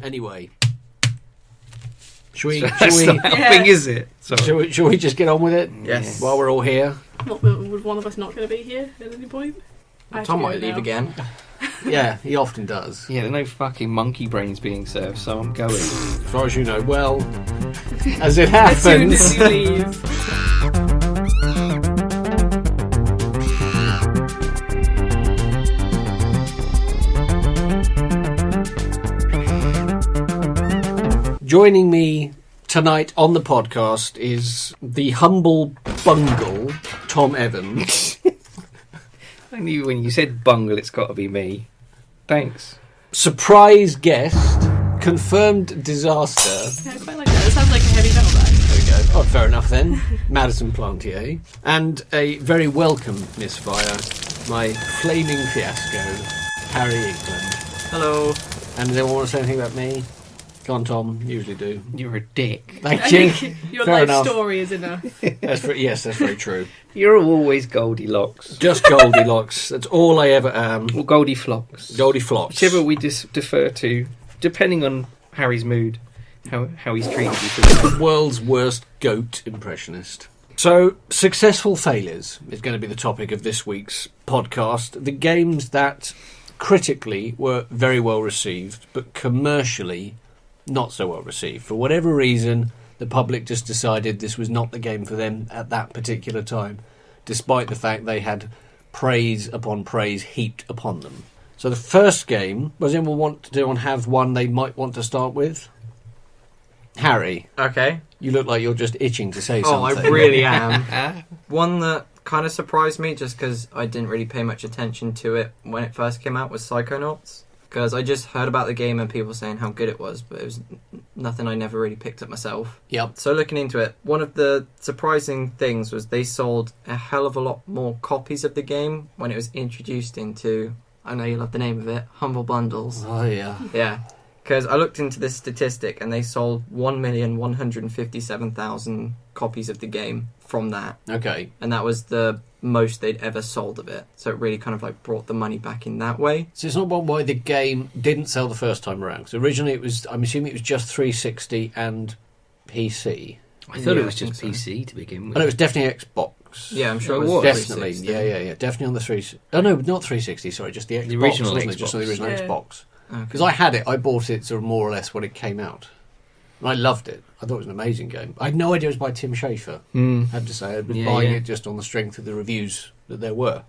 Anyway. Shall we? Not helping, is it? Shall we just get on with it? Yes. While we're all here. Was one of us not going to be here at any point? Tom might leave again. Yeah, he often does. Yeah, there's no fucking monkey brains being served, so I'm going. As far as you know. Well, as it As soon happens. as you leave. Joining me tonight on the podcast is the humble bungle, Tom Evans. I knew when you said bungle, it's got to be me. Thanks. Surprise guest, confirmed disaster. Yeah, I quite like that. It sounds like a heavy metal band. There we go. Oh, fair enough then. Madison Plantier. And a very welcome misfire, my flaming fiasco, Harry England. Hello. And does anyone want to say anything about me? Go on, Tom. You usually do. You're a dick. Thank I you. think your Fair life enough. story is enough. Yes, that's very true. You're always Goldilocks. Just Goldilocks. That's all I ever am. Or Goldiflocks. Goldiflocks. Whichever we defer to, depending on Harry's mood, how he's treated you. The world's worst goat impressionist. So, successful failures is going to be the topic of this week's podcast. The games that critically were very well received, but commercially not so well received. For whatever reason, the public just decided this was not the game for them at that particular time, despite the fact they had praise upon praise heaped upon them. So the first game, does anyone have one they might want to start with? Harry, Okay. you look like you're just itching to say Oh, something. I really am. One that kind of surprised me, just because I didn't really pay much attention to it when it first came out, was Psychonauts. Because I just heard about the game and people saying how good it was, but it was nothing I never really picked up myself. Yep. So looking into it, one of the surprising things was they sold a hell of a lot more copies of the game when it was introduced into, I know you love the name of it, Humble Bundles. Oh, yeah. Yeah. Because I looked into this statistic and they sold 1,157,000 copies of the game from that. Okay. And that was the most they'd ever sold of it. So it really kind of like brought the money back in that way. So it's not one why the game didn't sell the first time around. So originally I'm assuming it was just 360 and PC. I thought Yeah, it was I just think so. PC to begin with. Oh, no, it was definitely Xbox. Yeah, I'm sure Oh, it was. what? Definitely. 360. Yeah. Definitely on the 360. Oh, no, not 360, sorry, just the Xbox. The original wasn't it? Just on the Xbox. original Yeah. Xbox. Okay. Because I had it, I bought it sort of more or less when it came out. And I loved it. I thought it was an amazing game. I had no idea it was by Tim Schafer. I had to say, I'd been Yeah, buying yeah. it just on the strength of the reviews that there were.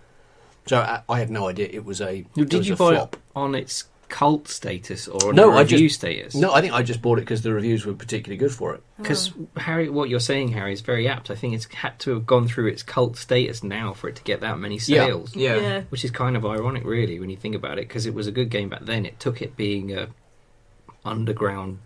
So I had no idea it was a Did it was you a buy flop. it on its cult status or on No, a I review just- status? No, I think I just bought it because the reviews were particularly good for it. Because Harry, what you're saying, Harry, is very apt. I think it's had to have gone through its cult status now for it to get that many Yeah. sales. Yeah. Which is kind of ironic, really, when you think about it, because it was a good game back then. It took it being a underground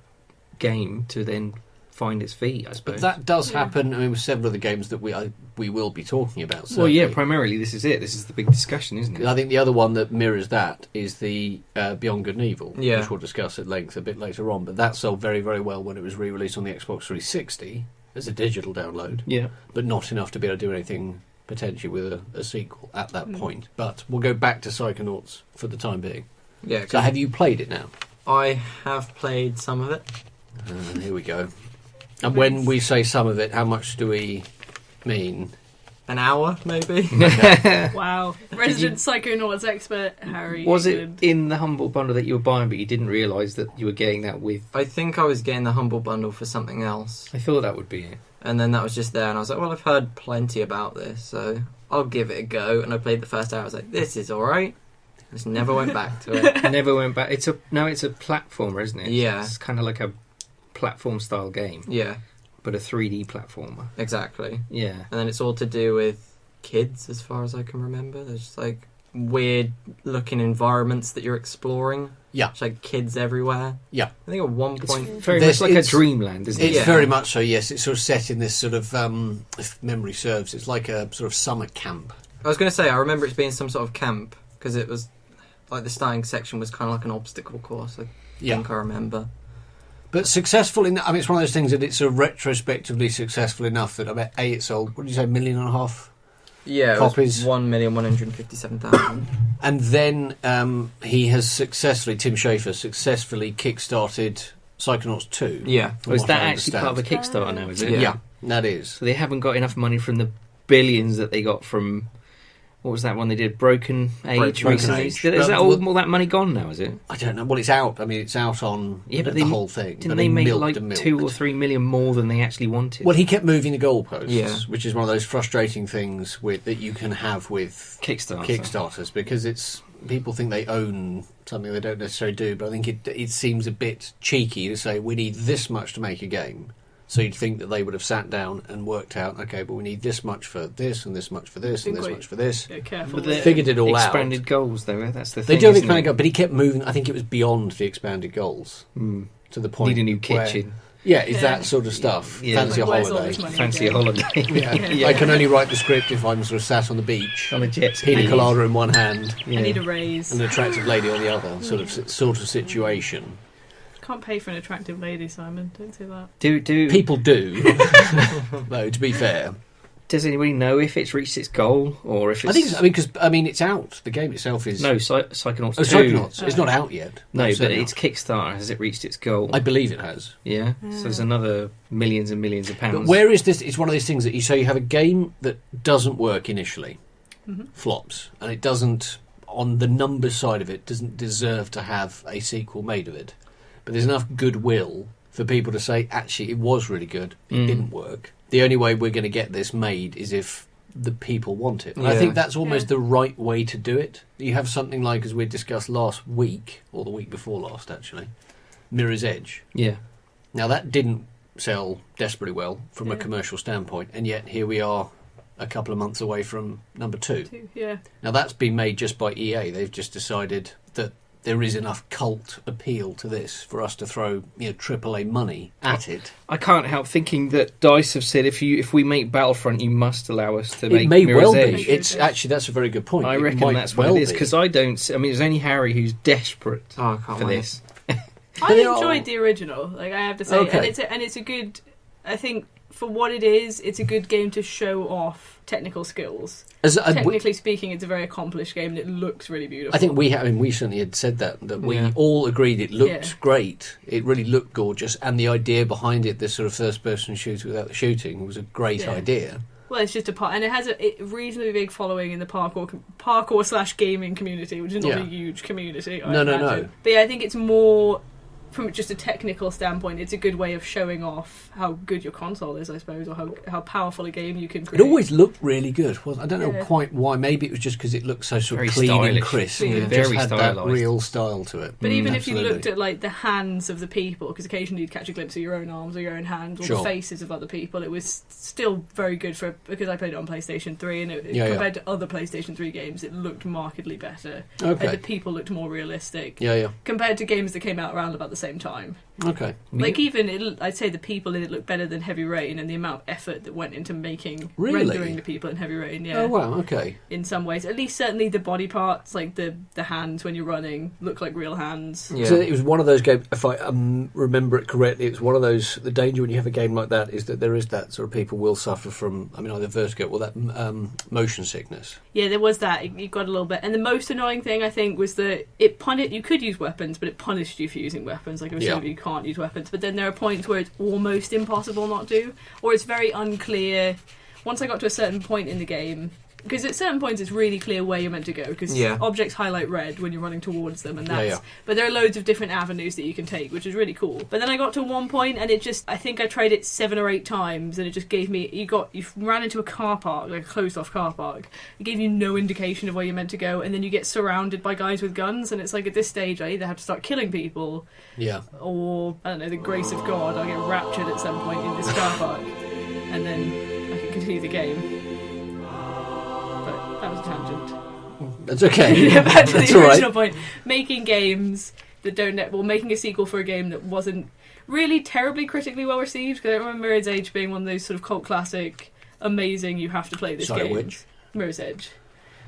game to then find its feet, I suppose. But that does Yeah. happen. I mean, with several of the games that we will be talking about. well, yeah, certainly. primarily this is it. This is the big discussion, isn't it? I think the other one that mirrors that is the Beyond Good and Evil, Yeah. which we'll discuss at length a bit later on. But that sold very, very well when it was re-released on the Xbox 360 as a digital download, Yeah. but not enough to be able to do anything potentially with a sequel at that point. But we'll go back to Psychonauts for the time being. Yeah. So have you played it now? I have played some of it. Here we go. And when we say some of it, how much do we mean? An hour, maybe? Wow. Resident Psychonauts expert, Harry. Was it England. in the Humble Bundle that you were buying, but you didn't realise that you were getting that with... I think I was getting the Humble Bundle for something else. I thought that would be it. And then that was just there, and I was like, well, I've heard plenty about this, so I'll give it a go. And I played the first hour, I was like, this is alright. Just never went back to it. I never went back. It's a platformer, isn't it? Yeah. It's kind of like a platform-style game, Yeah, but a 3D platformer. exactly. Yeah. And then it's all to do with kids, as far as I can remember. There's just like weird looking environments that you're exploring. Yeah. It's like kids everywhere. Yeah. I think at one It's point. very There's- much like a it's- dreamland, isn't It's it? Yeah. very much so, yes. It's sort of set in this sort of, if memory serves, it's like a sort of summer camp. I was going to say, I remember it being some sort of camp, because it was like the starting section was kind of like an obstacle course. I think I remember. But successful in, I mean, it's one of those things that it's sort of retrospectively successful enough that I bet, A, it sold, what did you say, 1.5 million? Yeah, it copies. was 1,157,000. And then he has successfully, Tim Schafer successfully kickstarted Psychonauts 2. Yeah. from Was what that I actually part of a understand. Kickstarter now, is it? Yeah. Yeah, that is. So they haven't got enough money from the billions that they got from... What was that one they did? Broken Age Broken recently? Age. Is that Well, all that money gone now, is it? I don't know. Well, it's out. I mean, it's out on Yeah, but the they- whole thing. Didn't but they make milked like and milked. 2 or 3 million more than they actually wanted? Well, he kept moving the goalposts, Yeah. which is one of those frustrating things that you can have with Kickstarter. Kickstarters, because it's people think they own something they don't necessarily do. But I think it seems a bit cheeky to say we need this much to make a game. So you'd think that they would have sat down and worked out, okay, but we need this much for this, and this much for this, and this much for this. Yeah, careful. But with they it. Figured it all out. Expanded goals, though. That's the They thing. do have isn't expanded it? goals, but he kept moving. I think it was beyond the expanded goals to the point. Need a new where- kitchen. Yeah, it's Yeah. that sort of stuff. Yeah. Fancy Like, a where's all holiday. this money Fancy a going? holiday. Yeah. I can only write the script if I'm sort of sat on the beach, On a jet ski. pina colada in one hand, I need a raise. and an attractive lady on the other. Sort of situation. Can't pay for an attractive lady, Simon. Don't say that. Do People do, though. To be fair, Does anybody know if it's reached its goal or if it's? I think. Because it's out. The game itself is. No, Psychonauts 2. Oh, Psychonauts. It's not out yet. No, but certainly it's Kickstarter. Has it reached its goal? not. I believe it has. Yeah. So there's another millions and millions of pounds. But where is this? It's one of those things that you say you have a game that doesn't work initially, flops, and it doesn't, on the numbers side of it, doesn't deserve to have a sequel made of it. But there's enough goodwill for people to say, actually, it was really good. It didn't work. The only way we're going to get this made is if the people want it. And I Yeah. think that's almost Yeah. the right way to do it. You have something like, as we discussed last week, or the week before last, actually, Mirror's Edge. Yeah. Now, that didn't sell desperately well from a Yeah. commercial standpoint, and yet here we are a couple of months away from number 2. Yeah. Now, that's been made just by EA. They've just decided that there is enough cult appeal to this for us to throw AAA money at it. I can't help thinking that DICE have said if we make Battlefront, you must allow us to make It may Mirror's well Edge. be. It's actually, that's a very good point. I It reckon might that's what well it is be. because I don't. I mean, it's only Harry who's desperate Oh, I can't for wait. this. I they're enjoyed all- the original. Like I have to say, Okay. and it's a good. I think for what it is, it's a good game to show off technical skills. Technically speaking, it's a very accomplished game, and it looks really beautiful. I think we certainly had said that we Yeah. all agreed it looked Yeah. great. It really looked gorgeous, and the idea behind it, this sort of first-person shooter without the shooting, was a great Yeah. idea. Well, it's just a part, and it has a reasonably big following in the parkour / gaming community, which is not Yeah. a huge community. No. But yeah, I think it's more from just a technical standpoint. It's a good way of showing off how good your console is, I suppose, or how powerful a game you can create. It always looked really good. I don't know Yeah. quite why. Maybe it was just because it looked so sort Very of clean and stylish. crisp. Yeah. It just Very had that stylised. real style to it. But even if you absolutely. looked at like the hands of the people, because occasionally you'd catch a glimpse of your own arms or your own hands or Sure. the faces of other people, it was still very good because I played it on PlayStation 3, and Yeah, compared to other PlayStation 3 games, it looked markedly better. Okay. And the people looked more realistic Yeah. compared to games that came out around about the same time. Okay. Like I'd say the people in it look better than Heavy Rain, and the amount of effort that went into making Really? rendering the people in Heavy Rain. Yeah. Oh wow. Okay. In some ways, at least certainly the body parts, like the hands when you're running, look like real hands. Yeah. So it was one of those games. If I remember it correctly, it's one of those. The danger when you have a game like that is that there is that sort of people will suffer from. I mean, either vertigo or that motion sickness. Yeah, there was that. It got a little bit, and the most annoying thing I think was that you could use weapons, but it punished you for using weapons. Like it was Yeah. saying you can't use weapons, but then there are points where it's almost impossible not to, or it's very unclear. Once I got to a certain point in the game, because at certain points it's really clear where you're meant to go, because Yeah. objects highlight red when you're running towards them, and that's. Yeah. But there are loads of different avenues that you can take, which is really cool. But then I got to one point, and I think I tried it 7 or 8 times, and it just gave me. You ran into a car park, like a closed-off car park. It gave you no indication of where you're meant to go, and then you get surrounded by guys with guns, and it's like at this stage I either have to start killing people, Yeah. or I don't know, the grace of God, I'll get raptured at some point in this car park, and then I can continue the game. But that was a tangent. That's okay. Back to That's the all right. original point. Making games that don't making a sequel for a game that wasn't really terribly critically well received, because I remember Mirror's Edge being one of those sort of cult classic, amazing, you have to play this Sorry, game. which? Mirror's Edge.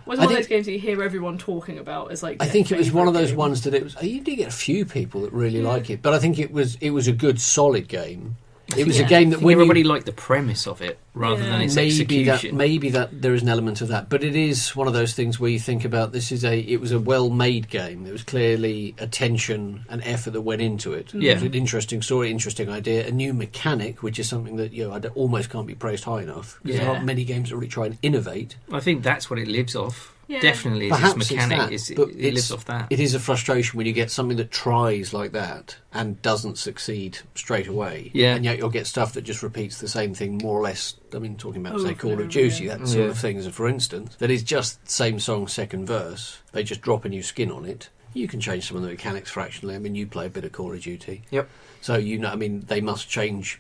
Was I one of think- those games that you hear everyone talking about as like. I their think it was one of favourite those game. ones that it was. You did get a few people that really like it, but I think it was a good, solid game. It was a Yeah. game I that think when everybody liked the premise of it rather Yeah. than its maybe execution. that there is an element of that, but it is one of those things where you think about it was a well-made game. There was clearly attention and effort that went into it. Yeah. It was an interesting story, interesting idea, a new mechanic, which is something that almost can't be praised high enough because there Yeah. aren't many games that really try and innovate. I think that's what it lives off. Yeah. Definitely, is Perhaps its it's mechanic. that, It but lives off that. It is a frustration when you get something that tries like that and doesn't succeed straight away. Yeah. And yet you'll get stuff that just repeats the same thing more or less. I mean, talking about, say, Over Call and of over Duty, again. that sort Yeah. of thing, as a for instance, that is just same song, second verse. They just drop a new skin on it. You can change some of the mechanics fractionally. I mean, you play a bit of Call of Duty. Yep. So, they must change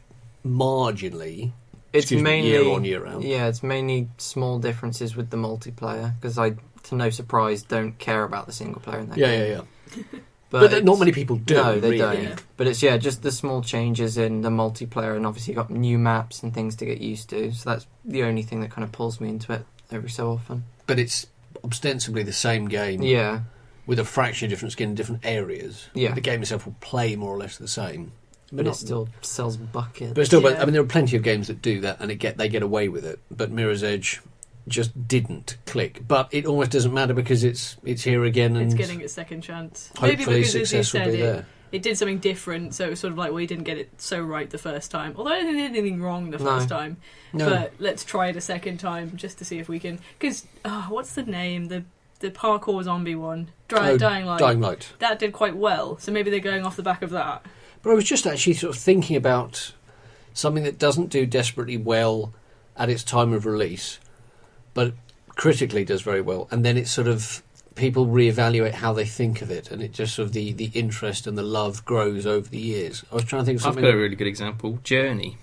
marginally. It's Excuse me, mainly year on, year out. Yeah, it's mainly small differences with the multiplayer because I, to no surprise, don't care about the single player in that game. Yeah. But But not it's- many people do. No, they really. don't. Yeah. But it's just the small changes in the multiplayer, and obviously you've got new maps and things to get used to. So that's the only thing that kind of pulls me into it every so often. But it's ostensibly the same game. Yeah, With a fraction of different skin in different areas. Yeah. The game itself will play more or less the same. but not- it still sells buckets. But still, Yeah. I mean, there are plenty of games that do that, and they get away with it. But Mirror's Edge just didn't click. But it almost doesn't matter because it's here again, and It's getting its second chance. Maybe hopefully because, as you success will said, be there. it did something different, so it was sort of like, well, you didn't get it so right the first time. Although I didn't do anything wrong the No. first time. No, But let's try it a second time just to see if we can. Because, what's the name? The parkour zombie one? Oh, Dying Light. Dying Light. That did quite well, so maybe they're going off the back of that. But I was just actually sort of thinking about something that doesn't do desperately well at its time of release, but critically does very well, and then it's sort of people reevaluate how they think of it, and it just sort of the interest and the love grows over the years. I was trying to think of I've something. got a really good example. Journey.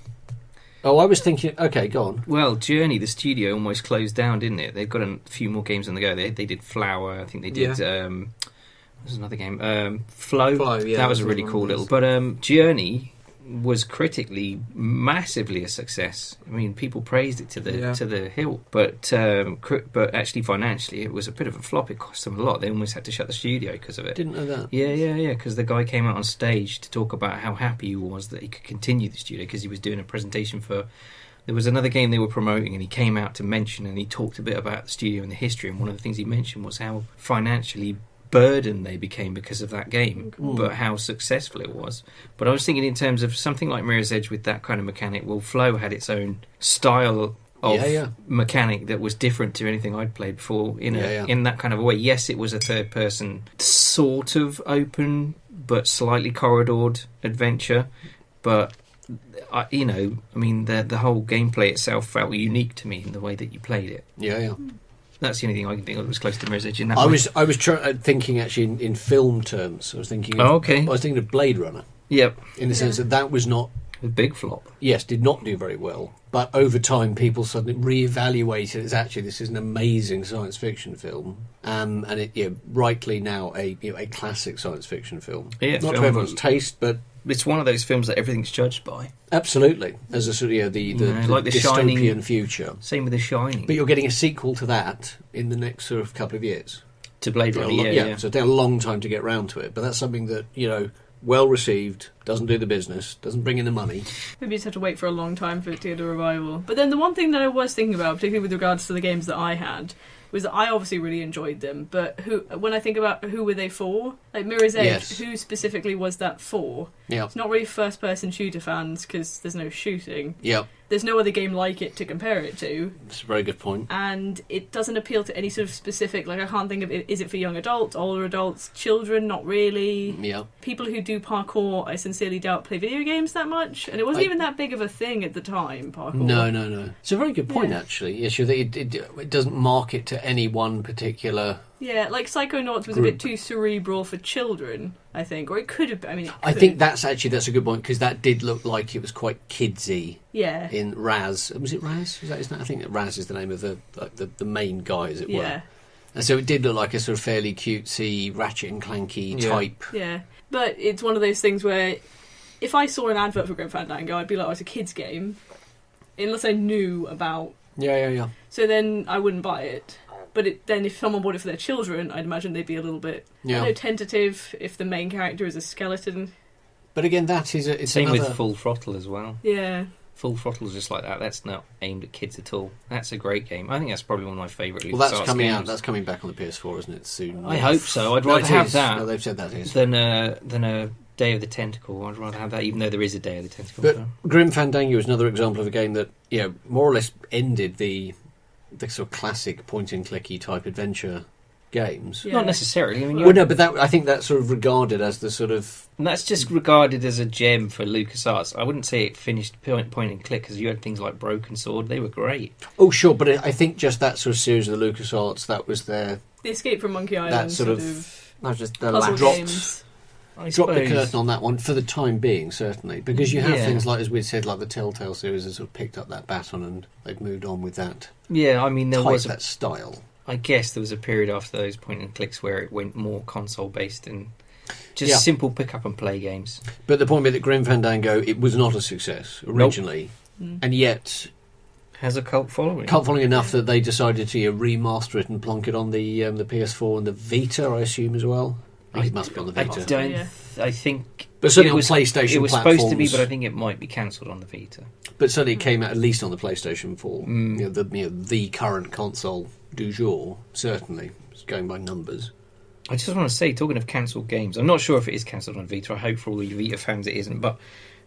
Oh, I was thinking. Okay, go on. Well, Journey, the studio almost closed down, didn't it? They've got a few more games on the go. They did Flower. I think they did. What was another game? Flow. Flow, yeah, that was a that's really the cool one. little. But Journey was critically massively a success. I mean, people praised it to the hilt, but actually financially, it was a bit of a flop. It cost them a lot. They almost had to shut the studio because of it. Didn't know that. Yeah. Because the guy came out on stage to talk about how happy he was that he could continue the studio because he was doing a presentation for. There was another game they were promoting, and he came out to mention, and he talked a bit about the studio and the history. And one of the things he mentioned was how financially burdened they became because of that game, but how successful it was. But I was thinking in terms of something like Mirror's Edge with that kind of mechanic. Well, Flow had its own style of mechanic that was different to anything I'd played before in that kind of a way. Yes, it was a third person sort of open but slightly corridored adventure, but the whole gameplay itself felt unique to me in the way that you played it. Yeah. That's the only thing I can think of that was close to Mirror's Edge in that I way. was thinking actually in film terms. I was thinking. Oh, okay. I was thinking of Blade Runner Yep. in the sense that was not. A big flop. Yes, did not do very well. But over time, people suddenly re-evaluated as actually this is an amazing science fiction film, and it rightly now a classic science fiction film. Yeah, not to film- everyone's taste, but It's one of those films that everything's judged by. absolutely as a sort of the like The dystopian Shining. future. Same with The Shining. But you're getting a sequel to that in the next sort of couple of years. To Blade Runner, yeah. So it'll take a long time to get round to it, but that's something that well received, doesn't do the business, doesn't bring in the money. Maybe you just have to wait for a long time for it to get a revival. But then the one thing that I was thinking about, particularly with regards to the games that I had, was that I obviously really enjoyed them. But when I think about who were they for, like Mirror's Edge, Yes. who specifically was that for? Yeah, It's not really first-person shooter fans because there's no shooting. yeah, There's no other game like it to compare it to, that's a very good point. and it doesn't appeal to any sort of specific. Like I can't think of it. Is it for young adults, older adults, children? Not really. Yeah, People who do parkour, I sincerely doubt play video games that much, and it wasn't I- even that big of a thing at the time. Parkour. no. It's a very good point, Yeah. actually. Yes, it doesn't market to any one particular. Yeah, like Psychonauts was Group. a bit too cerebral for children, I think, or it could have been. I mean, I think that's a good point because that did look like it was quite kidsy yeah, in Raz. Was it Raz? Was that his name? I think that Raz is the name of the main guy, as it were. yeah, And so it did look like a sort of fairly cutesy, Ratchet and Clanky Yeah. type. yeah. But it's one of those things where if I saw an advert for Grim Fandango, I'd be like, oh, it's a kids' game, unless I knew about. Yeah. So then I wouldn't buy it. But then if someone bought it for their children, I'd imagine they'd be a little bit I don't know, tentative if the main character is a skeleton. But again, that is it's Same another... with Full Throttle as well. Yeah. Full Throttle is just like that. That's not aimed at kids at all. That's a great game. I think that's probably one of my favourite LucasArts Well, that's coming games. out. That's coming back on the PS4, isn't it? Soon. I hope so. I'd No, rather that have is. that No, they've said that is. than a Day of the Tentacle. I'd rather have that, even though there is a Day of the Tentacle. But So. Grim Fandango is another example of a game that more or less ended the sort of classic point and clicky type adventure games. Yeah. Not necessarily. I mean, Well, no, but I think that's sort of regarded as the sort of... and that's just regarded as a gem for LucasArts. I wouldn't say it finished point and click, because you had things like Broken Sword. They were great. Oh, sure, but I think just that sort of series of the LucasArts, that was their... The Escape from Monkey Island That sort of That was just the puzzle last. dropped- games. I Drop the suppose. curtain on that one for the time being, certainly. Because you have Yeah. things like, as we said, like the Telltale series has sort of picked up that baton and they've moved on with that Yeah, I mean, that style. I guess there was a period after those point and clicks where it went more console based and just Yeah. simple pick up and play games. But the point being that Grim Fandango, it was not a success originally. Mm. And yet, Has a cult following. cult following enough that they decided to remaster it and plonk it on the PS4 and the Vita, I assume, as well. I think it must be on the I Vita. don't. Yeah. I think. But certainly it on was, PlayStation It was platforms. supposed to be, but I think it might be cancelled on the Vita. But certainly it came out at least on the PlayStation 4. Mm. The current console du jour, certainly. It's going by numbers. I just want to say, talking of cancelled games, I'm not sure if it is cancelled on Vita. I hope for all the Vita fans it isn't. But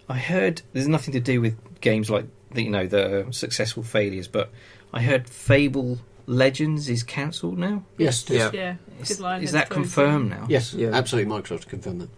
I heard there's nothing to do with games like the successful failures. But I heard Fable Legends is cancelled now. Yes, it is. Yeah. Yeah. Good line, Is it's that closed confirmed down. now? Yes, Yeah. absolutely. Microsoft confirmed that.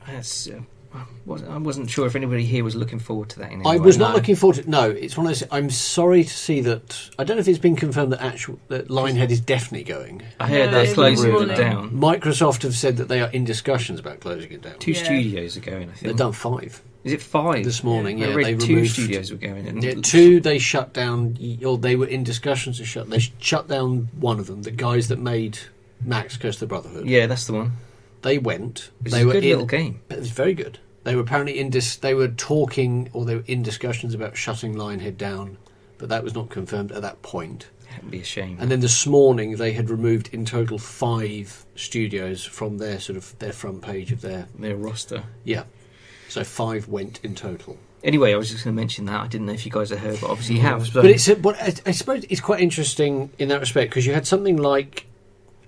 That's, I wasn't sure if anybody here was looking forward to that. In any I way. was not No. looking forward to... No, it's one of those... I'm sorry to see that... I don't know if it's been confirmed that Lionhead is definitely going. I heard Yeah, they're it was closing really it down. Microsoft have said that they are in discussions about closing it down. Two Yeah. studios are going. I They've think. done 5 Is it 5? this morning. I Yeah, read they 2 removed... studios were going. And Yeah, 2 they shut down, or they were in discussions to shut. They shut down one of them. The guys that made Max Curse of the Brotherhood. Yeah, that's the one. They went. It's They a were good in. little game. It was very good. They were apparently they were talking, or they were in discussions about shutting Lionhead down, but that was not confirmed at that point. That'd be a shame. And then this morning they had removed in total 5 studios from their front page of their roster. So 5 went in total. Anyway, I was just going to mention that. I didn't know if you guys had heard, but obviously you have. So. But I suppose it's quite interesting in that respect because you had something like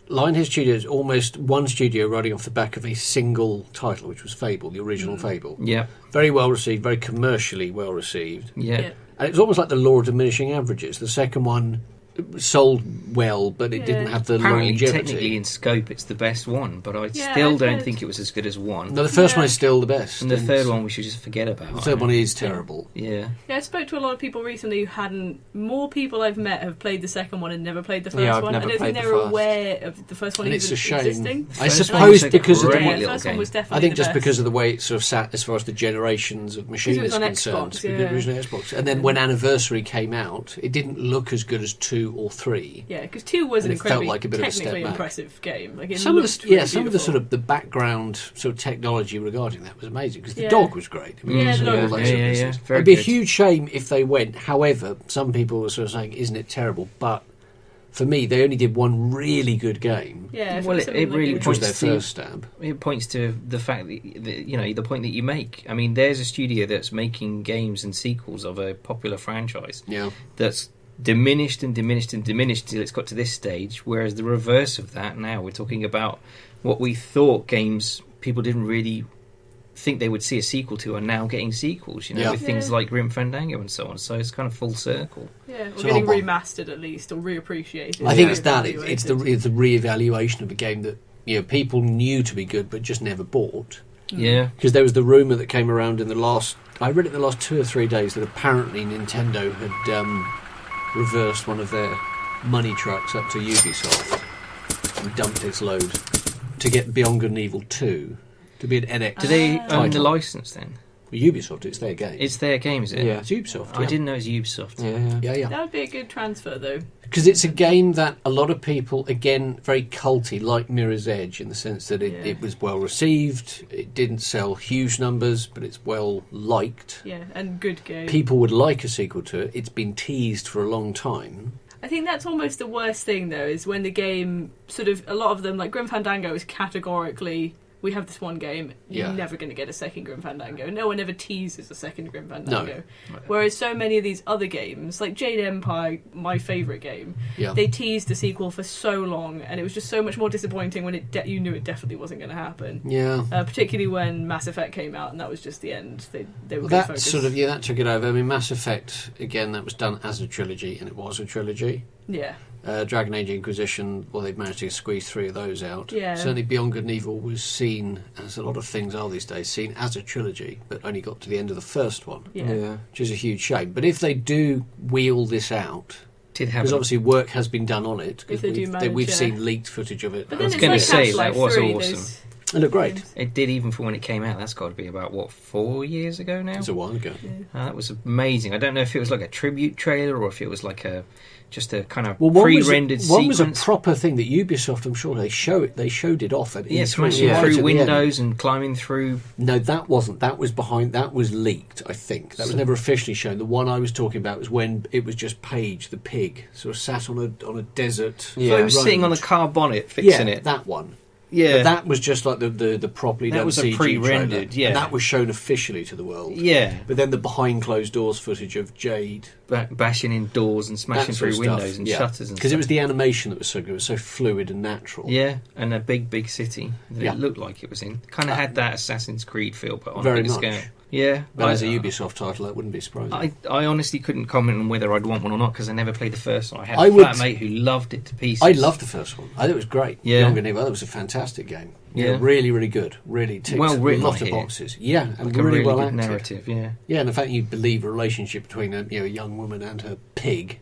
Lionhead Studios, almost one studio riding off the back of a single title, which was Fable, the original Fable. Yeah, Very well received, very commercially well received. yeah. Yeah. And it was almost like the law of diminishing averages. The second one sold well, but it Yeah. didn't have the Apparently, longevity. technically in scope, it's the best one, but I Yeah, still I've don't heard- think it was as good as 1. No, the first Yeah. one is still the best. And the third one we should just forget about. The third one is terrible. Yeah. Yeah, I spoke to a lot of people recently who hadn't. More people I've met have played the second one and never played the first Yeah, I've one. never I don't think played they the were first. aware of the first one And even it's a shame. existing. I First suppose one was a because of the great Yeah, way, the little first one game. was definitely I think the just best. because of the way it sort of sat as far as the generations of machine it was is on concerned. Xbox, Because yeah. it was originally Xbox. And then when Anniversary came out, it didn't look as good as 2 or 3. Yeah, because 2 was an And it felt incredibly like a bit of a step technically back. impressive game. Like it Some of looked the really some of the beautiful. sort of the background sort of technology regarding that was amazing because the Yeah. dog was great. I mean, Yeah, it was the dog all was those great. sort of Yeah, business. very It'd be a good. huge shame if they went. However, some people were sort of saying, "Isn't it terrible?" But for me, they only did one really good game, Yeah, Well, for it something really like which was points their to- first stab. It points to the fact that the point that you make. I mean, there's a studio that's making games and sequels of a popular franchise Yeah, that's diminished and diminished and diminished till it's got to this stage. Whereas the reverse of that, now we're talking about what we thought games people didn't really think they would see a sequel to are now getting sequels. Yeah. With things Yeah. like Grim Fandango and so on. So it's kind of full circle. Yeah, or So getting on. remastered at least, or reappreciated. I think Yeah. it's that. It's the re-evaluation of a game that people knew to be good but just never bought. Yeah. Because there was the rumour that came around in the last... I read it in the last 2 or 3 days that apparently Nintendo had reversed one of their money trucks up to Ubisoft and dumped its load to get Beyond Good and Evil 2 to be an NX. Do they Ah. own the title. license then? Well, Ubisoft, it's their game. It's their game, is it? Yeah. It's Ubisoft, I yeah. didn't know it was Ubisoft. Yeah. That would be a good transfer, though. Because it's a game that a lot of people, again, very culty, like Mirror's Edge, in the sense that Yeah. it was well received, it didn't sell huge numbers, but it's well liked. Yeah, and good game. People would like a sequel to it. It's been teased for a long time. I think that's almost the worst thing, though, is when the game sort of, a lot of them, like Grim Fandango is categorically we have this one game, you're Yeah. never going to get a second Grim Fandango. No one ever teases a second Grim Fandango. No. Whereas so many of these other games, like Jade Empire, my favourite game, Yeah. they teased the sequel for so long, and it was just so much more disappointing when you knew it definitely wasn't going to happen. Yeah. Particularly when Mass Effect came out, and that was just the end. They were Well, going that to focus. sort of that took it over. I mean, Mass Effect again, that was done as a trilogy, and it was a trilogy. Yeah. Dragon Age Inquisition, well, they've managed to squeeze 3 of those out. Yeah. Certainly, Beyond Good and Evil was seen, as a lot of things are these days, seen as a trilogy, but only got to the end of the first one, Yeah. which is a huge shame. But if they do wheel this out, Did have because a- obviously work has been done on it, If because they do manage, we've yeah. seen leaked footage of it. But I then was it's gonna like say, Half-Life that was 3, awesome. those It looked great. games. It did, even for when it came out. That's got to be about, what, 4 years ago now? It was a while ago. That was amazing. I don't know if it was like a tribute trailer or if it was like just a kind of Well, pre-rendered one was a sequence. proper thing that Ubisoft, I'm sure they showed it off at Yeah, E3 smashing right at through the end. windows and climbing through. No, that wasn't. That was leaked, I think. That was never officially shown. The one I was talking about was when it was just Paige, the pig, sort of sat on a desert. Yeah. So he was sitting on the road. car bonnet fixing Yeah, it. that one. Yeah, But that was just like the properly That done was a CG pre-rendered, trailer. yeah. And that was shown officially to the world. yeah. But then the behind closed doors footage of Jade, Bashing in doors and smashing that sort through of stuff, windows and yeah. shutters and because stuff. it was the animation that was so good. It was so fluid and natural. Yeah, and a big city that Yeah. it looked like it was in. Kind of had that Assassin's Creed feel, but on Very a bigger much. scale. Yeah, But as a Ubisoft title, that wouldn't be surprising. I honestly couldn't comment on whether I'd want one or not because I never played the first one. I had I a would- flatmate who loved it to pieces. I loved the first one. I thought it was great. Yeah. Beyond Good and Evil, that was a fantastic game. Yeah. Really, really good. Really ticks Well written, a lot I of hear. boxes. Yeah, and like a really, really well good acted. narrative. Yeah, Yeah, and the fact you believe a relationship between a young woman and her pig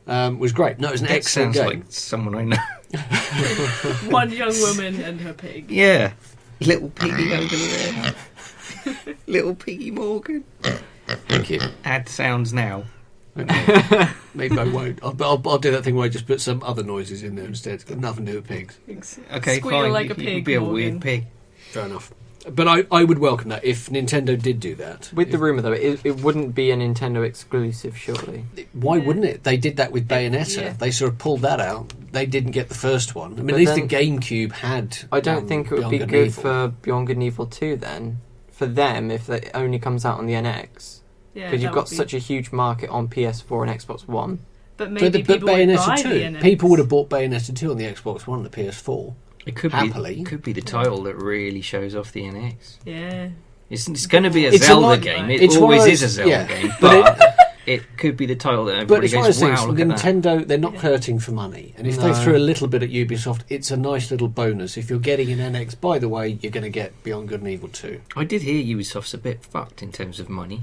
was great. No, it was an that excellent sounds game. like someone I know. One young woman and her pig. Yeah, little piggy over there. Little piggy Morgan. Thank you. Add sounds now. Okay. Maybe I won't. I'll do that thing where I just put some other noises in there instead. It's got nothing to do with pigs. Okay, Squeal fine. like you a can pig, be a Morgan. weird pig. Fair enough. But I would welcome that if Nintendo did do that. With the rumour, though, it wouldn't be a Nintendo exclusive, surely. Why Yeah. wouldn't it? They did that with Bayonetta. Yeah. They sort of pulled that out. They didn't get the first one. I mean, But at least then- the GameCube had. I don't think it would Beyond be Good and good Evil. for Beyond Good and Evil 2, then. For them, if it only comes out on the NX. Yeah, Because you've that got would be- such a huge market on PS4 and Xbox One. But maybe But people would buy Bayonetta the 2. NX. People would have bought Bayonetta 2 on the Xbox One and the PS4. It could Happily. be the title that really shows off the NX. Yeah. It's going to be a It's a Zelda lot- game. it's It one of always those- is a Zelda yeah. game, But but it could be the title that But everybody it's one of those goes, things, "Wow, look at that." Nintendo, they're not Yeah. hurting for money. And if No. they threw a little bit at Ubisoft, it's a nice little bonus. If you're getting an NX, by the way, you're going to get Beyond Good and Evil 2. I did hear Ubisoft's a bit fucked in terms of money.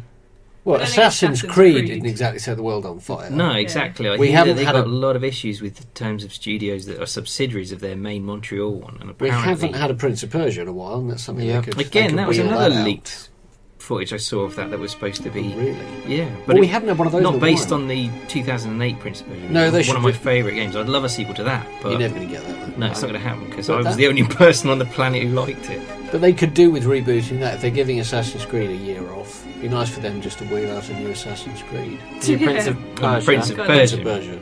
Well, But I think Assassin's Assassin's Creed Creed- didn't exactly set the world on fire. No, Yeah. exactly. I We hear haven't that they've had got a- a lot of issues with terms of studios that are subsidiaries of their main Montreal one, and We apparently haven't had a Prince of Persia in a while, and that's something Yeah. they could again they could that was wheel another that out. leaked footage I saw of that was supposed to be Really? yeah, But but we it- haven't had one of those in not a based while. on the 2008 Prince of Persia. No, they one should of my do- favourite games. I'd love a sequel to that, but You're never going to get that. no, it's not going to happen because But I was that- the only person on the planet who liked it. But they could do with rebooting that. If they're giving Assassin's Creed a year off, it'd be nice for them just to wheel out a new Assassin's Creed. The Prince of And Persia. Prince of Got it. Prince of Persia. Persia.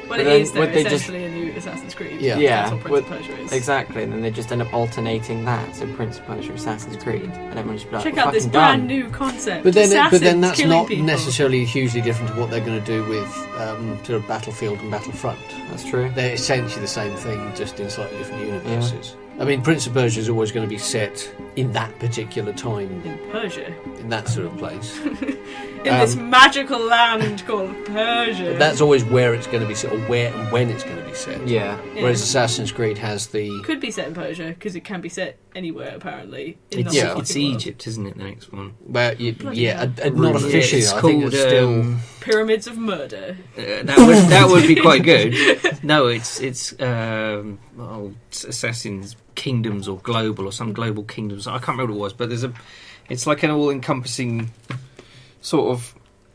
Well, But it then is, though, would they just- essentially a new Assassin's Creed. Yeah. That's what Prince would- of Persia is. Exactly, and then they just end up alternating that, so Prince of Persia, Assassin's Creed, and everyone just be like, Check "We're out this fucking brand done." new concept. But then Assassins that's killing not people. necessarily hugely different to what they're going to do with sort of Battlefield and Battlefront. That's true. They're essentially the same thing, just in slightly different universes. I mean, Prince of Persia is always going to be set in that particular time, In Persia. in that sort of place. In this magical land called Persia. But that's always where it's going to be set, or where and when it's going to be set. Yeah. Yeah. Whereas Assassin's Creed has the... Could be set in Persia, because it can be set anywhere, apparently. In It's, the whole it's fucking world. Egypt, isn't it? The next one. Well, Bloody yeah, hell. not Yeah, officially. it's I called. think it's still... Pyramids of Murder. That would be quite good. No, it's Assassin's Kingdoms or Global or some Global Kingdoms. I can't remember what it was, but it's like an all-encompassing sort of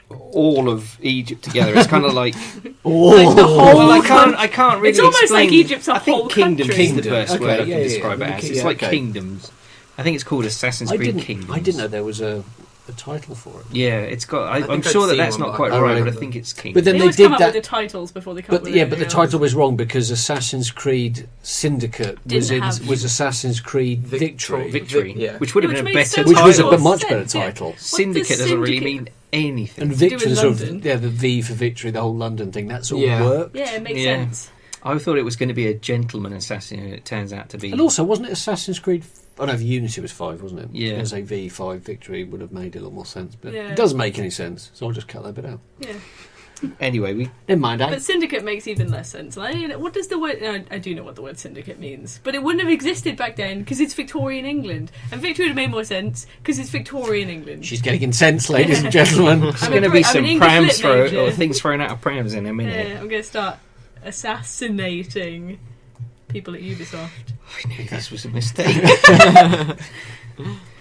all of Egypt together. It's kind of like Like the whole well, I can't really. It's almost explain. like Egypt's a I think whole kingdoms country. is the best Okay, word I yeah, can yeah, describe yeah. it as. Yeah, It's like okay. kingdoms. I think it's called Assassin's Creed Kingdoms. I didn't know there was a a title for it. Yeah, it's got. I'm think sure I'd that's seen not one, quite but I right, can't but I remember. think it's King. But then They they always did come up with that. the titles before they come up But with yeah, but the anything title else. was wrong because Assassin's Creed Syndicate Didn't have- was Assassin's Creed Victory, Victory, Yeah. which would have Which been a makes better so which was a title. much sense, better yeah. title. Syndicate doesn't really Syndicate? mean anything. And To do with Victory, sort of, London. the V for Victory, the whole London thing, that sort Yeah. of worked. Yeah, it makes Yeah. sense. I thought it was going to be a gentleman assassin, and it turns out to be. And also, wasn't it Assassin's Creed? Oh no, Unity was 5, wasn't it? Yeah. I was going to say V5 Victory would have made a little more sense, but Yeah. it doesn't make any sense, so I'll just cut that bit out. Yeah. Anyway, we Never mind, eh? But syndicate makes even less sense. What does the word? I do know what the word syndicate means, but it wouldn't have existed back then because it's Victorian England, and victory would have made more sense because it's Victorian England. She's getting incensed, ladies and gentlemen. there's I'm going to a be Brit- I'm some an English prams lit thrown major. or things thrown out of prams in a minute. Yeah, I'm going to start assassinating people at Ubisoft. I knew this was a mistake.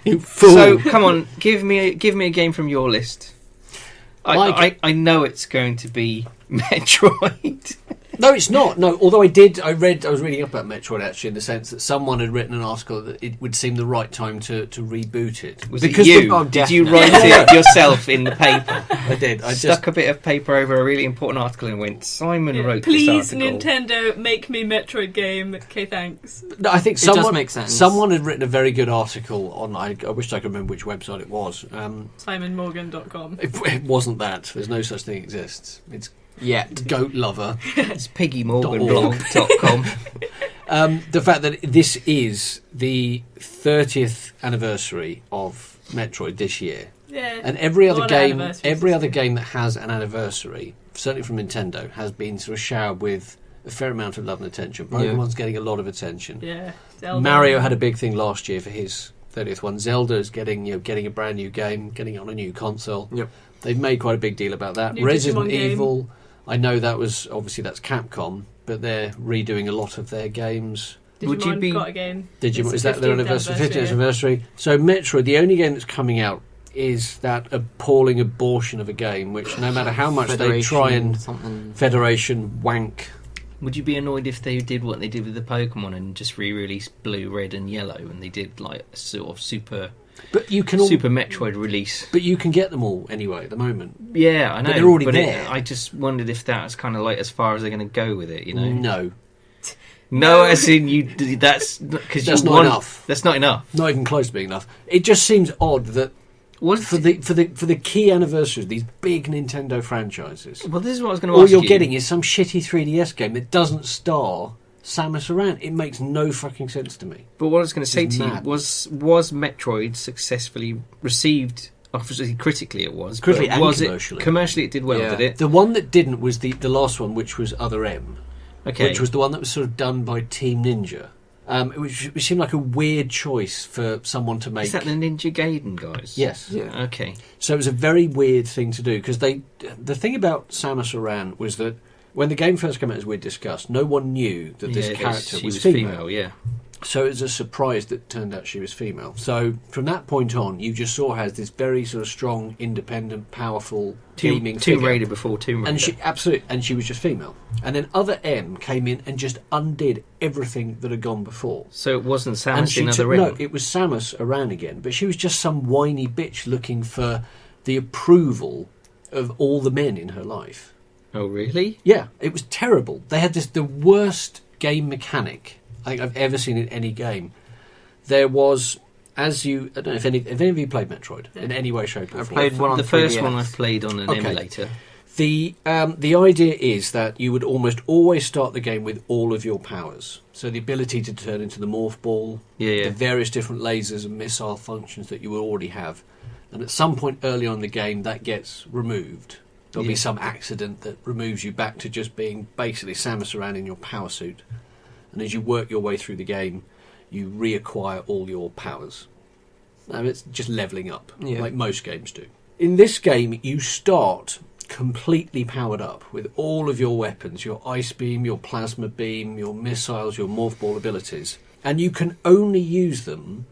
You fool. So come on, give me a game from your list. I know it's going to be Metroid. No, it's not. No, although I was reading up about Metroid actually, in the sense that someone had written an article that it would seem the right time to reboot it. Was Because it you? Oh, Did you definitely. write it yourself in the paper? I did. I Stuck a bit of paper over a really important article and went, Simon Yeah, wrote please, this article. Nintendo, make me Metroid game. Okay, thanks. No, I think It does someone make sense. Someone had written a very good article on. I wish I could remember which website it was. SimonMorgan.com. It wasn't that. There's no such thing exists. It's Yet. Goat Lover. It's PiggyMorganblog.com. The fact that this is the 30th anniversary of Metroid this year, Yeah. and every A other lot of game, anniversaries every this other year. game that has an anniversary, certainly from Nintendo, has been sort of showered with a fair amount of love and attention. Pokemon's getting a lot of attention. Yeah. Zelda. Mario had a big thing last year for his 30th one. Zelda's getting a brand new game, getting on a new console. Yep. They've made quite a big deal about that. New Resident Digimon game. Evil, I know that's Capcom, but they're redoing a lot of their games. Would you Digimon be- got a game. Digimon, It's is the that their 50th anniversary? 50th yeah. anniversary. So Metroid, the only game that's coming out is that appalling abortion of a game, which no matter how much they try and something. Federation wank. Would you be annoyed if they did what they did with the Pokemon and just re-released Blue, Red and Yellow and they did like a sort of Super But you can Metroid release? But you can get them all anyway at the moment. Yeah, I know. But they're already there. I just wondered if that's kind of like as far as they're going to go with it, you know? No, No, as in you. That's because That's not enough. That's not enough. not even close to being enough. It just seems odd that What for the key anniversaries, these big Nintendo franchises, Well, this is what I was going to all ask you're you. getting is some shitty 3DS game that doesn't star Samus Aran. It makes no fucking sense to me. But what I was going to say It's to you mad. was Metroid successfully received? Obviously, critically it was. Critically but and was commercially. It commercially, it did well, Yeah. did it? The one that didn't was the last one, which was Other M, Okay. which was the one that was sort of done by Team Ninja. Which seemed like a weird choice for someone to make. Is that the Ninja Gaiden guys? Yes. Yeah. Okay. So it was a very weird thing to do because the thing about Samus Aran was that when the game first came out, as we discussed, no one knew that this Yeah, character she was was female. Yeah. So it was a surprise that it turned out she was female. So from that point on, you just saw her as this very sort of strong, independent, powerful gaming Tomb figure. Raider before Tomb Raider. And she was just female. And then Other M came in and just undid everything that had gone before. So it wasn't And Samus in Other M. no, it was Samus Aran again, but she was just some whiny bitch looking for the approval of all the men in her life. Oh, really? Yeah, it was terrible. They had the worst game mechanic I think I've ever seen in any game. There was, I don't know if any of you played Metroid in any way, shape, or I form. played one on The first 3DS. one I've played on an Okay. emulator. The idea is that you would almost always start the game with all of your powers. So the ability to turn into the morph ball, Yeah. the various different lasers and missile functions that you will already have. And at some point early on in the game, that gets removed. There'll be Yeah. some accident that removes you back to just being basically Samus Aran in your power suit. And as you work your way through the game, you reacquire all your powers. And it's just levelling up, Yeah. like most games do. In this game, you start completely powered up with all of your weapons, your ice beam, your plasma beam, your missiles, your morph ball abilities. And you can only use them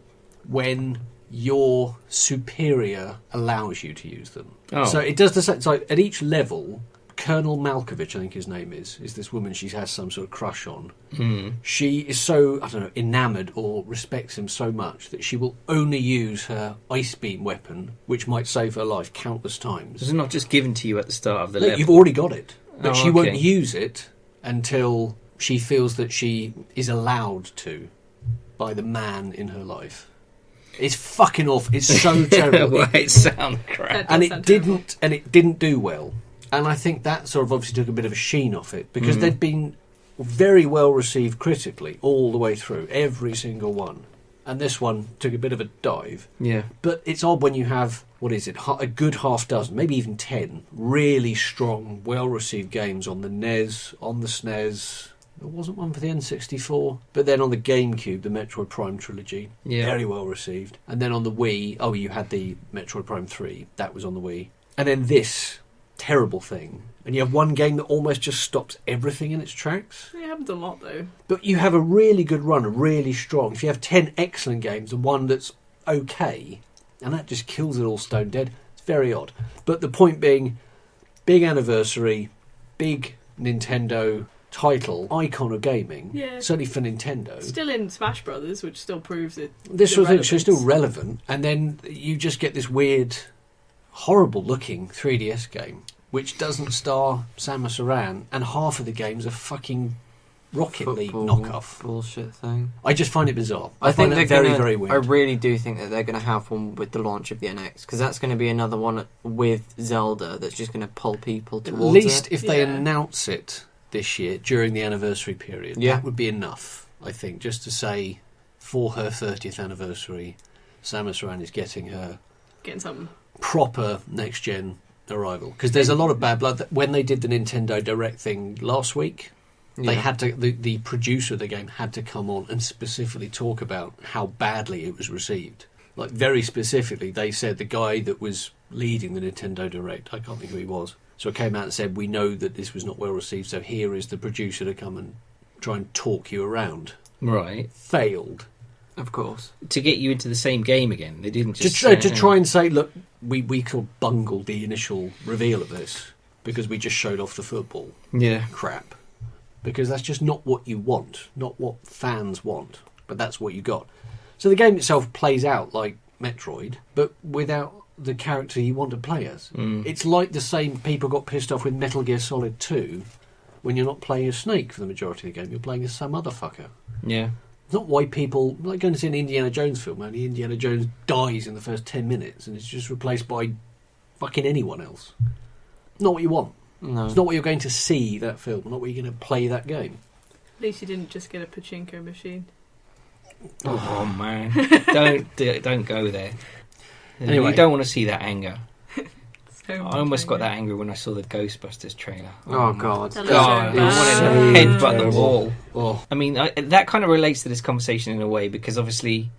when your superior allows you to use them. Oh. So it does the same. So at each level, Colonel Malkovich, I think his name is this woman she has some sort of crush on. Hmm. She is so, I don't know, enamoured or respects him so much that she will only use her ice beam weapon, which might save her life countless times. It's not just given to you at the start of the No, level. you've already got it. But Oh, she won't okay. use it until she feels that she is allowed to by the man in her life. It's fucking awful. It's so terrible. Well, it sounds crap. That and does it sound didn't and it didn't do well. And I think that sort of obviously took a bit of a sheen off it, because Mhm. they'd been very well received critically all the way through, every single one. And this one took a bit of a dive. Yeah. But it's odd when you have, what is it, a good half dozen, maybe even 10 really strong, well-received games on the NES, on the SNES. There wasn't one for the N64. But then on the GameCube, the Metroid Prime trilogy, Yeah. very well-received. And then on the Wii, you had the Metroid Prime 3, that was on the Wii. And then this terrible thing. And you have one game that almost just stops everything in its tracks. It happens a lot, though. But you have a really good run, a really strong. If you have 10 excellent games and one that's okay, and that just kills it all stone dead, it's very odd. But the point being, big anniversary, big Nintendo title, icon of gaming, Yeah. certainly for Nintendo. Still in Smash Brothers, which still proves it. This the was it, so it's still relevance. relevant, and then you just get this weird, horrible-looking 3DS game, which doesn't star Samus Aran, and half of the game's a fucking Rocket League Football knockoff. bullshit thing. I just find it bizarre. I think find they're it very, gonna, very weird. I really do think that they're going to have one with the launch of the NX, because that's going to be another one with Zelda that's just going to pull people At towards least it. if they Yeah. announce it this year during the anniversary period, Yeah. that would be enough, I think, just to say for her 30th anniversary, Samus Aran is getting her Getting something. proper next-gen arrival. Because there's a lot of bad blood. That when they did the Nintendo Direct thing last week, they Yeah. had to. The producer of the game had to come on and specifically talk about how badly it was received. Like, very specifically, they said the guy that was leading the Nintendo Direct, I can't think who he was, so it came out and said, we know that this was not well received, so here is the producer to come and try and talk you around. Right. Failed. Of course. To get you into the same game again. They didn't To just try and say, look, we sort of bungled the initial reveal of this because we just showed off the football Yeah. crap. Because that's just not what you want, not what fans want, but that's what you got. So the game itself plays out like Metroid, but without the character you want to play as. Mm. It's like the same people got pissed off with Metal Gear Solid 2 when you're not playing as Snake for the majority of the game, you're playing as some other fucker. Yeah. It's not why people like going to see an Indiana Jones film, only Indiana Jones dies in the first 10 minutes and it's just replaced by fucking anyone else. Not what you want. No. It's not what you're going to see that film, not what you're going to play that game. At least you didn't just get a pachinko machine. Oh man. Don't go there. Anyway. You don't want to see that anger. So I much almost got anger. that angry when I saw the Ghostbusters trailer. Oh, God. That God, I looks so wanted bad. to headbutt the wall. Oh, I mean, that kind of relates to this conversation in a way because obviously,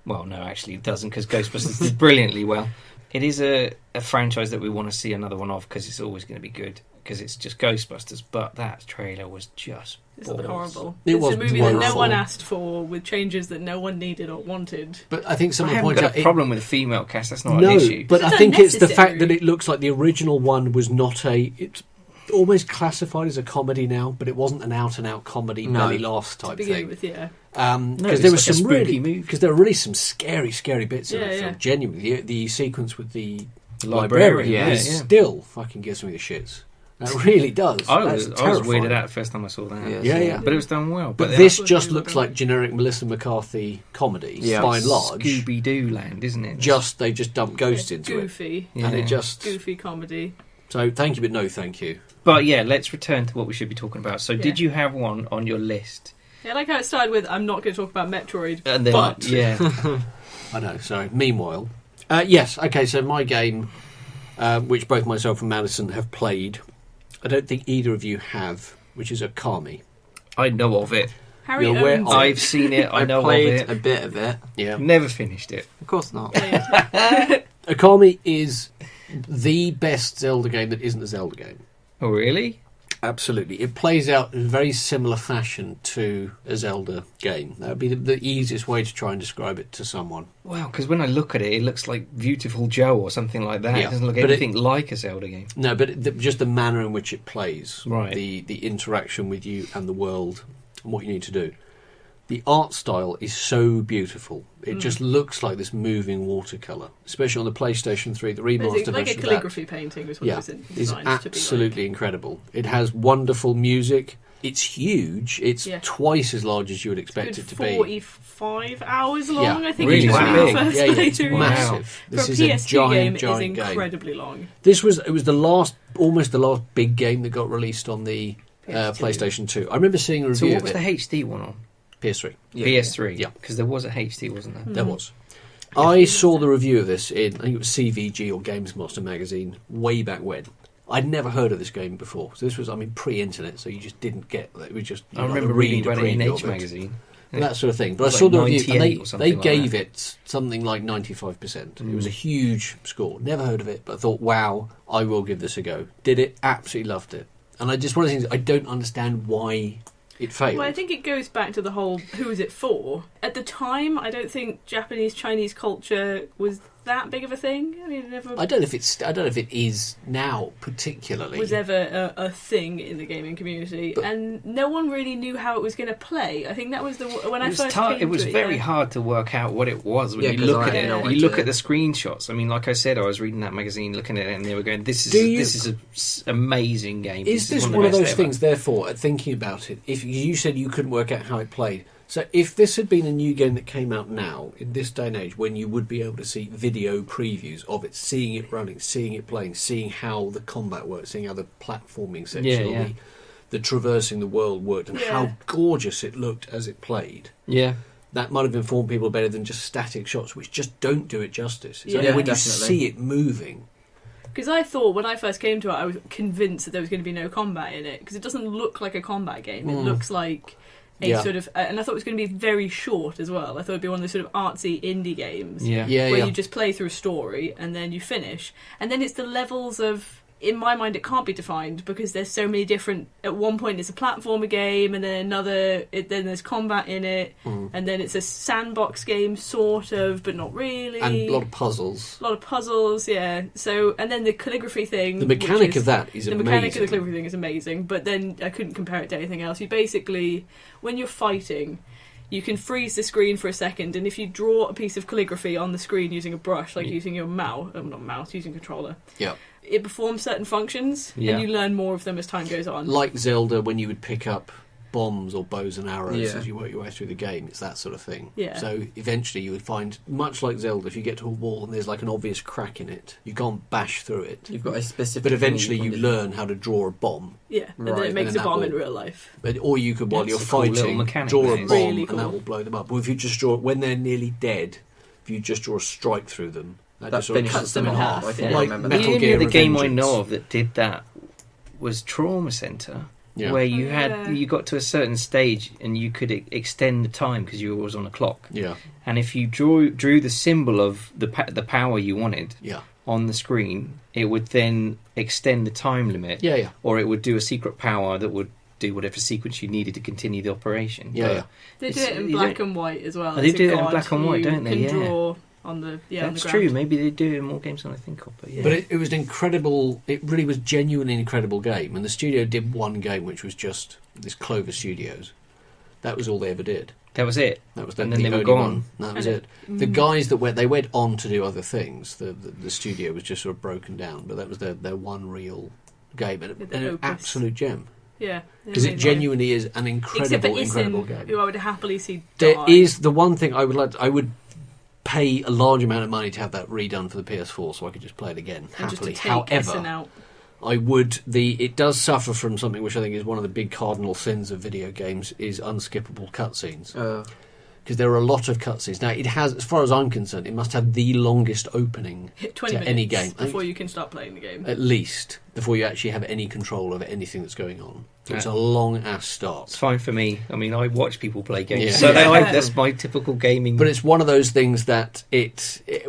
well, no, actually it doesn't because Ghostbusters did brilliantly well. It is a franchise that we want to see another one of because it's always going to be good because it's just Ghostbusters. But that trailer was just It's balls. horrible. It It's was a movie that no woeful. one asked for, with changes that no one needed or wanted. but I think I someone haven't pointed got out a problem with a female cast. That's not no, an issue. but It's I think it's the unnecessary. fact that it looks like the original one was not it's almost classified as a comedy now, but it wasn't an out-and-out comedy No. belly laughs To type begin thing. with, yeah. No, Because it's there was like a some spooky really movie. because there were really some scary bits in Yeah, that film. yeah. Genuinely, the sequence with the The librarian yeah, still fucking gives me the shits. That really does. I That's was terrifying. weirded out the first time I saw that. Yeah, Yeah, so- yeah. But it was done well. But then this was just really looks well like generic Melissa McCarthy comedy, Yeah. by and large. Scooby Doo land, isn't it? They just dump ghosts Yeah, into it, goofy. Yeah. and it just. Goofy comedy. So thank you, but no, thank you. But yeah, let's return to what we should be talking about. So, Yeah. did you have one on your list? Yeah, I like how it started with, I'm not going to talk about Metroid. And then, But- yeah, I know. Sorry. Meanwhile, yes. Okay. So my game, which both myself and Madison have played, I don't think either of you have, which is Okami. I know of it. Harry You're aware owns of- it. I've seen it. I know played of a it. bit of it. Yeah. Never finished it. Of course not. Yeah. Okami is the best Zelda game that isn't a Zelda game. Oh, really? Absolutely. It plays out in a very similar fashion to a Zelda game. That would be the easiest way to try and describe it to someone. Wow, because when I look at it, it looks like Beautiful Joe or something like that. Yeah, It doesn't look but anything like a Zelda game. No, but just the manner in which it plays, Right. the interaction with you and the world and what you need to do. The art style is so beautiful. It just looks like this moving watercolour, especially on the PlayStation 3. The remaster It's like a version of calligraphy painting was what it was it's designed to be absolutely incredible. It has wonderful music. It's huge. It's twice as large as you would expect it to be. 45 hours long, Yeah. I think. Really? It was Wow. when I first Yeah, played it's it. massive. For This a is a PS2 giant, game, giant it's game. incredibly long. It was almost the last big game that got released on the PlayStation 2. I remember seeing a So review what was of the it. HD one on? PS3. PS3? Yeah. Because there was a HD, wasn't there? There was. I saw the review of this in, I think it was CVG or Games Master magazine, way back when. I'd never heard of this game before. So this was, pre-internet, so you just didn't get that. It was just... I remember reading about it in preview H of it. magazine. That sort of thing. But I It was saw like the review, 98 and or they something like gave that. it something like 95%. It was a huge score. Never heard of it, but thought, wow, I will give this a go. Did it, absolutely loved it. And I just, one of the things, I don't understand why it failed. Well, I think it goes back to the whole who is it for? At the time, I don't think Chinese culture was that big of a thing. I mean, it never I don't know if it is now particularly. was ever a thing in the gaming community, But- and no one really knew how it was going to play. I think that was when I It was, first came it was to very hard to work out what it was when Yeah, you 'cause look I at had it. no You look idea. at the screenshots. I mean, like I said, I was reading that magazine, looking at it, and they were going, "This Do you- is an amazing game." Is this the one of best those ever." things, therefore, at thinking about it, if you said you couldn't work out how it played, so if this had been a new game that came out now, in this day and age, when you would be able to see video previews of it, seeing it running, seeing it playing, seeing how the combat works, seeing how the platforming section, Yeah, or yeah. the traversing the world worked, and Yeah. how gorgeous it looked as it played, Yeah, that might have informed people better than just static shots, which just don't do it justice. It's Yeah, only when definitely. you see it moving. Because I thought when I first came to it, I was convinced that there was going to be no combat in it because it doesn't look like a combat game. It looks like a Yeah. sort of, and I thought it was going to be very short as well. I thought it'd be one of those sort of artsy indie games. yeah, Yeah, where yeah. you just play through a story and then you finish. And then it's the levels of, in my mind, it can't be defined because there's so many different. At one point, it's a platformer game, and then then there's combat in it, and then it's a sandbox game, sort of, but not really. And a lot of puzzles. A lot of puzzles, yeah. So, and then the calligraphy thing. The mechanic which is, of that is the amazing. mechanic of the calligraphy thing is amazing, but then I couldn't compare it to anything else. You basically, when you're fighting, you can freeze the screen for a second, and if you draw a piece of calligraphy on the screen using a brush, like using your mouse, not mouse, using controller, Yeah. it performs certain functions, Yeah. and you learn more of them as time goes on. Like Zelda, when you would pick up bombs or bows and arrows Yeah. as you work your way through the game, it's that sort of thing. Yeah. So eventually you would find, much like Zelda, if you get to a wall and there's like an obvious crack in it, you can't bash through it. You've got a specific. But eventually thing you can learn how to draw a bomb. Yeah, and then Right, it makes and a then bomb that in will- real life. Or you could, while That's you're a cool little fighting, mechanic, draw a that bomb is. Really and that cool. will blow them up. Or if you just draw, when they're nearly dead, if you just draw a strike through them, that That just sort of finishes cuts them in them half. off, I think yeah. I Like remember Metal that. the only Gear other game I Revengeance. know of that did that was Trauma Center, Yeah. where you Yeah. you got to a certain stage and you could extend the time because you were always on a clock. Yeah, And if you drew the symbol of the power you wanted yeah, on the screen, it would then extend the time limit, yeah, yeah. or it would do a secret power that would do whatever sequence you needed to continue the operation. Yeah, But yeah. They do It's- it in you black don't- and white as well. Oh, they It's a do it in god black and white, you don't they? can Yeah. draw on the That's on the true. ground. Maybe they do it in more games than I think of. But yeah, But it was an incredible, it really was genuinely an incredible game. And the studio did one game, which was just this Clover Studios. That was all they ever did. that was it. That was And the then they were only gone. one. That was And it. The guys that went on to do other things. The studio was just sort of broken down, but that was their one real game, and Their an opus. absolute gem. Yeah, Because it amazing. genuinely is an Except for incredible Isin, game. who I would happily see There die. is the one thing I would pay a large amount of money to have that redone for the PS4, so I could just play it again and just to happily. take However, Isin out. I would it does suffer from something which I think is one of the big cardinal sins of video games is unskippable cutscenes. because there are a lot of cutscenes. Now, it has, as far as I'm concerned, it must have the longest opening Hit 20 to minutes any game. before you can start playing the game. At least, before you actually have any control over anything that's going on. So it's a long-ass start. It's fine for me. I mean, I watch people play games, Yeah. so that's my typical gaming. But it's one of those things that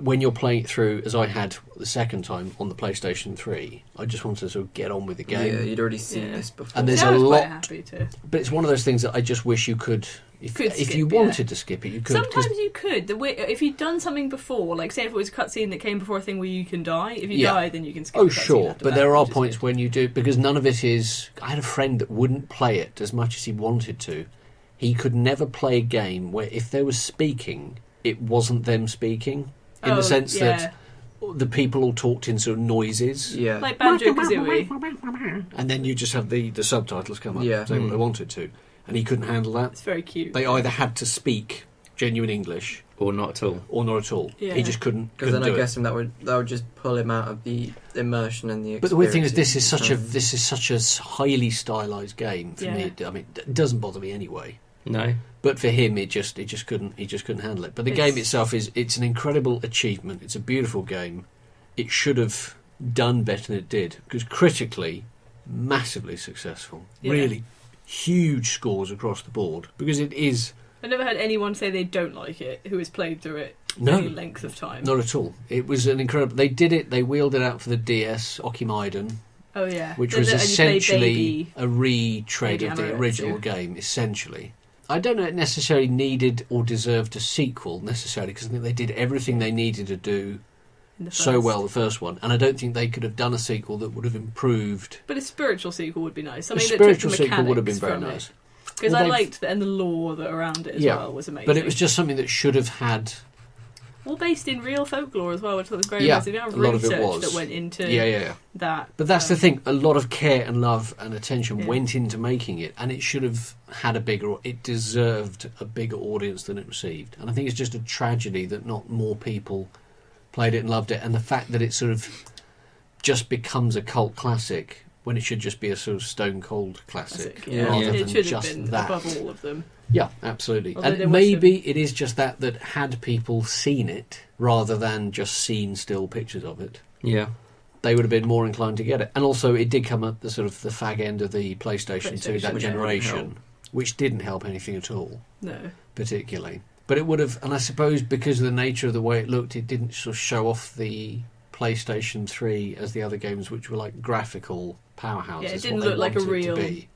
when you're playing it through, as I had the second time on the PlayStation 3, I just wanted to sort of get on with the game. Yeah, you'd already seen this before. And there's I a was lot, quite happy to. but it's one of those things that I just wish you could. If you skip, wanted to skip it, you could. 'cause- Sometimes you could. If you'd done something before, like say if it was a cutscene that came before a thing where you can die, if you die, then you can skip. Oh, the cutscene sure, after but that, there are which is points good. when you do, because none of it is. I had a friend that wouldn't play it as much as he wanted to. He could never play a game where if there was speaking, it wasn't them speaking, in the sense that the people all talked in sort of noises. Yeah. like Banjo-Kazooie. And then you just have the subtitles come up saying what they wanted to. And he couldn't handle that. It's very cute. They either had to speak genuine English or not at all. or not at all. Yeah. He just couldn't Because then do I it. guess that would just pull him out of the immersion and the experience. But the weird thing is, this is such a highly stylized game for me. I mean, it doesn't bother me anyway. No. But for him, he just couldn't handle it. But the game itself it's an incredible achievement. It's a beautiful game. It should have done better than it did, because critically, massively successful. Yeah. Really huge scores across the board, because it is. I've never had anyone say they don't like it who has played through it No. any length of time. Not at all. It was an incredible. They did it. They wheeled it out for the DS, Okimaiden, Oh yeah, which was and you played essentially Baby. a retread Baby of the Amaretsu. original game. Essentially, I don't know it necessarily needed or deserved a sequel necessarily, because I think they did everything they needed to do in the so first. well, the first one, and I don't think they could have done a sequel that would have improved. But a spiritual sequel would be nice. A Something spiritual that took the sequel would have been mechanics very from nice. Because Well, I they've- liked and the lore that around it as well was amazing. But it was just something that should have had. all based in real folklore as well, which I thought was very Yeah, impressive. The amount of a lot of it research was. that went into Yeah. that. But that's the thing. A lot of care and love and attention Yeah. went into making it, and it should have had a bigger. It deserved a bigger audience than it received. And I think it's just a tragedy that not more people played it and loved it, and the fact that it sort of just becomes a cult classic when it should just be a sort of stone cold classic, Yeah. rather It than should have just been that. above all of them. Yeah, absolutely. Although there And was maybe it is just that had people seen it rather than just seen still pictures of it, Yeah. they would have been more inclined to get it. And also, it did come at the sort of the fag end of the PlayStation 2, that PlayStation, yeah. generation, which didn't help anything at all, No. particularly. But it would have, and I suppose because of the nature of the way it looked, it didn't sort of show off the PlayStation 3 as the other games, which were like graphical powerhouses. Yeah, it didn't what they look like a wanted to real be.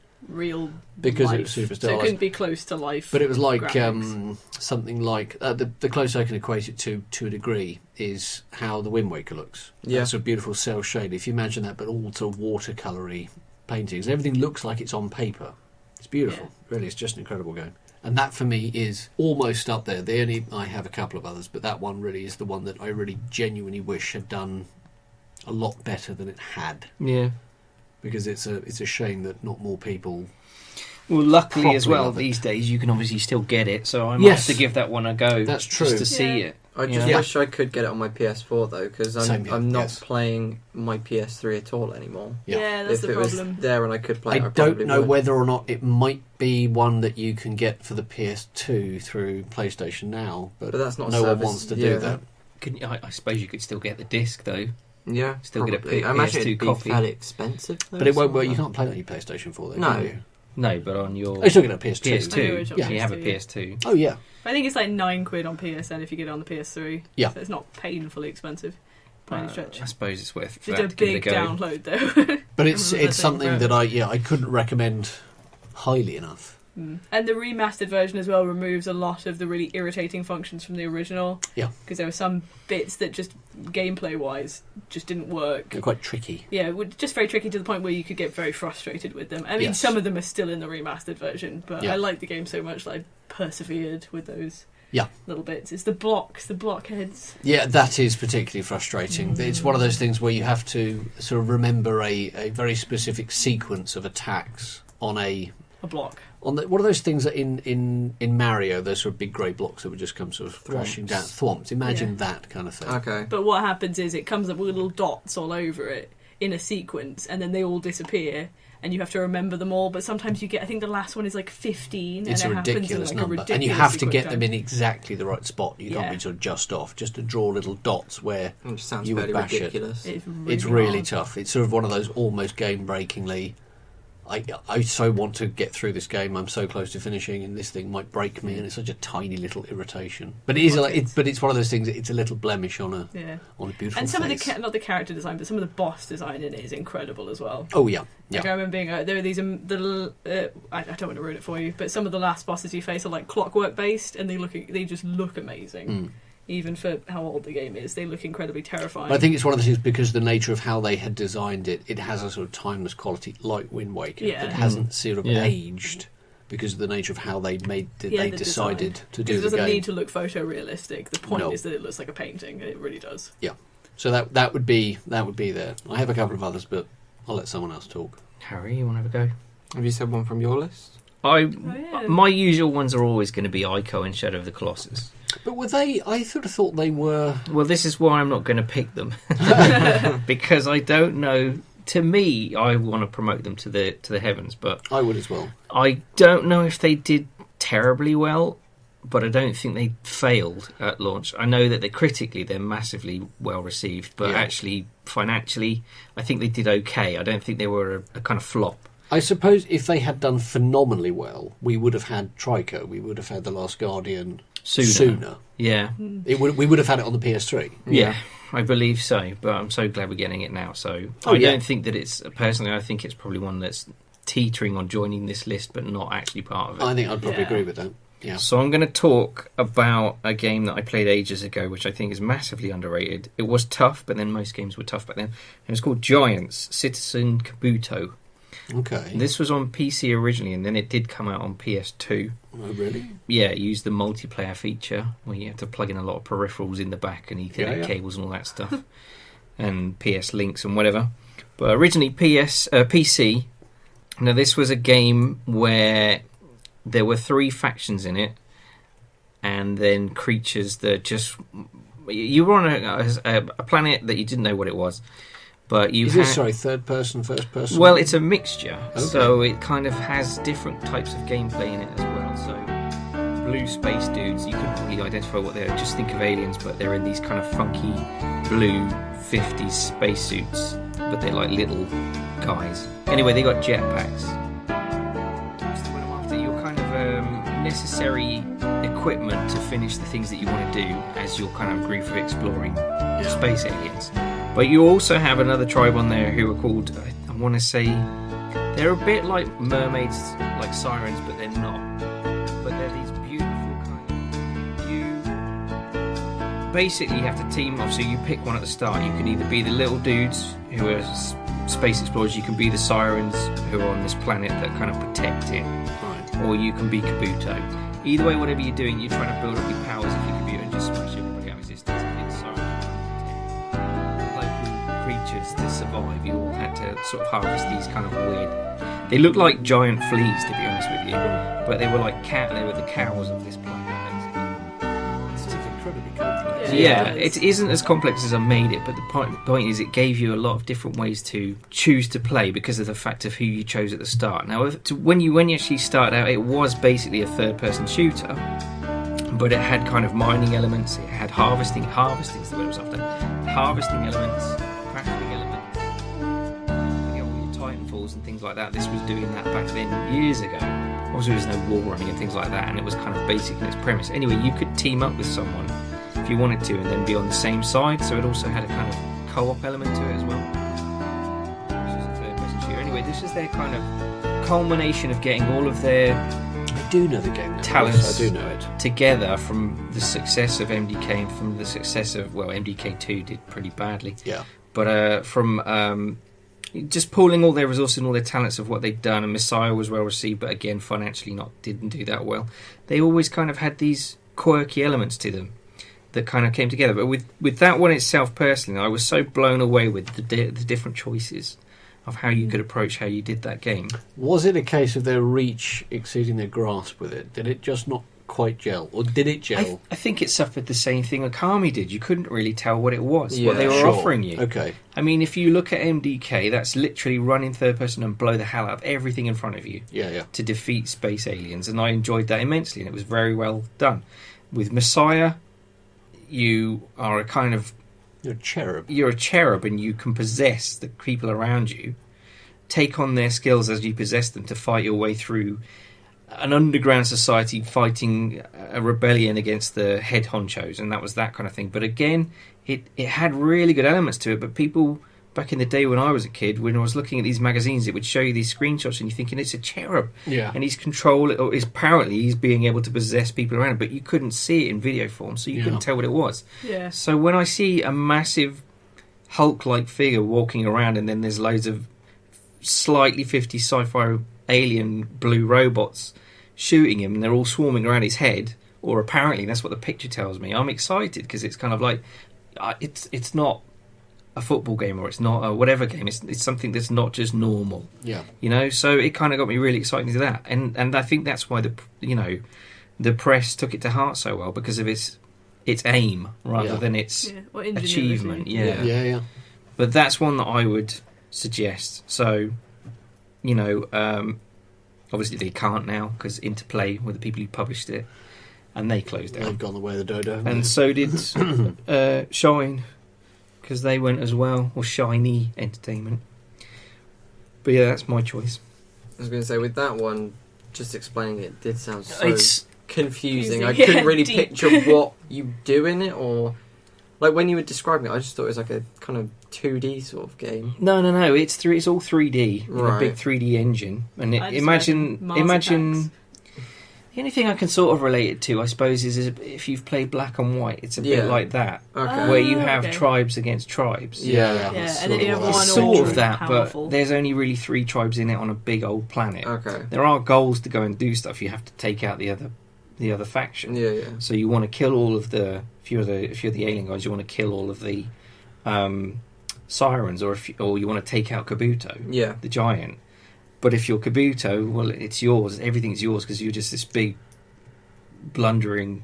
Because it life. was super So it stylized. couldn't be close to life. But it was like graphics. something like the closest I can equate it to a degree is how the Wind Waker looks. Yeah. It's a beautiful cell shade. If you imagine that, but all sort of watercolory paintings, everything looks like it's on paper. It's beautiful. Really, it's just an incredible game. And that for me is almost up there. I have a couple of others, but that one really is the one that I really genuinely wish had done a lot better than it had. Yeah. Because it's a shame that not more people. Well, luckily as Properly well, love it. these days you can obviously still get it, so I might Yes. have to give that one a go. That's true. Just to see Yeah. it. I just Yeah. wish I could get it on my PS4 though, because Same here, I'm not yes. playing my PS3 at all anymore. Yeah, that's If the it was problem. there and I could play, I it, I probably don't know would. whether or not it might be one that you can get for the PS2 through PlayStation Now, but But that's not a no one service. wants to Yeah. do that. I suppose you could still get the disc though. Yeah, Still get a probably. P- I imagine PS2 it'd be copy. fairly expensive. Though, But it won't something work. You like can't play that on your PlayStation 4, though, No. can you? No, but on your Oh, you're still getting a PS2. On your PS2, original yeah, you have a PS2, yeah. PS2. Oh, yeah. I think it's like £9 on PSN if you get it on the PS3. Yeah. So it's not painfully expensive by any stretch. I suppose it's worth Just that a to give it big a go. download though. But it's Remember that something thing that I couldn't recommend highly enough. And the remastered version as well removes a lot of the really irritating functions from the original. Yeah. Because there were some bits that just gameplay wise just didn't work. They're quite tricky. Yeah, just very tricky to the point where you could get very frustrated with them. I mean, Yes. some of them are still in the remastered version, but Yeah. I like the game so much that I persevered with those Yeah. little bits. It's the blockheads. Yeah, that is particularly frustrating. It's one of those things where you have to sort of remember a very specific sequence of attacks on A block. one of those things that in Mario, those sort of big grey blocks that would just come sort of crashing down. Thwomps. Imagine Yeah. that kind of thing. Okay. But what happens is it comes up with little dots all over it. in a sequence, and then they all disappear. And you have to remember them all, but sometimes you get. I think the last one is like 15, It's and a it happens in ridiculous like a number, ridiculous. and you have to get them in exactly the right spot. You can't Yeah. be sort of just off, just to draw little dots where It just sounds you would fairly bash ridiculous. it's really hard. tough. It's sort of one of those almost game-breakingly. I so want to get through this game. I'm so close to finishing, and this thing might break me. And it's such a tiny little irritation. But it is. But it's one of those things. It's a little blemish on a beautiful. And some face. of the not the character design, but some of the boss design in it is incredible as well. Oh yeah, Like I remember being there are these little. I don't want to ruin it for you, but some of the last bosses you face are like clockwork based, and they just look amazing. Even for how old the game is, they look incredibly terrifying. But I think it's one of the things because of the nature of how they had designed it. It has a sort of timeless quality, like Wind Waker. Yeah. It hasn't sort of Yeah. aged because of the nature of how they the decided design. to do It the doesn't game. need to look photorealistic. The point No. is that it looks like a painting. It really does. So that would be there. I have a couple of others, but I'll let someone else talk. Harry, you want to have a go? Have you said one from your list? yeah. My usual ones are always going to be Ico and Shadow of the Colossus. But were they? I sort of thought they were. Well, this is why I'm not going to pick them because I don't know. To me, I want to promote them to the heavens, but I would as well. I don't know if they did terribly well. But I don't think they failed at launch. I know that they're massively well received, but Yeah. actually financially, I think they did okay. I don't think they were a kind of flop. I suppose if they had done phenomenally well, we would have had Trico. We would have had The Last Guardian sooner. Yeah. We would have had it on the PS3. Yeah, I believe so. But I'm so glad we're getting it now. So Oh, I yeah. don't think that it's personally. I think it's probably one that's teetering on joining this list, but not actually part of it. I think I'd probably Yeah. agree with that. Yeah. So I'm going to talk about a game that I played ages ago, which I think is massively underrated. It was tough, but then most games were tough back then. It was called Giants: Citizen Kabuto. Okay. This was on PC originally, and then it did come out on PS2. Oh, really? Yeah, it used the multiplayer feature where you have to plug in a lot of peripherals in the back and Ethernet Yeah. cables and all that stuff, and PS links and whatever. But originally PC. Now this was a game where there were 3 factions in it, and then creatures that just you were on a planet that you didn't know what it was, but you Is had, this, sorry, third person, first person? well, it's a mixture, Okay. so it kind of has different types of gameplay in it as well. So, blue space dudes, you couldn't really identify what they are. Just think of aliens, but they're in these kind of funky blue 50s spacesuits, but they're like little guys. Anyway, they got jetpacks. What's the word I'm after? Your kind of necessary equipment to finish the things that you want to do as your kind of group of exploring space aliens. But you also have another tribe on there who are called, I want to say, they're a bit like mermaids, like sirens, but they're not. But they're these beautiful kind of... You basically have to team up, so you pick one at the start. You can either be the little dudes who are space explorers, you can be the sirens who are on this planet that kind of protect it, Right. or you can be Kabuto. Either way, whatever you're doing, you're trying to build up your powers of your computer and just smash everybody out of existence. If it's local creatures to survive, you all had to sort of harvest these kind of weird. They look like giant fleas, to be honest with you, but they were like They were the cows of this planet, This is incredibly complex. basically. Yeah, it isn't as complex as I made it, but the point is, it gave you a lot of different ways to choose to play because of the fact of who you chose at the start. Now, when you actually started out, it was basically a third-person shooter, but it had kind of mining elements. It had harvesting is the word I was after. Harvesting elements, crafting elements. You know, all your Titanfalls and things like that. This was doing that back then years ago. Obviously, there was no wall running and things like that, and it was kind of basic in its premise. Anyway, you could team up with someone if you wanted to, and then be on the same side. So it also had a kind of co-op element to it as well. This is a third-person shooter. Anyway, this is their kind of culmination of getting all of their I do know the game. Talents. I do know it. together from the success of MDK and from the success of, well, MDK2 did pretty badly, Yeah. but from just pooling all their resources and all their talents of what they'd done. And Messiah was well received, but again financially didn't do that well. They always kind of had these quirky elements to them that kind of came together. But with that one itself, personally, I was so blown away with the different choices of how you could approach how you did that game. Was it a case of their reach exceeding their grasp with it? Did it just not quite gel, or did it gel? I think it suffered the same thing Okami did. You couldn't really tell what it was, Yeah, what they were Sure. offering you. Okay. I mean, if you look at MDK, that's literally run in third person and blow the hell out of everything in front of you Yeah. to defeat space aliens, and I enjoyed that immensely, and it was very well done. With Messiah, you are a kind of You're a cherub. you're a cherub, and you can possess the people around you, take on their skills as you possess them to fight your way through an underground society fighting a rebellion against the head honchos, and that was that kind of thing. But again, it had really good elements to it, but people back in the day when I was a kid, when I was looking at these magazines, it would show you these screenshots and you're thinking it's a cherub Yeah. and he's apparently he's being able to possess people around him, but you couldn't see it in video form, so you Yeah. couldn't tell what it was. Yeah. So when I see a massive Hulk-like figure walking around and then there's loads of slightly 50s sci-fi alien blue robots shooting him and they're all swarming around his head, or apparently that's what the picture tells me, I'm excited because it's kind of like it's not a football game or it's not a whatever game, it's something that's not just normal, Yeah. you know. So it kind of got me really excited to that, and I think that's why the press took it to heart so well, because of its aim rather Yeah. than its Yeah. Or ingenuity. achievement. Yeah. Yeah. But that's one that I would suggest. So, obviously they can't now because Interplay were the people who published it, and they closed They've down. gone the way of the dodo. haven't And they? so did Shine, because they went as well, or Shiny Entertainment. But yeah, that's my choice. I was going to say, with that one, just explaining it did sound so It's confusing. I Yeah, couldn't really deep. picture what you do in it, or like when you were describing it, I just thought it was like a kind of 2D sort of game. no. It's all 3D in a Right. big 3D engine, and I just imagine. Mars Attacks. The only thing I can sort of relate it to, I suppose, is if you've played Black and White, it's a Yeah. bit like that, Okay. where you have okay. tribes against tribes. Yeah. Yeah, that's and then sort you of have what I- one It's sort ultra of that, powerful. but there's only really 3 tribes in it on a big old planet. Okay. There are goals to go and do stuff. You have to take out the other faction. Yeah. So you want to kill all of the if you're the alien guys, you want to kill all of the sirens, or you want to take out Kabuto, Yeah. the giant. But if you're Kabuto, well, it's yours. Everything's yours because you're just this big, blundering,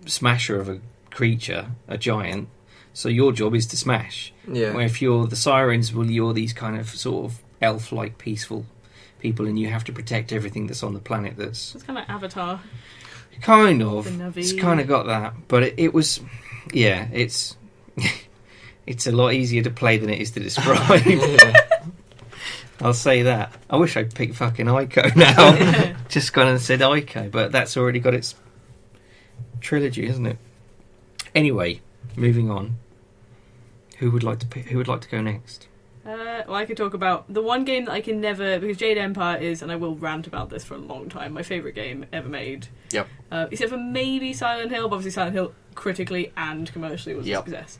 smasher of a creature, a giant. So your job is to smash. Yeah. Where if you're the sirens, well, you're these kind of sort of elf-like peaceful people, and you have to protect everything that's on the planet. That's It's kind of like Avatar. kind of The Navi. it's kind of got that, but it was, yeah, it's it's a lot easier to play than it is to describe. Yeah. I'll say that. I wish I'd picked fucking Ico now. Just gone and said Ico, but that's already got its trilogy, hasn't it? Anyway, moving on. Who would like to go next? Well, I could talk about the one game that I can never, because Jade Empire is, and I will rant about this for a long time, my favourite game ever made. Yep. Except for maybe Silent Hill, but obviously Silent Hill critically and commercially was a Yep. success.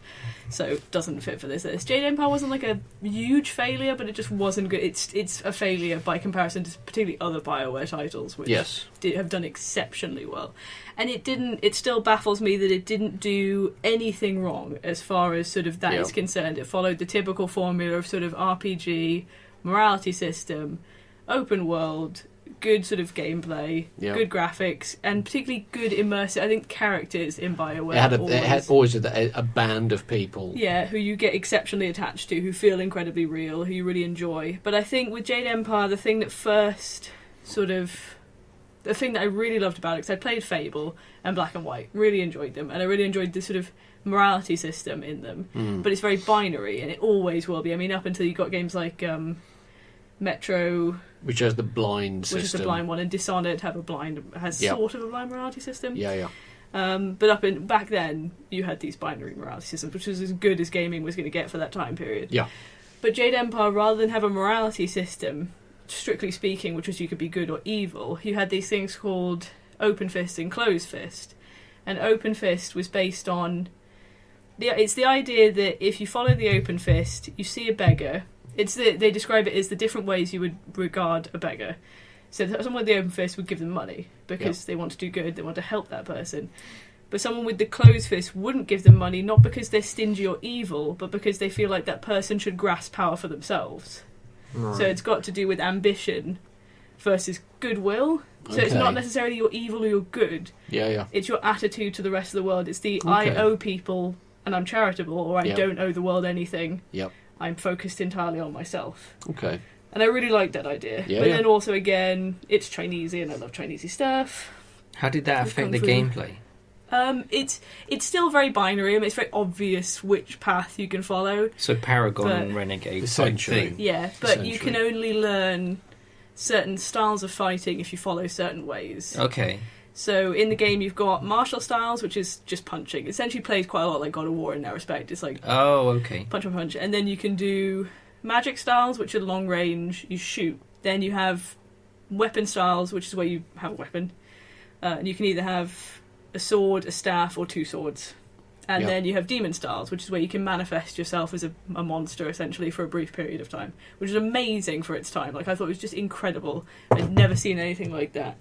So it doesn't fit for this. Jade Empire wasn't like a huge failure, but it just wasn't good. It's a failure by comparison to particularly other BioWare titles, which Yes. have done exceptionally well. And it still baffles me that it didn't do anything wrong as far as sort of that is Yeah. concerned. It followed the typical formula of sort of RPG, morality system, open world, good sort of gameplay, Yeah. good graphics, and particularly good immersive. I think characters in BioWare It had always a band of people. yeah, who you get exceptionally attached to, who feel incredibly real, who you really enjoy. But I think with Jade Empire, the thing that I really loved about it, because I played Fable and Black and White, really enjoyed them, and I really enjoyed the sort of morality system in them. Mm. But it's very binary, and it always will be. I mean, up until you got games like Metro, Which has the blind which system. is the blind one, and Dishonored has Yep. sort of a blind morality system. Yeah. But back then, you had these binary morality systems, which was as good as gaming was going to get for that time period. Yeah. But Jade Empire, rather than have a morality system, strictly speaking, which was you could be good or evil, you had these things called Open Fist and Closed Fist. And Open Fist was based on it's the idea that if you follow the Open Fist, you see a beggar. They describe it as the different ways you would regard a beggar. So someone with the Open Fist would give them money because they want to do good, they want to help that person. But someone with the Closed Fist wouldn't give them money, not because they're stingy or evil, but because they feel like that person should grasp power for themselves. Right. So it's got to do with ambition versus goodwill. So it's Okay. not necessarily you're evil or you're good. Yeah. It's your attitude to the rest of the world. It's the Okay. I owe people and I'm charitable, or I Yep. don't owe the world anything. Yep. I'm focused entirely on myself. Okay. And I really like that idea. Yeah, but yeah. then also, again, it's Chinesey and I love Chinesey stuff. How did that It's affect the Kung Fu. gameplay? It's still very binary. I mean, it's very obvious which path you can follow. So Paragon But- and Renegade type Essentially. thing. Yeah, but you can Essentially. only learn certain styles of fighting if you follow certain ways. Okay. So in the game, you've got martial styles, which is just punching. It essentially plays quite a lot like God of War in that respect. It's like Oh, okay. punch on punch. And then you can do magic styles, which are long range, you shoot. Then you have weapon styles, which is where you have a weapon. And you can either have a sword, a staff, or two swords. And Yep. then you have demon styles, which is where you can manifest yourself as a monster, essentially, for a brief period of time. Which is amazing for its time. Like, I thought it was just incredible. I'd never seen anything like that.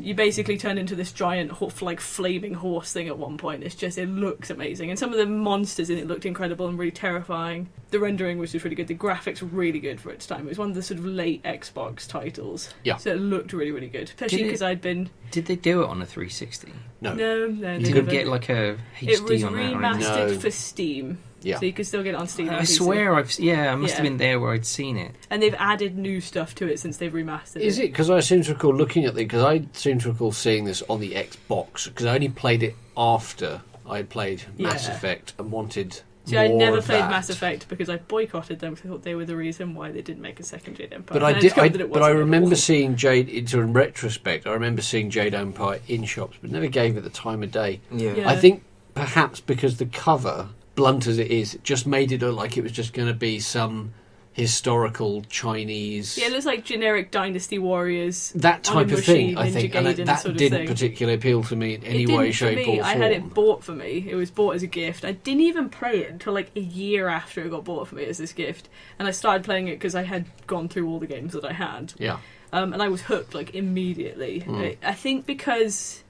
You basically turn into this giant, flaming horse thing at one point. It looks amazing. And some of the monsters in it looked incredible and really terrifying. The rendering was just really good. The graphics were really good for its time. It was one of the sort of late Xbox titles. Yeah. So it looked really, really good. Especially Did it- because I'd been... Did they do it on a 360? No. No, You they could never. get like a It HD was on that. or anything? remastered No. for Steam. Yeah. So you could still get it on Steam. and I PC. swear I must Yeah. have been there where I'd seen it. And they've added new stuff to it since they've remastered Is it? Because I seem to recall looking at it, because I seem to recall seeing this on the Xbox, because I only played it after I had played Mass Yeah. Effect and wanted See, I more never of played that. Mass Effect because I boycotted them because I thought they were the reason why they didn't make a second Jade Empire. But I And did. discovered that it But I wasn't at remember all. seeing Jade. In retrospect, I remember seeing Jade Empire in shops, but never gave it the time of day. Yeah. I think perhaps because the cover, blunt as it is, it just made it look like it was just going to be some historical Chinese. Yeah, it looks like generic Dynasty Warriors. That on a type of thing, machine, I think, Ninja and Gaiden that sort of didn't thing. particularly appeal to me in any It didn't way, for shape, me. or I form. had it bought for me. It was bought as a gift. I didn't even play it until like a year after it got bought for me as this gift. And I started playing it because I had gone through all the games that I had. Yeah, And I was hooked like immediately. Mm. I think because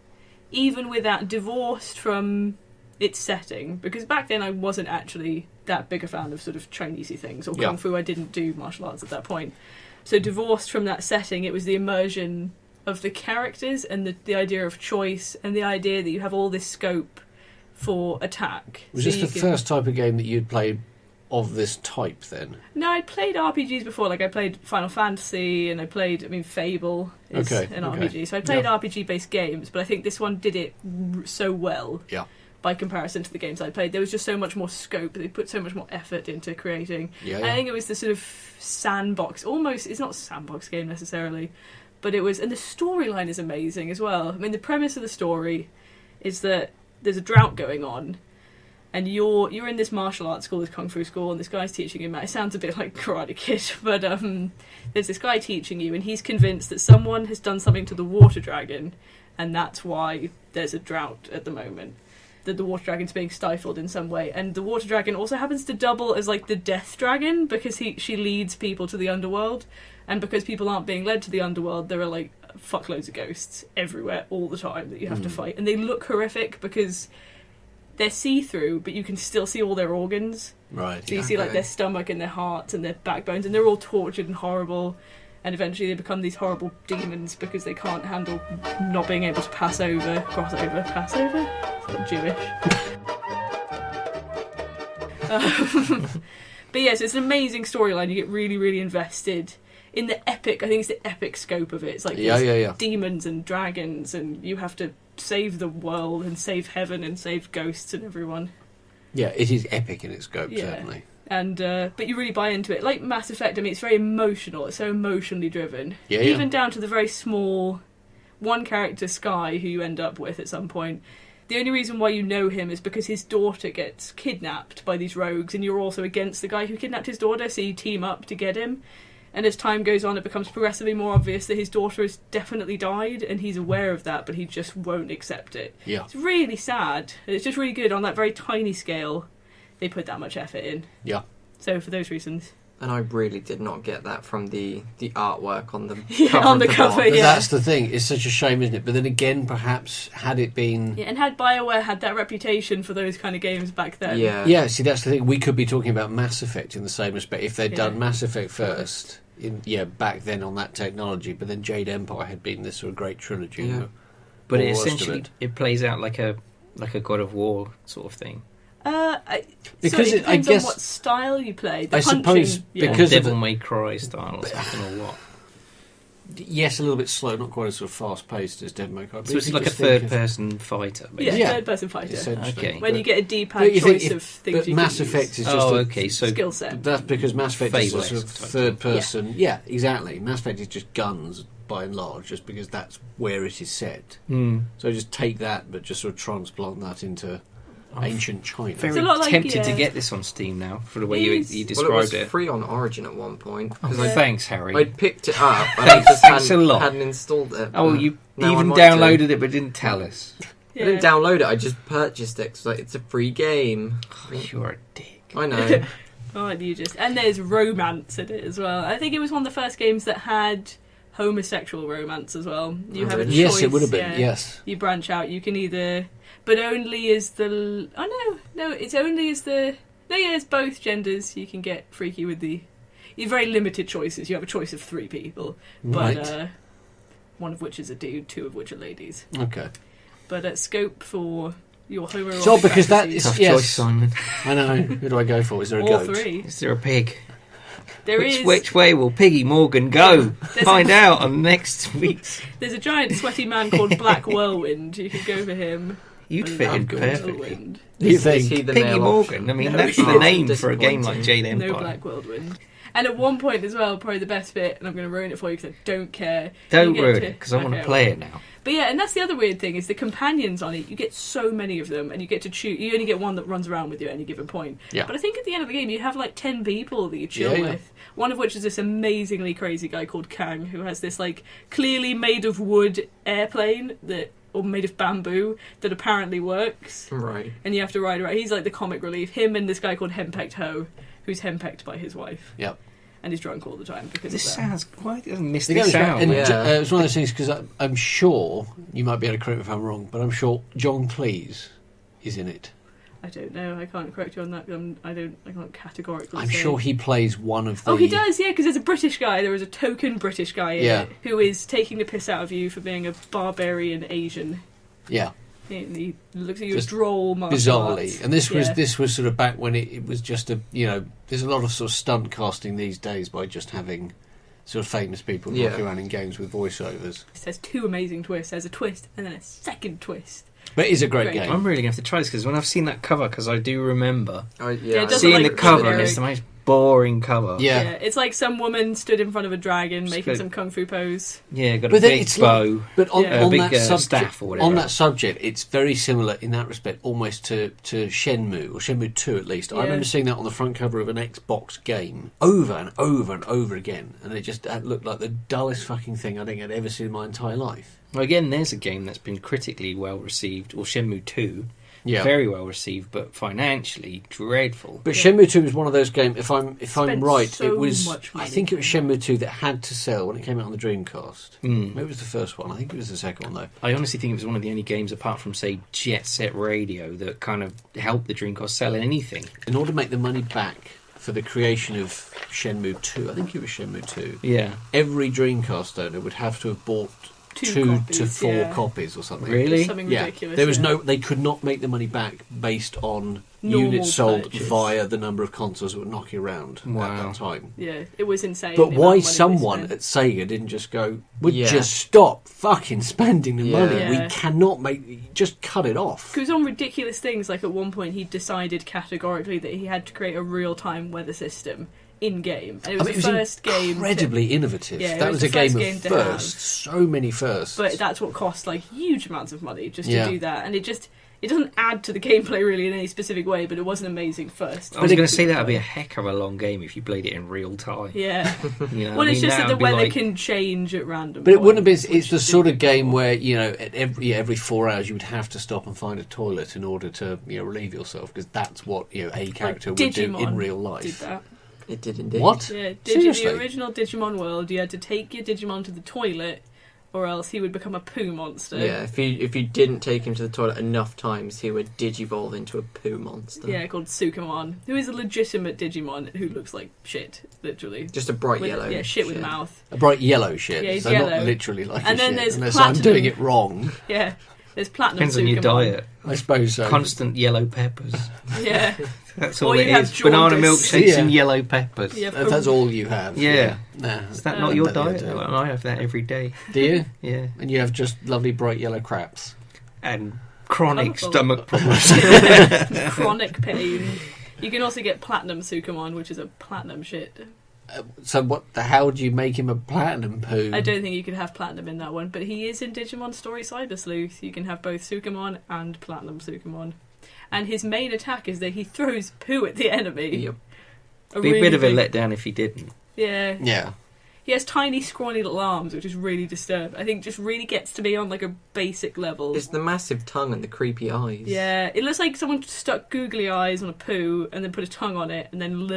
even with that, divorced from its setting, because back then I wasn't actually that big a fan of sort of Chinesey things or Yeah. kung fu. I didn't do martial arts at that point. So divorced from that setting, it was the immersion of the characters and the idea of choice and the idea that you have all this scope for attack. was So this you the can- first type of game that you'd played of this type? Then No, I'd played RPGs before. Like I played Final Fantasy and I played, Fable is Okay, an okay. RPG. So I played Yeah. RPG-based games, but I think this one did it so well. Yeah. By comparison to the games I played, there was just so much more scope. They put so much more effort into creating. yeah, I think it was the sort of sandbox, almost. It's not a sandbox game necessarily, but it was. And the storyline is amazing as well. I mean, the premise of the story is that there's a drought going on, and you're in this martial arts school, this kung fu school, and this guy's teaching you. It sounds a bit like Karate Kid, but there's this guy teaching you, and he's convinced that someone has done something to the water dragon, and that's why there's a drought at the moment. That the water dragon's being stifled in some way, and the water dragon also happens to double as like the death dragon because she leads people to the underworld, and because people aren't being led to the underworld, there are like fuckloads of ghosts everywhere all the time that you have to fight, and they look horrific because they're see-through, but you can still see all their organs. right. So you Yeah. see like Okay. their stomach and their hearts and their backbones, and they're all tortured and horrible. And eventually they become these horrible demons because they can't handle not being able to pass over. It's not Jewish. But yes, it's an amazing storyline. You get really, really invested in the epic. I think it's the epic scope of it. It's like Yeah, these yeah, yeah. demons and dragons, and you have to save the world and save heaven and save ghosts and everyone. Yeah, it is epic in its scope, Yeah. certainly. And but you really buy into it. Like Mass Effect, I mean, it's very emotional. It's so emotionally driven. Yeah, yeah. Even down to the very small one character, Sky, who you end up with at some point. The only reason why you know him is because his daughter gets kidnapped by these rogues, and you're also against the guy who kidnapped his daughter, so you team up to get him. And as time goes on, it becomes progressively more obvious that his daughter has definitely died, and he's aware of that, but he just won't accept it. Yeah, It's really sad. It's just really good on that very tiny scale. They put that much effort in. yeah. So for those reasons, And I really did not get that from the artwork on the Yeah, cover on of the cover, box. But yeah. that's the thing. It's such a shame, isn't it? But then again, perhaps had it been... yeah. And had BioWare had that reputation for those kind of games back then, Yeah. Yeah, see, that's the thing. We could be talking about Mass Effect in the same respect. If they'd Yeah. done Mass Effect first, back then on that technology. But then Jade Empire had been this sort of great trilogy. Yeah. But All it the rest of essentially it. it plays out like a God of War sort of thing. Because it depends I guess on what style you play. The I suppose punching, yeah. because of Devil May Cry style or something or what. yes, a little bit slow, not quite as sort of fast paced as Devil May Cry. But So it's if you like a just think of- third-person fighter, Yeah, basically. Yeah. third-person fighter. essentially. Okay. When But- you get a but D-pad you think choice if- of things but you Mass can Effect use. is just Oh, a, okay. So skill set. that's because Mass Effect is a Fable-esque sort of type third thing. person. Yeah, exactly. Mass Effect is just guns by and large, just because that's where it is set. So just take that, but just sort of transplant that into ancient China. very It's a lot like, tempted to yeah. get this on Steam now for the way It you is. Well, it described was it. free on Origin at one point. Oh, 'cause Yeah. thanks, Harry. I'd picked it up and I just Thanks a lot. hadn't installed it. Oh, but you now even I want to. downloaded it but didn't tell us. I didn't download it, I just purchased it. 'Cause, like, it's a free game. You're a dick. I know. Oh, you just and there's romance in it as well. I think it was one of the first games that had homosexual romance as well. You Oh, have a really? choice. Yes, it would have been. yeah. Yes. You branch out. You can either, but only as the. Oh no, it's only as the. No, yeah, it's both genders. You can get freaky with the. You have very limited choices. You have a choice of 3 people, but Right. one of which is a dude, 2 of which are ladies. Okay. But scope for your homoerotic So, because that fantasies, is- Tough yes. choice, Simon. I know. Who do I go for? Is there a all goat? 3. Is there a pig? There is. Which way will Piggy Morgan go? There's Find out on next week's. There's a giant sweaty man called Black Whirlwind. You could go for him. You'd And fit in good. perfectly. Whirlwind. You Is think? he the Piggy male Morgan. option? I mean, No, that's he's the not. name for a game like Disappointing. Jade Empire. No Black Whirlwind. And at one point as well, probably the best bit, and I'm going to ruin it for you because I don't care. Don't You get ruin to- it, because I want to okay, play well. it now. But yeah, and that's the other weird thing is the companions on it. You get so many of them, and you get to choose. You only get one that runs around with you at any given point. Yeah. But I think at the end of the game, you have like 10 people that you chill Yeah, yeah. with. One of which is this amazingly crazy guy called Kang, who has this like clearly made of wood airplane that, or made of bamboo, that apparently works. Right. And you have to ride around. He's like the comic relief. Him and this guy called Henpecked Ho, who's henpecked by his wife. Yep. And is drunk all the time because This of that. sounds quite. I missed The game this is great. out. And Yeah. it's one of those things because I'm sure you might be able to correct me if I'm wrong, but I'm sure John Cleese is in it. I don't know. I can't correct you on that. I can't categorically. I'm say. sure he plays one of the. Oh, he does, yeah, because there's a British guy. There is a token British guy in Yeah. it who is taking the piss out of you for being a barbarian Asian. Yeah, He looks at you Just as droll martial bizarrely, arts. and this Yeah. was sort of back when it was just a there's a lot of sort of stunt casting these days by just having sort of famous people Yeah. walking around in games with voiceovers. It says 2 amazing twists. There's a twist and then a second twist. But it's a great Great. game. I'm really going to have to try this because when I've seen that cover, because I do remember Oh, Yeah, yeah. it doesn't seeing like the cover and generic- it's the most boring cover. Yeah. It's like some woman stood in front of a dragon making good. some kung fu pose. Yeah, got a But then big it's bow. But on, Yeah. on Big, that subject, staff or whatever. on that subject, it's very similar in that respect, almost to Shenmue or Shenmue 2 at least. I Yeah. remember seeing that on the front cover of an Xbox game over and over and over again, and it just looked like the dullest fucking thing I think I'd ever seen in my entire life. Well, again, there's a game that's been critically well received, or Shenmue 2, Yeah. very well received, but financially dreadful. But Yeah. Shenmue 2 was one of those games. If I'm Spent right, so it was. much I money. think it was Shenmue 2 that had to sell when it came out on the Dreamcast. Mm. Maybe it was the first one. I think it was the second one though. I honestly think it was one of the only games, apart from, say, Jet Set Radio, that kind of helped the Dreamcast sell anything. In order to make the money back for the creation of Shenmue 2, I think it was Shenmue 2. Yeah. Every Dreamcast owner would have to have bought 2 2 copies, to 4 yeah. copies or something. Really? Something Yeah, ridiculous. there was yeah. no. They could not make the money back based on Normal units sold purchase. via the number of consoles that were knocking around at Wow. that time. Yeah, it was insane. But the amount why of money they someone spent. at Sega didn't just go, "Would Yeah. just stop fucking spending the Yeah. money? Yeah. We cannot make. Just cut it off." It was on ridiculous things. Like at one point, he decided categorically that he had to create a real-time weather system in game, and it was I mean, the first game. incredibly innovative. Yeah, it that was was a the first game game of to firsts. So many firsts. But that's what cost like huge amounts of money just Yeah. to do that, and it doesn't add to the gameplay really in any specific way. But it was an amazing first. I was it- going to say that would be a heck of a long game if you played it in real time. Yeah. You know, Well, I it's mean, just that the would be weather like- can change at random. But it wouldn't have been. points, It's which the didn't sort of before. game where at every 4 hours you would have to stop and find a toilet in order to relieve yourself because that's what a character would do in Digimon real did life. that. It did indeed. What? Yeah, Seriously? the original Digimon world, you had to take your Digimon to the toilet or else he would become a poo monster. Yeah, if you didn't take him to the toilet enough times, he would digivolve into a poo monster. Yeah, called Sukamon, who is a legitimate Digimon who looks like shit, literally. Just a bright With, yellow. yeah, shit with mouth. A bright yellow shit. Yeah, he's so yellow. not literally like And a then shit, there's unless platinum. I'm doing it wrong. Yeah, there's Platinum Depends Sukamon. on your diet. I suppose so. Constant yellow peppers. Yeah. That's Or all you it have is. Banana jaundice. milkshakes Yeah. and yellow peppers. Yeah. If that's all you have. Yeah. Nah. Is that not your That the diet? idea. Well, I have that every day. Do you? Yeah. And you have just lovely bright yellow craps. And chronic Colourful. stomach problems. Chronic pain. You can also get Platinum Sukamon, which is a platinum shit. So how do you make him a platinum poo? I don't think you could have Platinum in that one, but he is in Digimon Story Cyber Sleuth. You can have both Sukamon and Platinum Sukamon. And his main attack is that he throws poo at the enemy. Yep. Be a bit of a big- letdown if he didn't. Yeah. Yeah. He has tiny, scrawny little arms, which is really disturbing. I think just really gets to me on like a basic level. It's the massive tongue and the creepy eyes. Yeah, it looks like someone stuck googly eyes on a poo and then put a tongue on it and then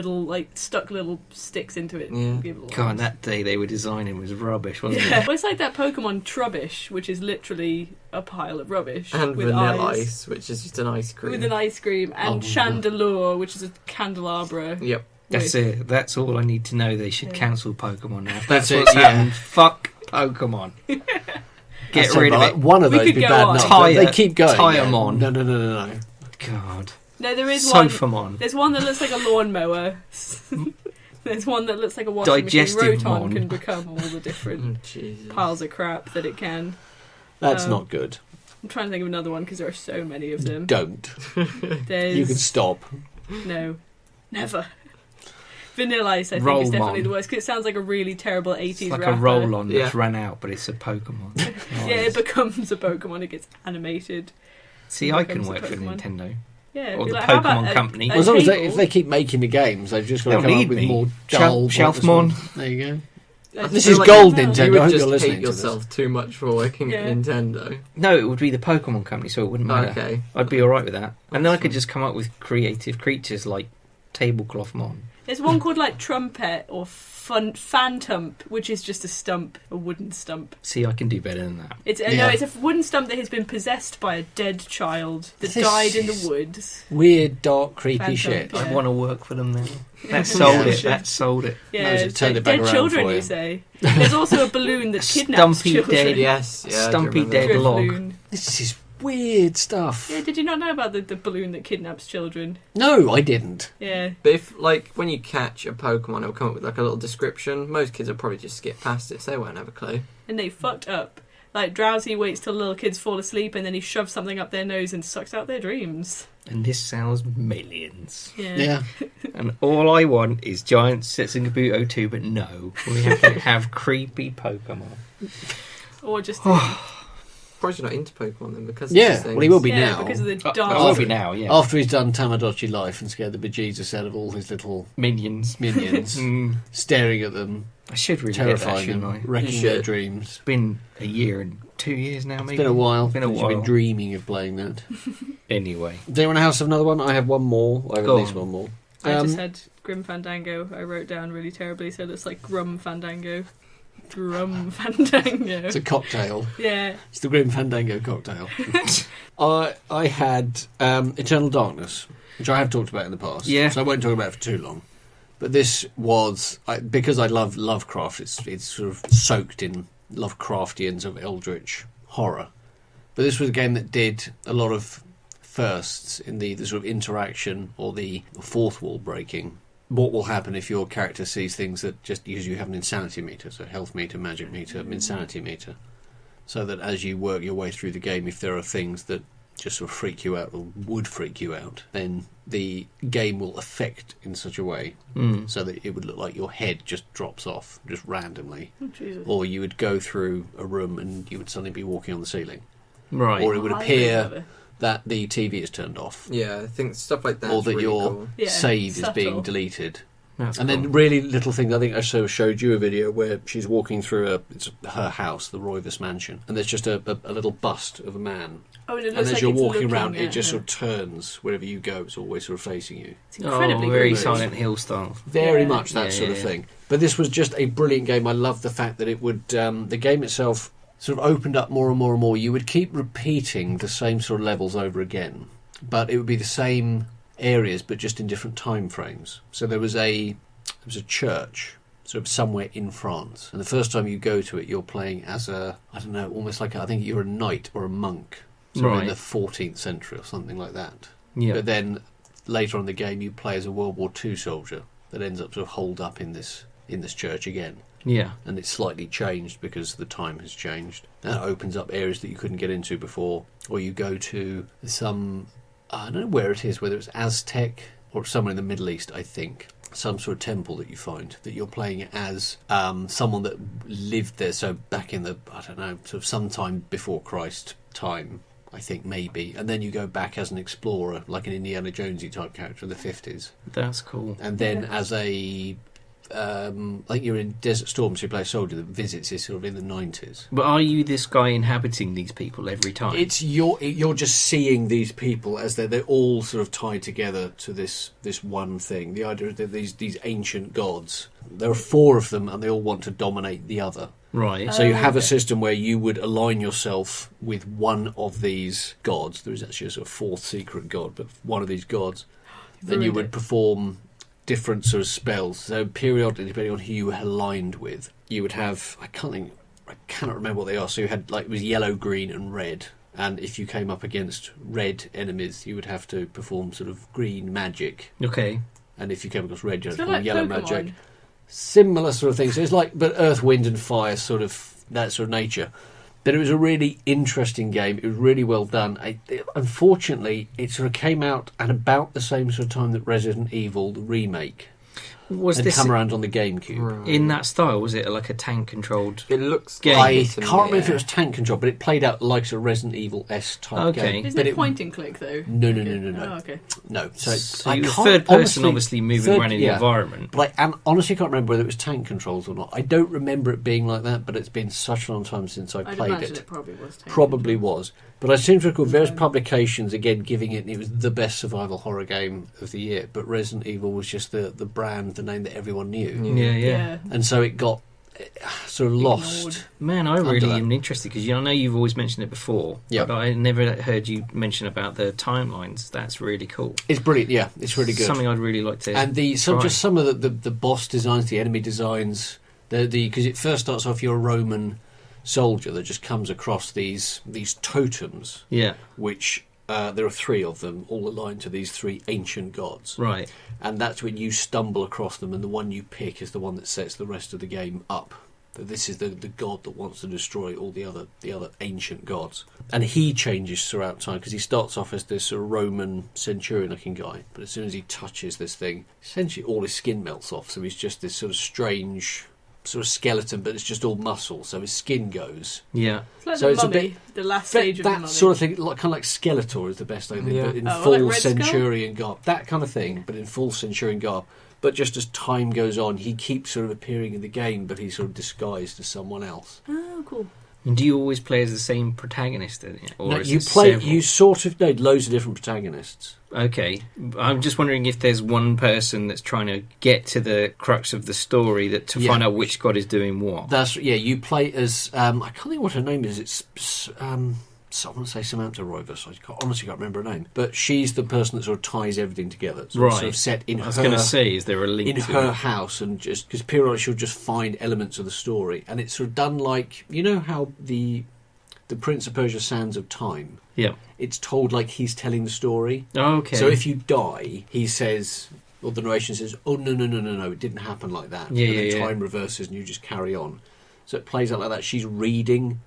stuck little sticks into it. Yeah. And gave it little God, arms. that day they were designing was rubbish, wasn't Yeah. it? Well, it's like that Pokemon Trubbish, which is literally a pile of rubbish. And with Vanilla eyes, Ice, which is just an ice cream. With an ice cream. And Oh. Chandelure, which is a candelabra. Yep. That's it. That's all I need to know. They should Yeah. cancel Pokemon now. That's it, what's yeah. happened. Fuck Pokemon. Get That's rid of right. it. One of We those could be go bad on. enough. Tire- They keep going. Tiremon. No. God. No, there is one. Sofamon. There's one that looks like a lawnmower. There's one that looks like a washing Digestive machine. Rotom mon. can become all the different Jesus. piles of crap that it can. That's Um, not good. I'm trying to think of another one because there are so many of them. Don't. There's You can stop. no, never. Vanilla Ice, I think, Rollmon. is definitely the worst because it sounds like a really terrible 80s It's like rapper. a roll-on that's Yeah. run out, but it's a Pokemon. Yeah, it becomes a Pokemon. It gets animated. See, It I can becomes a work for Pokemon. Nintendo. Yeah, Or be the like, how about Pokemon company. Well, as long as table? if they keep making the games, they've just got to They'll come up need with me. more Shel- dull. Shelfmon. There you go. I This feel is like gold, that. Nintendo. You I would hope just you're listening hate to this. yourself too much for working Yeah. at Nintendo. No, it would be the Pokemon company, so it wouldn't matter. Okay. I'd be alright with that. And then I could just come up with creative creatures like Tablecloth Mon. There's one called like Trumpet or Phantump, which is just a stump, a wooden stump. See, I can do better than that. It's Yeah. no, it's a wooden stump that has been possessed by a dead child that This died in the is- woods. Weird, dark, creepy Phantom, shit. yeah. I want to work for them now. That sold Yeah. it. That sold it. Yeah, Nice, it it's turned like it back dead around children, for you. you say. There's also a balloon that kidnaps Stumpy children. dead. Yes. Yeah, I do Stumpy remember dead that. log. Driftloon. This is weird stuff. Yeah, did you not know about the balloon that kidnaps children? No, I didn't. Yeah. But if, like, when you catch a Pokemon, it'll come up with, like, a little description. Most kids will probably just skip past it, so they won't have a clue. And they fucked up. Like, Drowsy waits till little kids fall asleep and then he shoves something up their nose and sucks out their dreams. And this sells millions. Yeah. Yeah. And all I want is giant Setsungabuto 2, but no. We have to have creepy Pokemon. Or just... Probably not into Pokemon then, because of Yeah, these things. well, he will be yeah, now. because of the I dark... will be now, yeah. After he's done Tamagotchi Life and scared the bejesus out of all his little Minions. minions, Mm, staring at them, I should really get that, terrifying shouldn't them, I? wrecking You their should. dreams. It's been a year and 2 years now, maybe. It's been a while. It's been a since while. You've been dreaming of playing that. Anyway. Does anyone else have another one? I have one more. I have Go at least on. one more. I Um, just had Grim Fandango. I wrote down really terribly, so it's like Grum Fandango. Grum Fandango. It's a cocktail. Yeah. It's the Grim Fandango cocktail. I had Eternal Darkness, which I have talked about in the past. Yeah. So I won't talk about it for too long. But this was because I love Lovecraft. It's sort of soaked in Lovecraftian sort of eldritch horror. But this was a game that did a lot of firsts in the sort of interaction or the fourth wall breaking. What will happen if your character sees things that just because you have an insanity meter, so health meter, magic meter, insanity meter, so that as you work your way through the game, if there are things that just sort of freak you out or would freak you out, then the game will affect in such a way Mm. so that it would look like your head just drops off just randomly, Oh, Jesus. or you would go through a room and you would suddenly be walking on the ceiling, Right. or it would I appear love it. that the TV is turned off, Yeah, I think stuff like that or is that really your cool. Yeah, save is subtle. being deleted. That's And cool. then really little things. I think I showed you a video where she's walking through it's her house, the Roivas mansion, and there's just a little bust of a man. Oh, and it And looks as like you're it's walking looking around, it at just her. sort of turns wherever you go. It's always sort of facing you. It's incredibly Oh, very good. Silent Hill style. Very Yeah. much that Yeah, sort of yeah. thing. But this was just a brilliant game. I love the fact that it would. The game itself sort of opened up more and more and more, you would keep repeating the same sort of levels over again, but it would be the same areas, but just in different time frames. So there was a church sort of somewhere in France, and the first time you go to it, you're playing as almost like I think you're a knight or a monk, in the 14th century or something like that. Yeah. But then later on in the game, you play as a World War II soldier that ends up sort of holed up in this church again. Yeah. And it's slightly changed because the time has changed. That opens up areas that you couldn't get into before, or you go to some, I don't know where it is, whether it's Aztec or somewhere in the Middle East, I think. Some sort of temple that you find that you're playing as someone that lived there. So back in the, I don't know, sort of sometime before Christ time, I think maybe. And then you go back as an explorer, like an Indiana Jonesy type character in the 50s. That's cool. And then as a, I think you're in Desert Storm, so you play a soldier that visits this sort of in the 90s. But are you this guy inhabiting these people every time? It's you're just seeing these people as they're all sort of tied together to this one thing. The idea that these ancient gods. There are 4 of them, and they all want to dominate the other. Right. So you have a system where you would align yourself with one of these gods. There is actually a sort of 4th secret god, but one of these gods. Then you would perform different sort of spells. So periodically, depending on who you were aligned with, you would have, I cannot remember what they are. So you had, like, it was yellow, green and red. And if you came up against red enemies, you would have to perform sort of green magic. Okay. And if you came across red, you had to So perform like yellow Pokemon. magic. Similar sort of thing. So it's like, but earth, wind and fire, sort of that sort of nature. But it was a really interesting game. It was really well done. Unfortunately, it sort of came out at about the same sort of time that Resident Evil, the remake, Was had this come around on the GameCube. in that style? Was it like a tank-controlled? It looks Game. I to me, can't remember if yeah. it was tank control, but it played out like a Resident Evil-esque type Okay. game. Isn't But it point and click though? No. Oh, okay. No. So I you were can't third person, honestly- obviously moving around in the environment. But I honestly can't remember whether it was tank controls or not. I don't remember it being like that, but it's been such a long time since I I'd played imagine it. it probably was. Tank Probably control. was. But I seem to recall various Okay. publications, again, giving it was the best survival horror game of the year. But Resident Evil was just the brand, the name that everyone knew. Yeah. And so it got sort of Ignored. lost. Man, I Under really that. am interested because I know you've always mentioned it before, Yeah. but I never heard you mention about the timelines. That's really cool. It's brilliant, yeah. It's really good. Something I'd really like to. And just some of the boss designs, the enemy designs, because it first starts off you're a Roman soldier that just comes across these totems, Yeah, which there are 3 of them, all aligned to these 3 ancient gods. right. And that's when you stumble across them, and the one you pick is the one that sets the rest of the game up. That this is the god that wants to destroy all the other ancient gods. And he changes throughout time, because he starts off as this sort of Roman centurion-looking guy, but as soon as he touches this thing, essentially all his skin melts off, so he's just this sort of strange sort of skeleton, but it's just all muscle, so his skin goes. Yeah. It's like So the it's a mummy, the last stage of the that mummy. sort of thing, like, kind of like Skeletor is the best I think, Yeah. but in Oh, full like Red Skull? centurion garb. That kind of thing, but in full centurion garb. But just as time goes on, he keeps sort of appearing in the game, but he's sort of disguised as someone else. Oh, cool. And do you always play as the same protagonist? Or No, is you it play. several? You sort of know loads of different protagonists. Okay. I'm just wondering if there's one person that's trying to get to the crux of the story to Yeah. find out which god is doing what. That's You play as I can't think what her name is. It's I want to say Samantha Roivas. Honestly can't remember her name. But she's the person that sort of ties everything together. So it's sort of set in I was her. going to say, is there a link in to her it? house, and just because periodically she'll just find elements of the story, and it's sort of done like, you know how the Prince of Persia Sands of Time, Yeah. it's told like he's telling the story. Okay. So if you die, he says, or the narration says, oh no, it didn't happen like that. Yeah, and then yeah. time reverses and you just carry on. So it plays out like that. She's reading,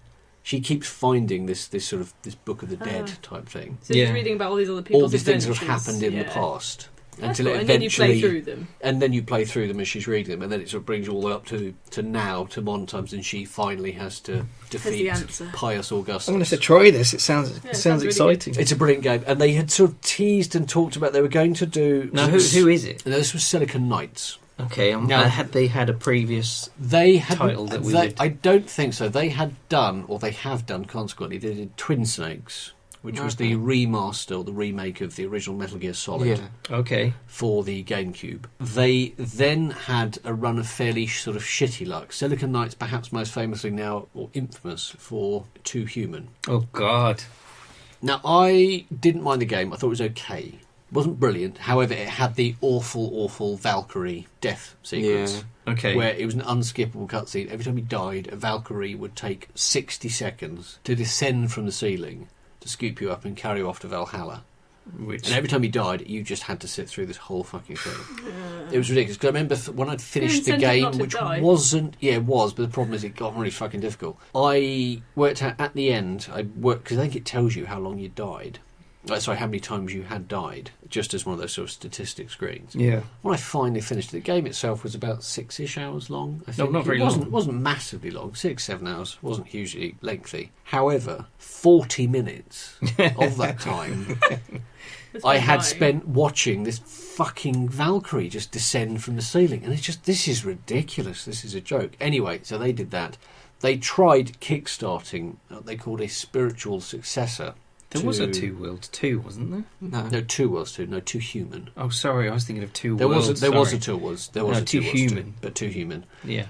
she keeps finding this sort of this Book of the Dead type thing. So you're Yeah. reading about all these other people's All these things that have adventures. happened in the Yeah. past. That's Until cool. it And then you eventually, play through them. and then you play through them as she's reading them, and then it sort of brings you all the way up to now, to modern times, and she finally has to defeat answer. Pius Augustus. I'm going to have to try this. It sounds it sounds really exciting. It's a brilliant game, and they had sort of teased and talked about they were going to do. Now, who is it? No, this was Silicon Knights. Okay, Now- they had a previous. They had. Title that we would- I don't think so. They had done, or they have done. Consequently, they did Twin Snakes, which was the remaster or the remake of the original Metal Gear Solid. Yeah. Okay. For the GameCube. They then had a run of fairly sort of shitty luck. Silicon Knights perhaps most famously now, or infamous, for Too Human. Oh, God. Now, I didn't mind the game. I thought it was okay. It wasn't brilliant. However, it had the awful Valkyrie death sequence. Okay. Where it was an unskippable cutscene. Every time he died, a Valkyrie would take 60 seconds to descend from the ceiling to scoop you up and carry you off to Valhalla. Which... And every time he died, you just had to sit through this whole fucking thing. It was ridiculous. Because I remember when I'd finished the game, which wasn't... Yeah, it was, but the problem is it got really fucking difficult. I worked out at the end, because I think it tells you how long you died. Sorry, how many times you had died, just as one of those sort of statistic screens. Yeah. When I finally finished, the game itself was about 6-ish hours long. I think. No, not very long. It wasn't massively long, 6-7 hours, wasn't hugely lengthy. However, 40 minutes of that time I had spent watching this fucking Valkyrie just descend from the ceiling. And it's just, this is ridiculous, this is a joke. Anyway, so they did that. They tried kickstarting what they called a spiritual successor. There was a Two Worlds 2, wasn't there? No, Two Worlds 2. No, Too Human. Oh, sorry, I was thinking of Two There Worlds. was a Two Worlds. There was a Too Two Worlds Human. 2, but Too Human. Yeah.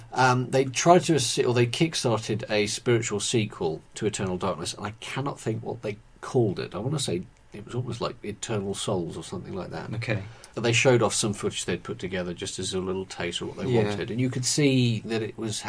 They tried to, or they kickstarted a spiritual sequel to Eternal Darkness, and I cannot think what they called it. I want to say it was almost like Eternal Souls or something like that. Okay. But they showed off some footage they'd put together just as a little taste of what they wanted, and you could see that it was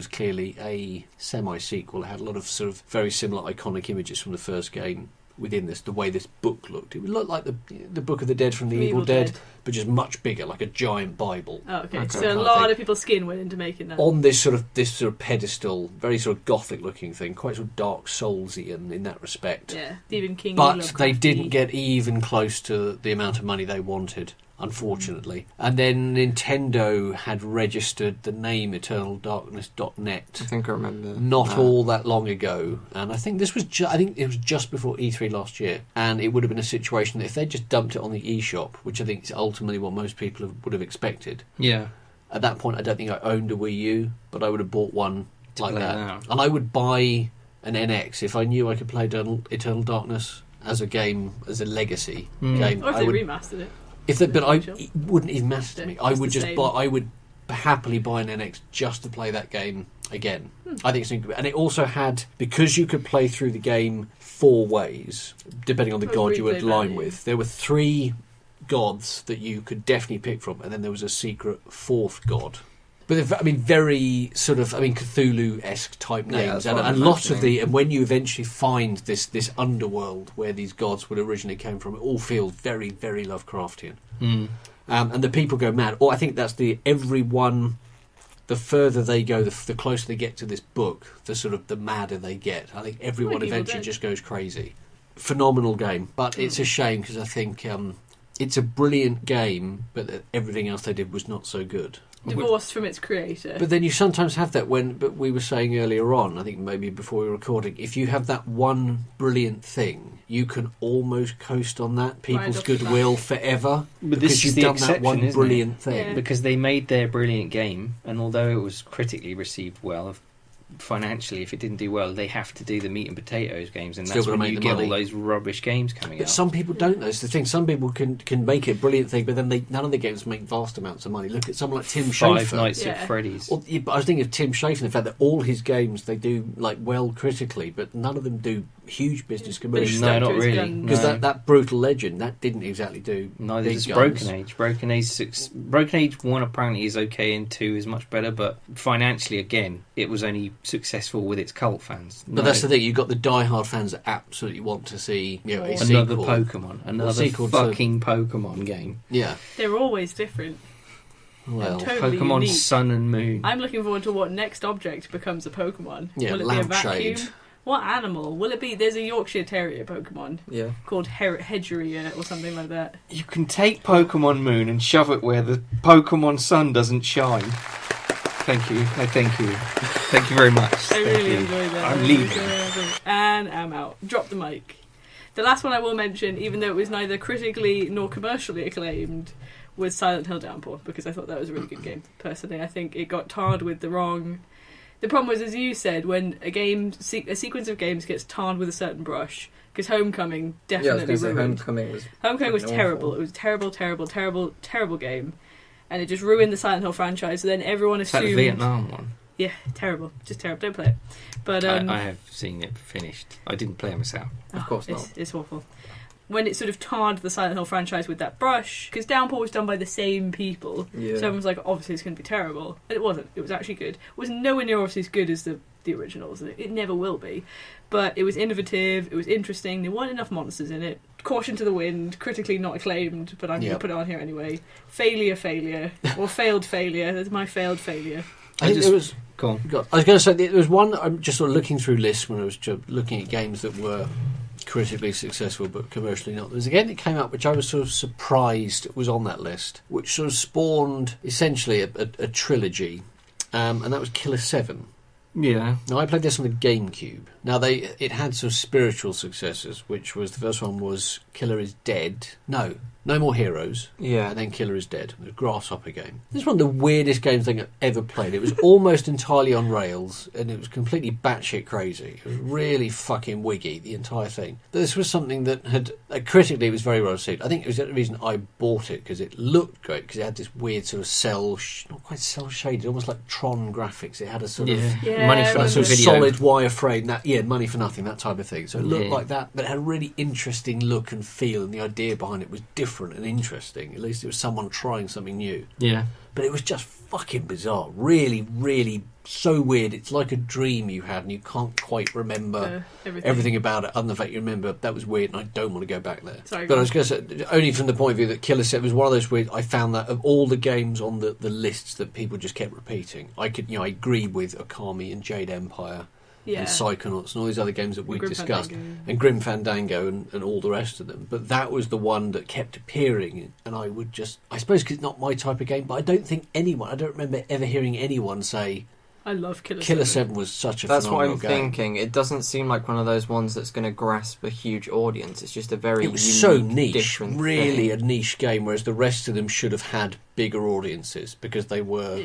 clearly a semi-sequel. It had a lot of sort of very similar iconic images from the first game within this, the way this book looked. It would look like the Book of the Dead from the Evil Dead, but just much bigger, like a giant Bible. Oh, okay. So a lot of people's skin went into making that. On this sort of pedestal, very sort of gothic looking thing, quite sort of Dark Soulsian in that respect. Yeah, Stephen King. But they didn't get even close to the amount of money they wanted, unfortunately. And then Nintendo had registered the name EternalDarkness.net. I think I remember. Not all that long ago, and I think this was I think it was just before E3 last year, and it would have been a situation that if they just dumped it on the eShop, which I think is ultimately what most people would have expected. Yeah. At that point, I don't think I owned a Wii U, but I would have bought one like that, out. and I would buy an NX if I knew I could play Eternal Darkness as a game, as a legacy game. Or if they remastered it. It wouldn't even matter to me. I would just same. buy. I would happily buy an NX just to play that game again. I think it's incredible. And it also had, because you could play through the game 4 ways, depending on the god you were aligned with. There were 3 gods that you could definitely pick from, and then there was a secret 4th god. But I mean, very sort of, Cthulhu-esque type names, and a lot of and when you eventually find this underworld where these gods would originally came from, it all feels very, very Lovecraftian. And the people go mad. Or I think that's everyone. The further they go, the closer they get to this book, the madder they get. I think everyone eventually just goes crazy. Phenomenal game, but it's a shame because I think it's a brilliant game, but everything else they did was not so good. Divorced from its creator. But then you sometimes have that but we were saying earlier on, I think maybe before we were recording, if you have that one brilliant thing, you can almost coast on that people's goodwill forever. But because you've done that one brilliant thing. Yeah. Because they made their brilliant game, and although it was critically received well, financially, if it didn't do well, they have to do the meat and potatoes games, and that's when you get all those rubbish games coming out. But some people don't know. It's the thing. Some people can make a brilliant thing, but then none of the games make vast amounts of money. Look at someone like Tim Schafer. Five Nights at Freddy's. But I was thinking of Tim Schafer, the fact that all his games, they do well critically, but none of them do huge business commercials. No, not really. Because that Brutal Legend, that didn't exactly do. Neither does Broken Age. Broken Age 1 apparently is okay, and 2 is much better, but financially, again, it was only successful with its cult fans. But that's the thing, you've got the die-hard fans that absolutely want to see a sequel. Another fucking Pokemon game. Yeah. They're always different. Well, totally Pokemon unique. Sun and Moon. I'm looking forward to what next object becomes a Pokemon. Yeah, Will it be a lampshade. vacuum? What animal? Will it be... There's a Yorkshire Terrier Pokemon called Hedgeria or something like that. You can take Pokemon Moon and shove it where the Pokemon Sun doesn't shine. Thank you. No, thank you. Thank you very much. I really enjoyed that. I'm leaving. And I'm out. Drop the mic. The last one I will mention, even though it was neither critically nor commercially acclaimed, was Silent Hill Downpour, because I thought that was a really good game. Personally, I think it got tarred with the wrong The problem was, as you said, when a sequence of games gets tarred with a certain brush, because Homecoming definitely ruined. Homecoming was terrible. Awful. It was a terrible game, and it just ruined the Silent Hill franchise. So then everyone Is that assumed, the Vietnam one? yeah, terrible, just terrible. Don't play it. But I have seen it finished. I didn't play it myself. Of course not. It's awful. When it sort of tarred the Silent Hill franchise with that brush, because Downpour was done by the same people, Yeah. so everyone's like, obviously it's going to be terrible. And it wasn't. It was actually good. It was nowhere near obviously as good as the originals, and it never will be. But it was innovative, it was interesting, there weren't enough monsters in it. Caution to the wind, critically not acclaimed, but I'm going to put it on here anyway. Failure, or failed failure. That's my failed failure. I think it was... Go on. I was going to say, there was one, I'm just sort of looking through lists when I was looking at games that were critically successful but commercially not. There was a game that came up which I was sort of surprised was on that list, which sort of spawned essentially a trilogy, and that was Killer 7. Yeah. Now, I played this on the GameCube. Now, it had sort of spiritual successors, which was, the first one was Killer is Dead. No More Heroes. Yeah. And then Killer is Dead. The Grasshopper game. This is one of the weirdest games I've ever played. It was almost entirely on rails, and it was completely batshit crazy. It was really fucking wiggy, the entire thing. But this was something that had, critically, it was very well received. I think it was the reason I bought it, because it looked great, because it had this weird sort of not quite cell-shaded, almost like Tron graphics. It had a sort of... Yeah, Money I for That sort of video. solid wireframe, money for nothing, that type of thing. So it looked Yeah. like that, but it had a really interesting look and feel, and the idea behind it was different and interesting. At least it was someone trying something new. Yeah. But it was just fucking bizarre. Really, really so weird. It's like a dream you had, and you can't quite remember everything about it, other than the fact you remember that was weird, and I don't want to go back there. Sorry, But I was going to say, only from the point of view that Killer 7 was one of those weird. I found that of all the games on the lists that people just kept repeating, I agree with Okami and Jade Empire. And Psychonauts and all these other games that we discussed, and Grim Fandango and all the rest of them. But that was the one that kept appearing, and I suppose because it's not my type of game, but I don't remember ever hearing anyone say, I love Killer 7. Killer 7 was such a That's what phenomenal I'm game. thinking. It doesn't seem like one of those ones that's going to grasp a huge audience. It's just a very It was so niche, different really thing. a niche game, whereas the rest of them should have had bigger audiences because they were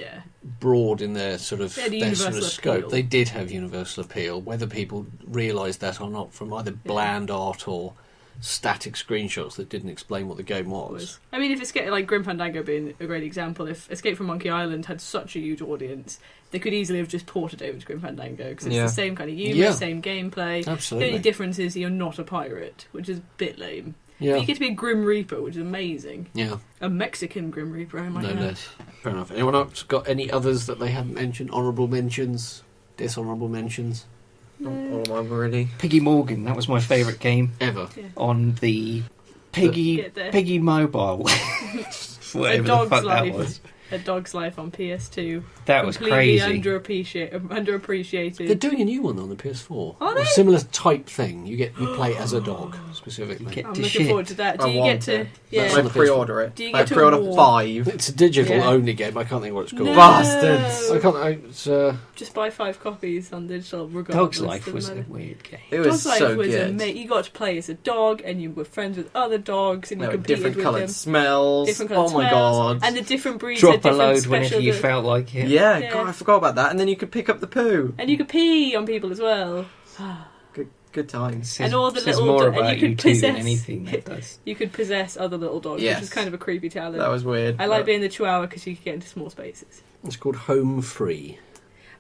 broad in their sort of They had their sort of universal scope. appeal. They did have universal appeal, whether people realised that or not from either bland art or static screenshots that didn't explain what the game was. I mean, if Escape, like Grim Fandango being a great example, if Escape from Monkey Island had such a huge audience, they could easily have just ported over to Grim Fandango because it's the same kind of humour, same gameplay. Absolutely. The only difference is you're not a pirate, which is a bit lame. Yeah. But you get to be a Grim Reaper, which is amazing. Yeah. A Mexican Grim Reaper, I might No add. less. Fair enough. Anyone else got any others that they haven't mentioned? Honourable mentions? Dishonourable mentions? All of mine were really. Piggy Morgan, that was my favourite game Ever? on the Piggy Mobile. Whatever the Dog's fuck Life. that was. A Dog's Life on PS2. That was Completely crazy. underappreciated. They're doing a new one on the PS4. Are they? A similar type thing. You play as a dog, specifically. Get I'm to looking shit. forward to that. Do I you want get to... it. Yeah. on I the pre-order it. Do you I get to pre-order walk? 5. It's a digital Yeah. only game. I can't think what it's called. No. Bastards. I can't. It's Just buy 5 copies on digital, regardless. Dog's Life doesn't was matter. a weird game. It was Dog's Life so was good. amazing. You got to play as a dog, and you were friends with other dogs, and you There were competed different with coloured them. smells. Different coloured Oh my smells. god. And the different breeds Drop had a different load special whenever you felt like it. Yeah, Yeah. God, I forgot about that. And then you could pick up the poo. And you could pee on people as well. Good times. Says, And all the says little more and you about could you too than possess- anything that does. You could possess other little dogs, Yes. which was kind of a creepy talent. That was weird. I like being the Chihuahua because you could get into small spaces. It's called Home Free.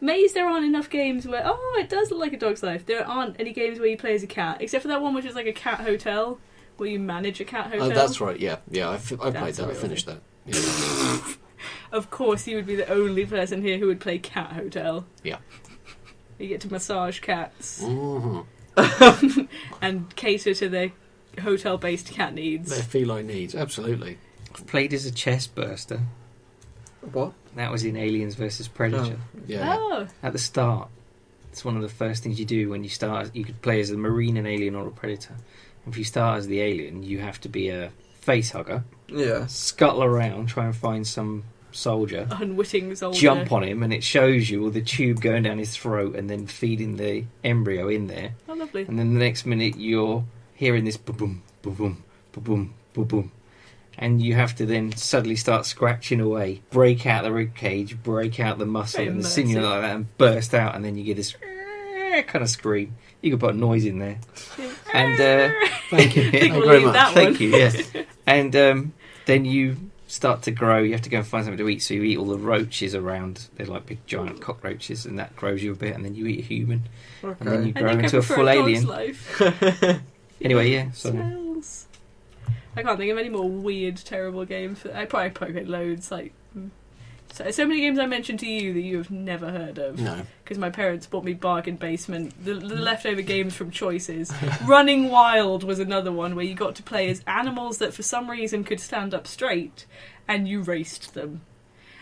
Maze, there aren't enough games where... Oh, it does look like a Dog's Life. There aren't any games where you play as a cat, except for that one which is like a cat hotel, where you manage a cat hotel. Oh, that's right. Yeah. I played That's that. I real. finished that. Yeah. Of course, you would be the only person here who would play Cat Hotel. Yeah. You get to massage cats Mhm. and cater to their hotel-based cat Their needs. feline needs. Absolutely. I've played as a chest burster. What? That was in Aliens vs Predator. Yeah. Oh, At the start, it's one of the first things you do when you start. You could play as a marine, an alien, or a predator. If you start as the alien, you have to be a face hugger, Yeah. scuttle around, try and find some soldier, unwitting soldier. jump on him, and it shows you all the tube going down his throat and then feeding the embryo in there. Oh, lovely. And then the next minute you're hearing this boom, boom, boom, boom, boom, boom. and you have to then suddenly start scratching away, break out the rib cage, break out the muscle Very and the sinew like that, and burst out, and then you get this kind of scream. You can put a noise in there. And Thank you. I think Thank you we'll very leave much. that thank one. you, yes. And then you start to grow. You have to go and find something to eat, so you eat all the roaches around. They're like big giant cockroaches, and that grows you a bit, and then you eat a human, and then you Okay. grow I think into I a prefer full dog's alien. life. Anyway, yeah, so Smells. I can't think of any more weird, terrible games. I probably played loads. Like so many games I mentioned to you that you have never heard of. No. Because my parents bought me Bargain Basement, the leftover games from Choices. Running Wild was another one where you got to play as animals that for some reason could stand up straight, and you raced them.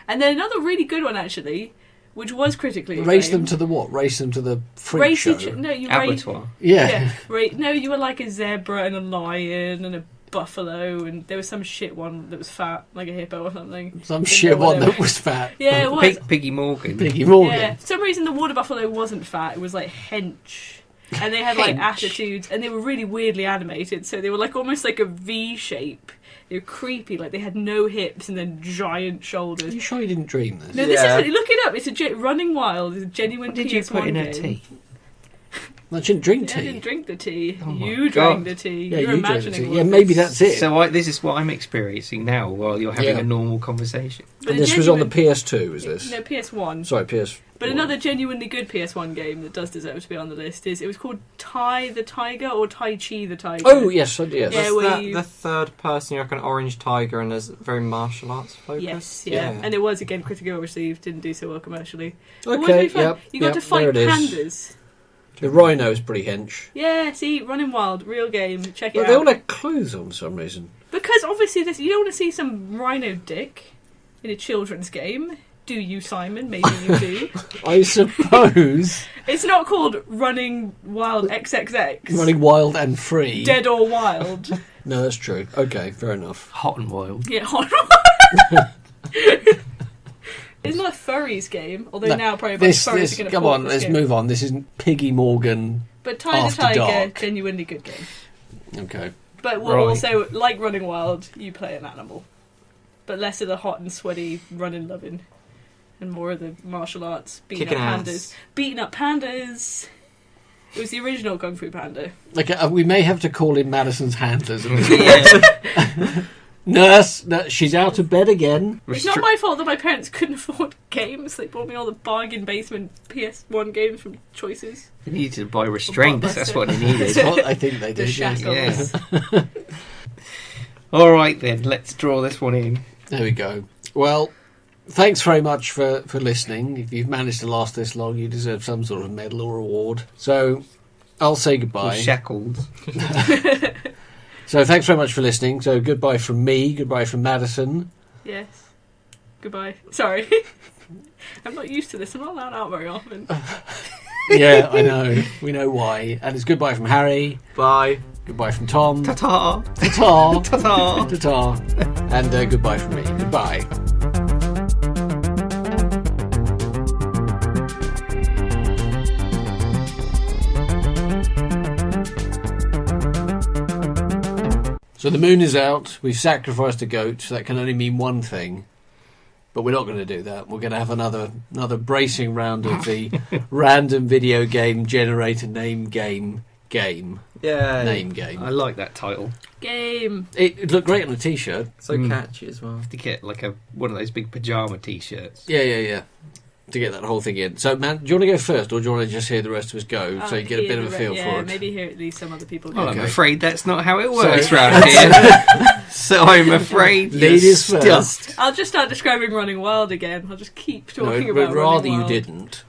And then another really good one, actually, which was critically acclaimed. Race them to the what? Race them to the freak Race show? no, you race. abattoir. Yeah. No, you were like a zebra and a lion and a buffalo, and there was some shit one that was fat, like a hippo or something. Some shit one whatever. that was fat. Yeah, it was. Piggy Morgan. Piggy Morgan. Yeah, for some reason the water buffalo wasn't fat, it was like hench. And they had like Hench. attitudes, and they were really weirdly animated, so they were like almost like a V shape. They were creepy, like they had no hips and then giant Are shoulders. you sure you didn't dream this? No, this Yeah. isn't. Look it up. It's a Running Wild. It's a genuine What did you PS1 put in her game. tea? I shouldn't drink I didn't tea. drink the tea. Oh my You God. drank the tea. Yeah, You're you drank the imagining tea. all Yeah, of maybe this. that's it. So this is what I'm experiencing now while you're having Yeah. a normal conversation. But And a this was on the genuine- PS2, was this? No, PS1. Sorry, PS. But another genuinely good PS1 game that does deserve to be on the list is, it was called Tai the Tiger or Tai Chi the Tiger. Oh, yes, yes. Yeah, Was where that you- the third person? You're like an orange tiger, and there's very martial arts focus. Yes, yeah. And it was, again, critically well received, didn't do so well commercially. It was Okay, really fun. yep. You got yep, to fight there it is. pandas. The rhino's pretty hench. Yeah, see, Running Wild, real game, check it But they all out. had clothes on for some reason. Because obviously you don't want to see some rhino dick in a children's game. Do you, Simon? Maybe you do. I suppose. It's not called Running Wild XXX. Running wild and free. Dead or Wild. No, that's true. Okay, fair enough. Hot and wild. Yeah, it's not a furries game, although No, now probably a bunch of furries are going to come on, let's move on. This isn't Piggy Morgan. But Tai the After Tiger, Dark. genuinely good game. Okay. But we'll Right. also, like Running Wild, you play an animal. But less of the hot and sweaty running loving. And more of the martial arts, beating Kicking up ass. pandas. Beating up pandas! It was the original Kung Fu Panda. Okay, we may have to call in Madison's handlers. Yeah. Nurse, she's out of bed again. It's not my fault that my parents couldn't afford games. They bought me all the Bargain Basement PS1 games from Choices. They needed to buy restraints. That's what they That's needed. what I think they The did. yes. shackles. Yeah. All right then, let's draw this one in. There we go. Well, thanks very much for listening. If you've managed to last this long, you deserve some sort of medal or award. So, I'll say Or goodbye. shackled. So, thanks very much for listening. So, goodbye from me, goodbye from Madison. Yes. Goodbye. Sorry. I'm not used to this. I'm not allowed out very often. Yeah, I know. We know why. And it's goodbye from Harry, Bye. goodbye from Tom, Ta-ta. ta-ta, Ta-ta. ta-ta, and goodbye from me. Goodbye. So the moon is out. We've sacrificed a goat. So that can only mean one thing. But we're not going to do that. We're going to have another bracing round of the random video game generator name game. Yeah. Name game. I like that title. Game. It looked great on a t-shirt. So catchy as well. To get like one of those big pajama t-shirts. Yeah. To get that whole thing in. So, man, do you want to go first, or do you want to just hear the rest of us go, so you get a bit of a feel for it? Maybe hear at least some other people go. Well, Okay. I'm afraid that's not how it works So- round here. So I'm afraid you're Ladies stuck. first. I'll just start describing Running Wild again. I'll just keep No, talking but about rather Running you Wild. didn't.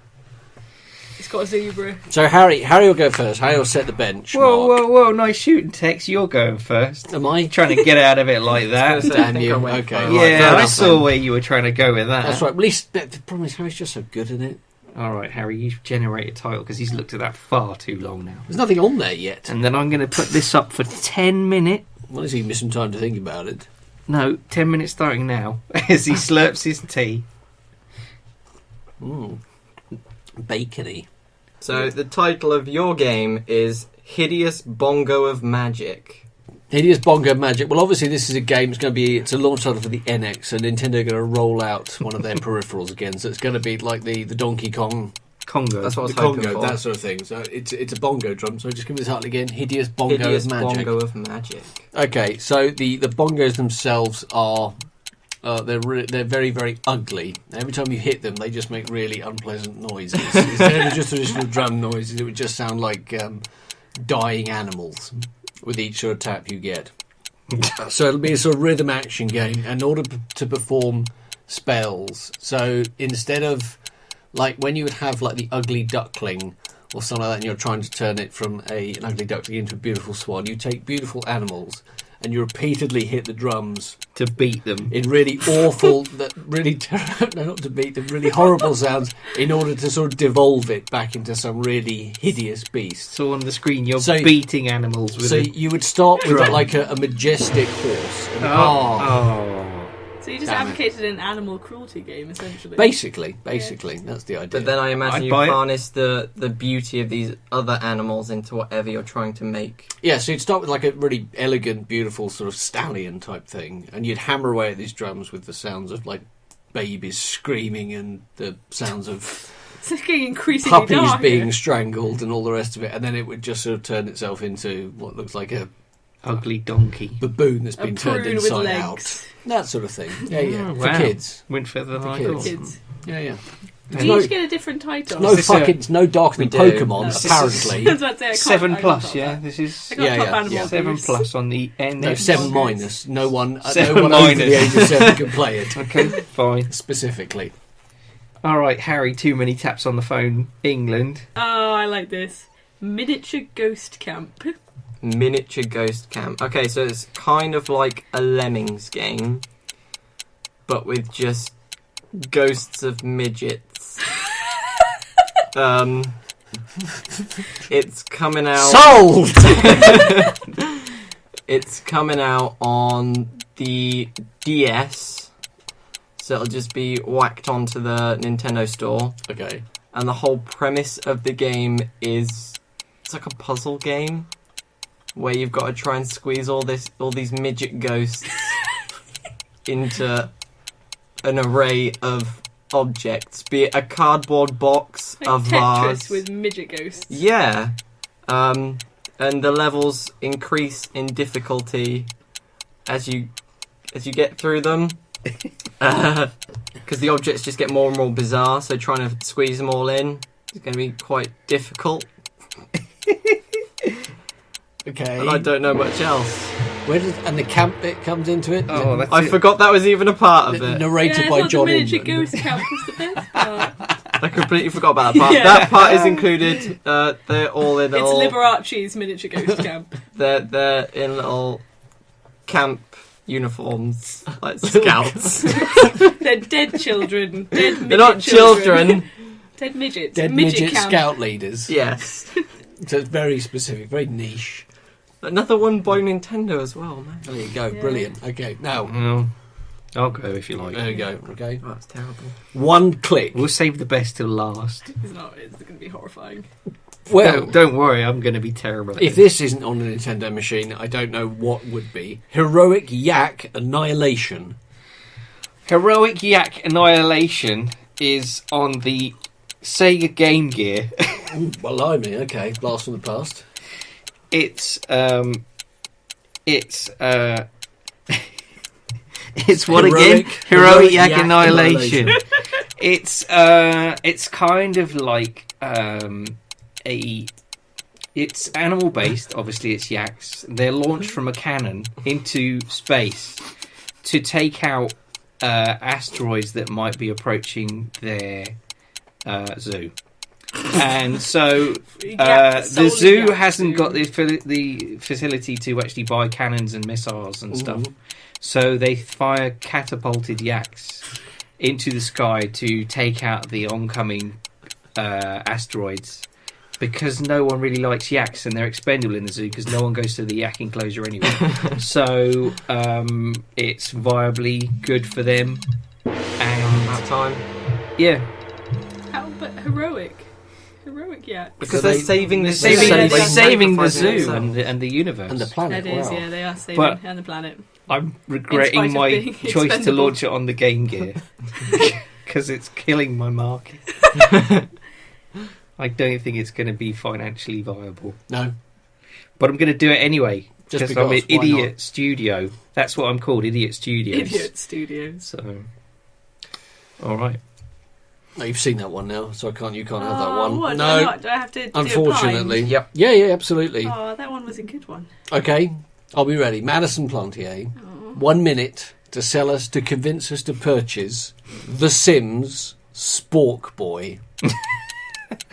It's got a zebra. So, Harry will go first. Harry will set the bench. Whoa, nice shooting, Tex. You're going first. Am I? Trying to get out of it like that. So I Damn think you. I went Okay, first. right, fair Yeah, I enough saw then. where you were trying to go with that. That's right. At least, the problem is Harry's just so good in it. All right, Harry, you generate a title because he's looked at that far too long now. There's nothing on there yet. And then I'm going to put this up for 10 minutes. Well, he's given me some time to think about it. No, 10 minutes starting now as he slurps his tea. Bacony. So the title of your game is Hideous Bongo of Magic. Hideous Bongo Magic. Well, obviously, this is a game. It's a launch title for the NX, so Nintendo are going to roll out one of their peripherals again. So it's going to be like the Donkey Kong Congo. That's what I was the hoping Congo, for. that sort of thing. So it's a bongo drum. So just give me the title again. Hideous Bongo Hideous of Magic. Bongo of Magic. Okay, so the bongos themselves are they're very, very ugly. Every time you hit them, they just make really unpleasant noises. Instead of just traditional drum noises, it would just sound like dying animals with each sort of tap you get. So it'll be a sort of rhythm action game in order to perform spells. So instead of like when you would have like the ugly duckling or something like that, and you're trying to turn it from an ugly duckling into a beautiful swan, you take beautiful animals and you repeatedly hit the drums to beat them in really awful, really not to beat them, really horrible sounds, in order to sort of devolve it back into some really hideous beast. So on the screen, you're beating animals with. So you would start with like a majestic horse. And So you just advocated an animal cruelty game, essentially. Basically, that's the idea. But then I imagine you harness the beauty of these other animals into whatever you're trying to make. Yeah, so you'd start with like a really elegant, beautiful sort of stallion type thing, and you'd hammer away at these drums with the sounds of like babies screaming and the sounds of it's getting increasingly puppies dark being here. strangled and all the rest of it, and then it would just sort of turn itself into what looks like a ugly donkey baboon that's been turned prune with inside legs. out. That sort of thing. Yeah. For wow. kids. Went further than For I kids. thought. Yeah. Do you each get a different title? It's no darker than We do. Pokemon, No. apparently. I was about to say, I can't- 7 I plus, can't yeah. top This is that. I can't top Yeah. animal 7 abuse. plus on the NX. No, 7 Bonkers. minus. No one 7 over minus. the age of 7 can play it. Okay, fine. Specifically. All right, Harry. Too many taps on the phone. England. Oh, I like this. Miniature Ghost Camp. Miniature Ghost Camp. Okay, so it's kind of like a Lemmings game, but with just ghosts of midgets. It's coming out. Sold! It's coming out on the DS, so it'll just be whacked onto the Nintendo store. Okay. And the whole premise of the game is it's like a puzzle game where you've got to try and squeeze all these midget ghosts into an array of objects, be it a cardboard box, Like a Tetris vase. with midget ghosts. Yeah. And the levels increase in difficulty as you get through them. Because the objects just get more and more bizarre, so trying to squeeze them all in is going to be quite difficult. Okay. And I don't know much else. And the camp bit comes into it? Oh, that's I forgot that was even a part of it. Narrated Yeah, by the John miniature Inman. ghost camp was the best part. I completely forgot about that part. Yeah. That part is included. They're all in It's little. Liberace's miniature ghost camp. They're in little camp uniforms, like scouts. They're dead children. Dead midget They're not children. Dead midgets. Dead midget camp. scout leaders. Yes. So it's very specific, very niche. Another one by Nintendo as well, man. There you go, Yeah. brilliant. Okay, now, Well, I'll go if you like. there you go, okay. Oh, that's terrible. One click. We'll save the best till last. It's not. It's going to be horrifying. Well, Don't worry, I'm going to be terrible at if it. this isn't on a Nintendo machine, I don't know what would be. Heroic Yak Annihilation. Heroic Yak Annihilation is on the Sega Game Gear. Blimey, okay, blast from the past. It's it's what again? Heroic Yak Annihilation. It's kind of like it's animal based. Obviously, it's yaks. They're launched from a cannon into space to take out asteroids that might be approaching their zoo. And so the zoo hasn't got the facility to actually buy cannons and missiles and stuff. So they fire catapulted yaks into the sky to take out the oncoming asteroids, because no one really likes yaks and they're expendable in the zoo because no one goes to the yak enclosure anyway. So it's viably good for them. And That time. yeah, How? But heroic Yeah. Because they're saving the zoo. Saving the Sacrificing zoo themselves. and the universe. And the planet. It is, wow. yeah, they are saving But- and the planet. I'm regretting In spite of my being choice to expendable. launch it on the Game Gear because it's killing my market. I don't think it's going to be financially viable, No, but I'm going to do it anyway just because because. I'm an why Idiot Studio. That's what I'm called, Idiot Studios. Idiot Studios. So, all right. not? No, you've seen that one now, so you can't have that Oh, one. what? No, Do I have to do a unfortunately. blind? Yep. Yeah, absolutely. Oh, that one was a good one. Okay, I'll be ready. Madison Plantier, Oh. 1 minute to convince us to purchase The Sims Spork Boy.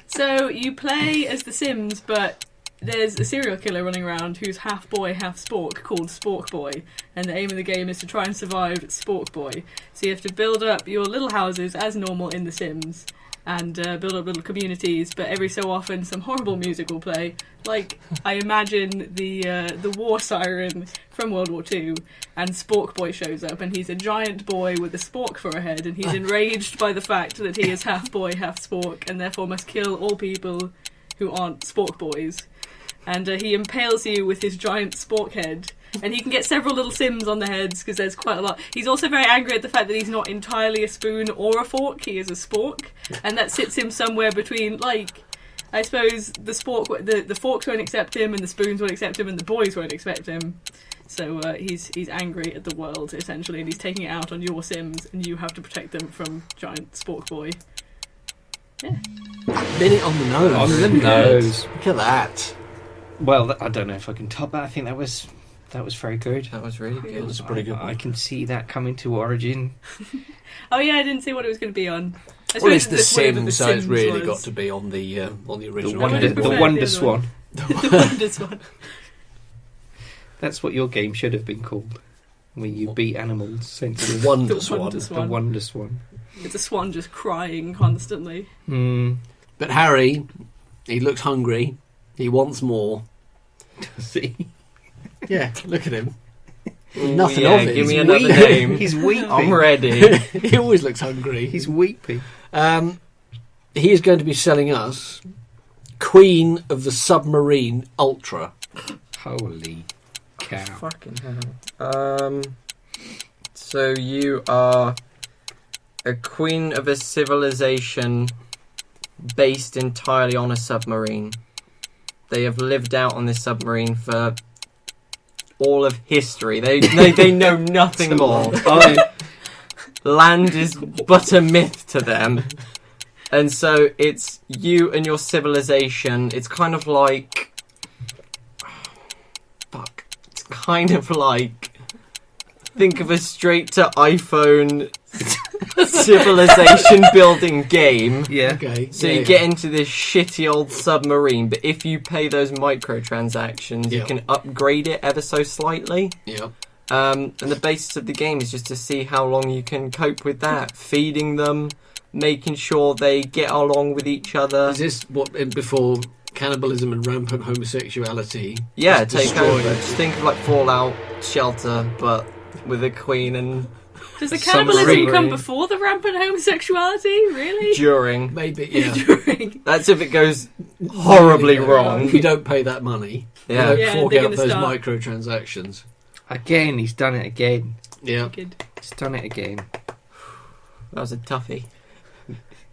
So you play as The Sims, but there's a serial killer running around who's half boy, half spork, called Spork Boy, and the aim of the game is to try and survive Spork Boy. So you have to build up your little houses as normal in The Sims, and build up little communities, but every so often some horrible music will play, like I imagine the war siren from World War II, and Spork Boy shows up, and he's a giant boy with a spork for a head, and he's enraged by the fact that he is half boy, half spork, and therefore must kill all people who aren't spork boys. And he impales you with his giant spork head, and he can get several little Sims on the heads because there's quite a lot. He's also very angry at the fact that he's not entirely a spoon or a fork, he is a spork, and that sits him somewhere between, like, I suppose the forks won't accept him, and the spoons won't accept him, and the boys won't accept him. So he's angry at the world, essentially, and he's taking it out on your Sims, and you have to protect them from giant spork boy. Yeah. Minute on the nose. On the Good. nose. Look at that. Well, I don't know if I can top that. I think that was very good. That was really That good. was a pretty good I one. can see that coming to Origin. Oh yeah, I didn't see what it was going to be on. I Well, it's suppose The whatever Sims, so it's really was. got to be on the The original. Wonder, Game the Boy. prefer Wonder the other Swan. one. This one. That's what your game should have been called. Where you beat animals, essentially. Wonder The Swan. Wonder The Swan. Wonder Swan. It's a swan just crying constantly. Hmm. But Harry, he looks hungry. He wants more. See? Yeah, look at him. Ooh, Nothing yeah, of it. Give me He's another weak. name. He's weeping. I'm ready. He always looks hungry. He's weeping. He is going to be selling us Queen of the Submarine Ultra. Holy cow. Fucking hell. So you are a queen of a civilization based entirely on a submarine. They have lived out on this submarine for all of history. They know nothing more. Land is but a myth to them. And so it's you and your civilization. It's kind of like... Fuck. It's kind of like... Think of a straight-to-iPhone civilization building game. Yeah. Okay. So you get into this shitty old submarine, but if you pay those microtransactions, you Yeah. can upgrade it ever so slightly. Yeah. And the basis of the game is just to see how long you can cope with that. Feeding them, making sure they get along with each other. Is this what before cannibalism and rampant homosexuality? Yeah, just take over. destroyed? Just think of like Fallout Shelter, but with a queen and Does the Submarine. cannibalism come before the rampant homosexuality? Really? during. Maybe, yeah. During. That's if it goes horribly wrong. If you don't pay that money, Yeah. you Yeah, don't fork they're out gonna those start. microtransactions. Again, he's done it again. Yeah. Good. He's done it again. That was a toughie.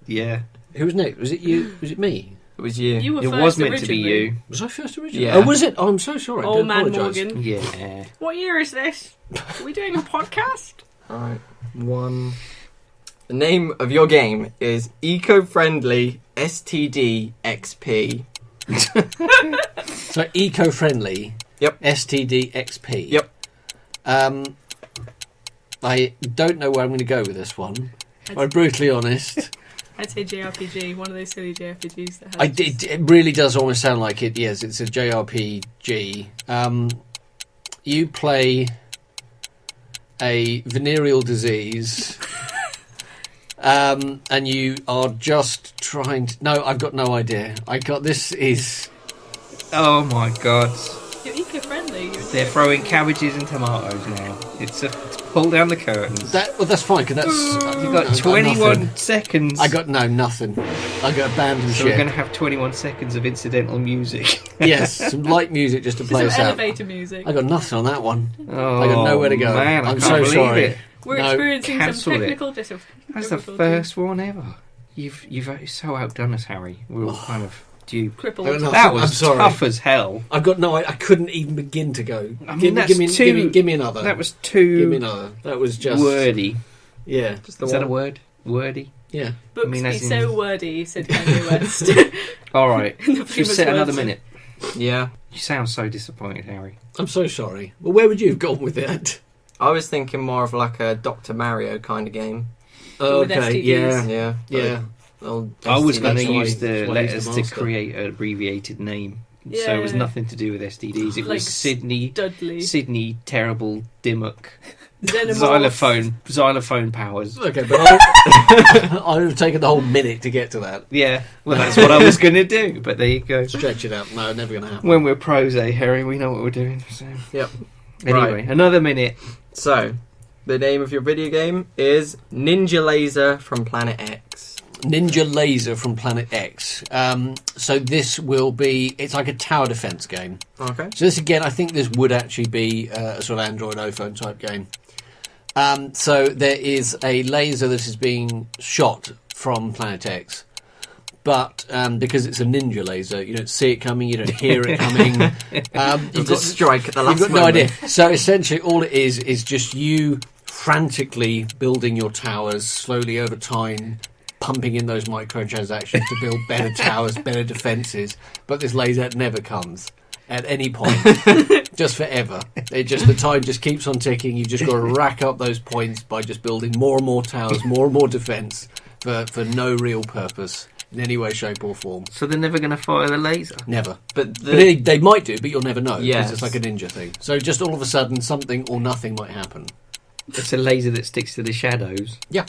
Yeah. Who was next? Was it you? Was it me? It was you. You were It first was meant to be originally. you. Was I first originally? Yeah. Oh, was it? Oh, I'm so sorry. I Old do man apologise. Morgan. Yeah. What year is this? Are we doing a podcast? Alright, one. The name of your game is Eco-Friendly STD XP. So eco-friendly. Yep. STD XP. Yep. I don't know where I'm going to go with this one. I'm brutally honest. I'd say JRPG, one of those silly JRPGs that has. It really does almost sound like it. Yes, it's a JRPG. You play a venereal disease, and you are just trying to. No, I've got no idea. This is. Oh my god. You're eco-friendly. gently. They're throwing cabbages and tomatoes now. It's pull down the curtains. That's fine, because that's... You've got 21 seconds. I got nothing. I got abandoned So ship. we're going to have 21 seconds of incidental music. Yes, some light music just to play Some us out. elevator music. I got nothing on that one. Oh, I got nowhere to go. Man, I I'm can't so believe sorry. It. We're No, experiencing some cancel it. technical difficulties. That's the first one ever. You've so outdone us, Harry. We're all kind of duped. Crippled. I don't know. That I'm was sorry. tough as hell. I've got no... I couldn't even begin to go. I mean, that's give me another. That was Give me too another. That was just... wordy. Yeah. Just the Is one. that a word? Wordy? Yeah. Books I mean, be as in- so wordy, said Kanye West. All right. In the Should we famous set another words. minute? Yeah. You sound so disappointed, Harry. I'm so sorry. Well, where would you have gone with that? I was thinking more of like a Dr. Mario kind of game. With Okay, STDs. yeah. Yeah. Yeah. I was going to That's why- use the that's why he's letters the to master. create an abbreviated name. So Yeah. it was nothing to do with STDs. It Like was Sydney Dudley. Terrible Dimmock Xenomorphs. xylophone powers. Okay, but I would have taken the whole minute to get to that. Yeah, well that's what I was going to do. But there you go. Stretch it out. No, never going to happen. When we're pros, Harry, we know what we're doing. So. Yep. Anyway, Right. another minute. So, the name of your video game is Ninja Laser from Planet X. Ninja Laser from Planet X. So this will be... It's like a tower defense game. Okay. So this, again, I think this would actually be a sort of Android iPhone type game. So there is a laser that is being shot from Planet X. But because it's a ninja laser, you don't see it coming, you don't hear it coming. You just strike at the last You've got no moment. idea. So essentially all it is just you frantically building your towers slowly over time, pumping in those microtransactions to build better towers, better defences. But this laser never comes at any point. Just forever. The time just keeps on ticking. You've just got to rack up those points by just building more and more towers, more and more defence for no real purpose in any way, shape or form. So they're never going to fire the laser. Never. But But they might do, but you'll never know. Yes. Because it's like a ninja thing. So just all of a sudden, something or nothing might happen. It's a laser that sticks to the shadows. Yeah.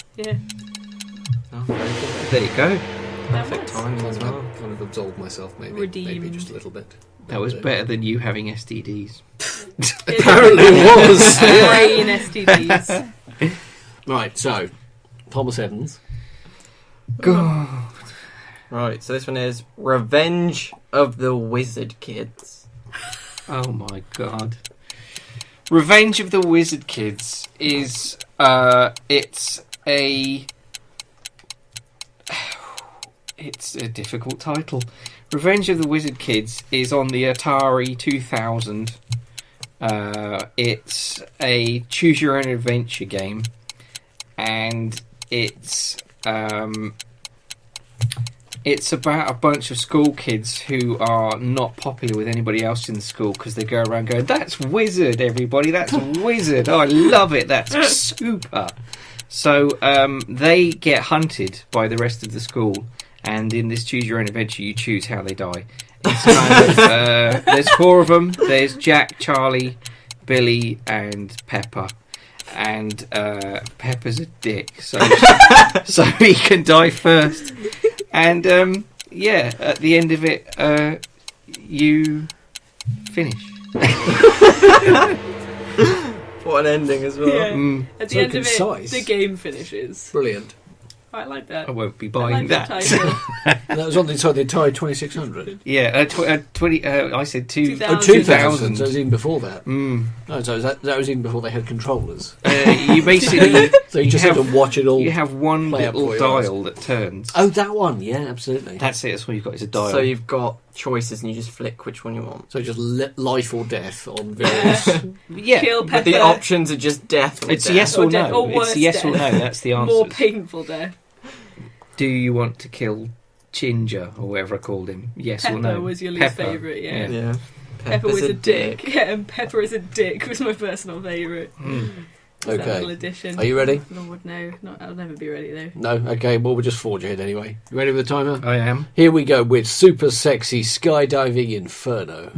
Oh, very good. There you go. Perfect timing as well. Kind of absolved myself, maybe. Redeemed. Maybe just a little bit. That was better than you having STDs. Apparently it was. Brain STDs. Right, so, Thomas Evans. God. Right, so this one is Revenge of the Wizard Kids. Oh my god. Revenge of the Wizard Kids is it's a difficult title. Revenge of the Wizard Kids is on the Atari 2000. It's a choose your own adventure game, and it's about a bunch of school kids who are not popular with anybody else in the school because they go around going, "That's Wizard, everybody! That's Wizard! Oh, I love it! That's super!" So they get hunted by the rest of the school, and in this choose your own adventure, you choose how they die. It's kind of, there's 4 of them. There's Jack, Charlie, Billy, and Pepper. And Pepper's a dick, so he can die first. And at the end of it, you finish. What an ending as well. Yeah. At the So end concise. of it, the game finishes. Brilliant. I like that. I won't be I buying like that that. title. And that was on the Atari 2600. Yeah, 20. I said 2000. Oh, 2000. So it was even before that. Mm. No, so that was even before they had controllers. You basically So you just have, had to watch it all. you have one play up little for your eyes. dial that turns. Oh, that one. Yeah, absolutely. That's it. That's what you've got. Is a dial. So you've got choices and you just flick which one you want. So just life or death on various... yeah, Kill But Pepper. the options are just death or it's death. yes Or or death, no. or It's worse yes or no. death. That's the answer. More painful death. Do you want to kill Ginger or whatever I called him? Yes Pepper or no? was your least Pepper. favourite, yeah. Yeah. Pepper was Pepper's a dick. Yeah, and Pepper is a dick was my personal favourite. Mm. Was that little Okay. addition. Are you ready? Lord, no. I'll never be ready, though. No? Okay, well, we'll just forge ahead anyway. You ready with the timer? I am. Here we go with Super Sexy Skydiving Inferno.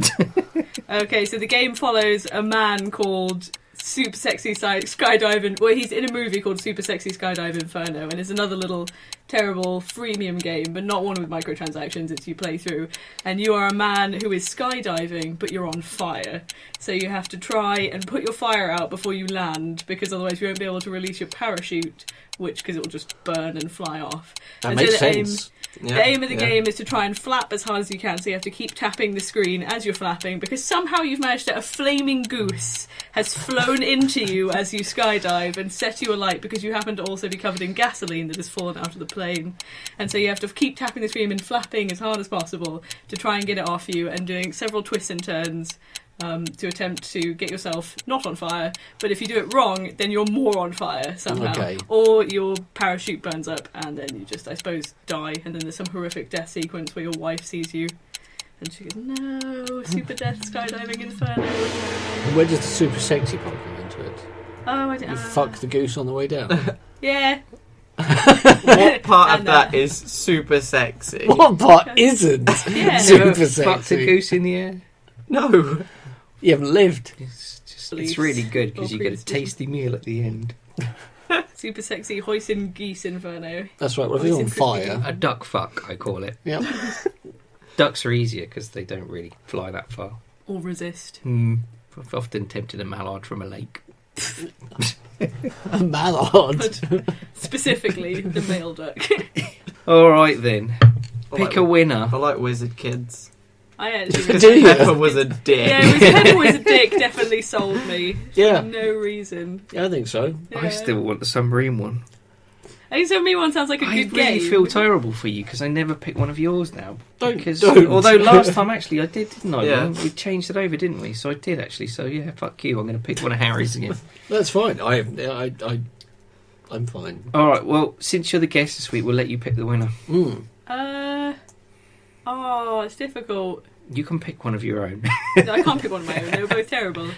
Okay, so the game follows a man called Super Sexy Skydiving. Well, he's in a movie called Super Sexy Skydive Inferno, and it's another little terrible freemium game, but not one with microtransactions. It's you play through, and you are a man who is skydiving, but you're on fire. So you have to try and put your fire out before you land, because otherwise you won't be able to release your parachute, because it will just burn and fly off. That And makes so sense. the aim of the game is to try and flap as hard as you can, so you have to keep tapping the screen as you're flapping, because somehow you've managed to... A flaming goose has flown into you as you skydive and set you alight, because you happen to also be covered in gasoline that has fallen out of the plane. And so you have to keep tapping the screen and flapping as hard as possible to try and get it off you, and doing several twists and turns to attempt to get yourself not on fire. But if you do it wrong, then you're more on fire somehow. Okay. Or your parachute burns up, and then you just, I suppose, die. And then there's some horrific death sequence where your wife sees you, and she goes, "No, super death skydiving inferno." Where does the super sexy part come into it? Oh, I don't You know. fuck the goose on the way down. Yeah. What part of And, that is super sexy? What part isn't Yeah. super Fucked a sexy? goose in the air. No. You haven't lived. It's really good because you get a tasty meal at the end. Super sexy hoisin geese inferno. That's right. Well, if you're on Crispy. fire, A duck fuck, I call it. yeah. Ducks are easier because they don't really fly that far. Or resist. I've often tempted a mallard from a lake. A mallard. Specifically, the male duck. All right then, I pick like- a winner. I like Wizard Kids. I actually... Do you? Pepper was a dick. Yeah, Pepper was a dick definitely sold me. Yeah. For no reason. Yeah, I think so. Yeah. I still want the submarine one. I think Submarine one sounds like a I good really game. feel terrible for you because I never pick one of yours now. Don't. Because don't. although last time actually I did, didn't I? Yeah. We changed it over, didn't we? So I did actually. So yeah, fuck you. I'm going to pick one of Harry's again. That's fine. I'm fine. All right. Well, since you're the guest this week, we'll let you pick the winner. Oh, it's difficult. You can pick one of your own. I can't pick one of my own. They were both terrible.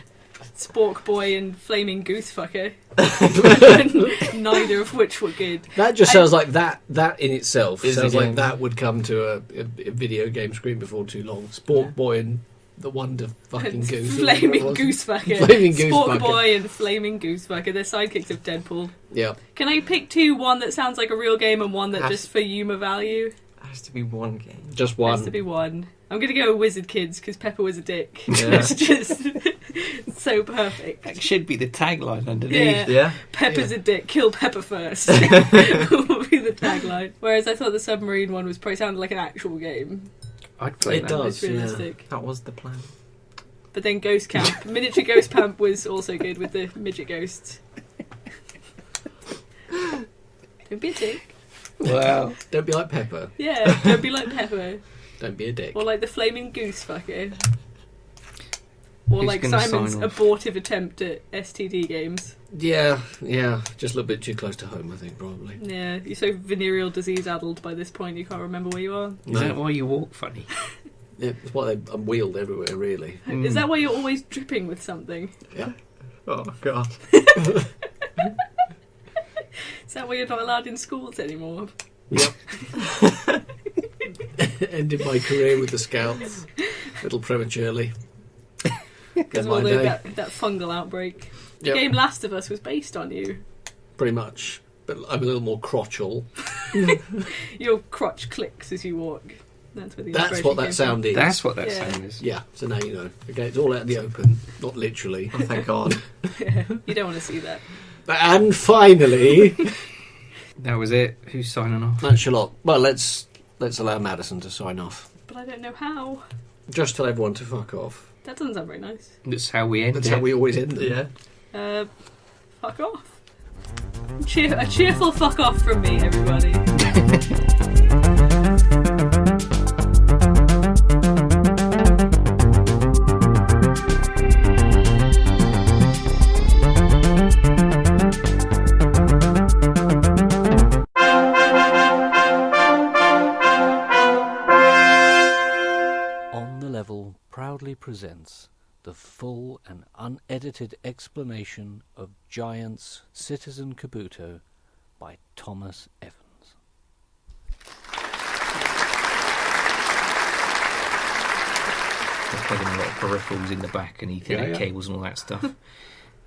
Spork Boy and Flaming Goose Fucker. Neither of which were good. That just sounds like that in itself Is a sounds like game. that would come to a video game screen before too long. Spork Boy and the Wonder Fucking Goose. Flaming Goose Fucker. Flaming Goose Spork Fucker. Boy and Flaming Goose Fucker. They're sidekicks of Deadpool. Yeah. Can I pick two? One that sounds like a real game and one that Has- just for humour value? It has to be one game. Just Has one. to be one. I'm going to go with Wizard Kids because Pepper was a dick. Yeah. It's just so perfect. That should be the tagline underneath. Yeah. Yeah. Pepper's a dick, kill Pepper first. Will be the tagline. Whereas I thought the submarine one was probably sounded like an actual game. I'd play It that. does. It's realistic. That was the plan. But then Ghost Camp, Miniature Ghost Camp was also good with the midget ghosts. Don't be a dick. Wow. Don't be like Pepper. Yeah, don't be like Pepper. Don't be a dick. Or like the Flaming Goose Fucker. Or Who's like gonna Simon's sign off? abortive attempt at STD games. Yeah. Just a little bit too close to home, I think, probably. Yeah, you're so venereal disease addled by this point you can't remember where you are. Is that why you walk funny? Yeah, it's why I'm wheeled everywhere, really. Is that why you're always dripping with something? Yeah. Oh god. Is that why you're not allowed in schools anymore? Yep. Ended my career with the Scouts a little prematurely. Because Never of mind, all eh? that fungal outbreak. The Yep. game Last of Us was based on you. Pretty much. But I'm a little more crotchal. Your crotch clicks as you walk. That's where the That's inspiration what that came sound is. That's what that Yeah. sound is. Yeah, so now you know. Okay, it's all out in the open, not literally. Oh, thank god. from. You don't want to see that. And finally, That was it. Who's signing off? that's a lot. Well, let's allow Madison to sign off. But I don't know how. Just tell everyone to fuck off. That doesn't sound very nice. That's how we end That's it. how we always end them. Yeah. Fuck off. A cheerful fuck off from me, everybody. On the Level proudly presents the full and unedited explanation of Giant's Citizen Kabuto by Thomas Evans. There's plugging a lot of peripherals in the back and Ethernet Yeah. cables and all that stuff.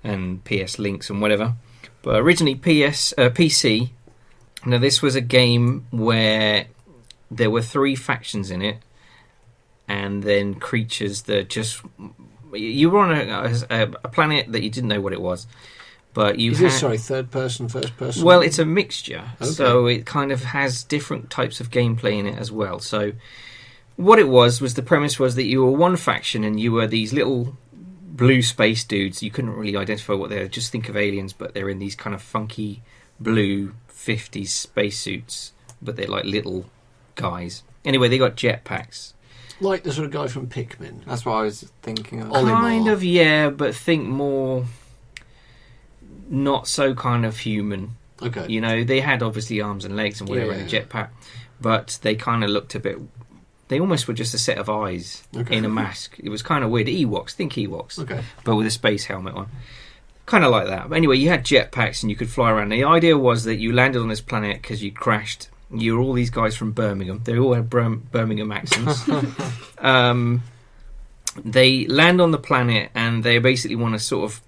and PS links and whatever. But originally PC. Now this was a game where there were 3 factions in it, and then creatures that just... You were on a planet that you didn't know what it was. But you Is had... this, sorry, third person, first person? Well, it's a mixture. Okay. So it kind of has different types of gameplay in it as well. So what it was the premise was that you were one faction and you were these little blue space dudes. You couldn't really identify what they were. Just think of aliens, but they're in these kind of funky blue 50s spacesuits, but they're like little guys. Anyway, they got jetpacks. Like the sort of guy from Pikmin. That's what I was thinking of. Olimar. Kind of, yeah, but think more not so kind of human. Okay. You know, they had obviously arms and legs and whatever in a jetpack, but they kind of looked a bit... They almost were just a set of eyes in a mask. It was kind of weird. Ewoks, think Ewoks, but with a space helmet on. Kind of like that. But anyway, you had jetpacks and you could fly around. The idea was that you landed on this planet because you crashed. You were all these guys from Birmingham. They all had Birmingham accents. They land on the planet and they basically want to sort of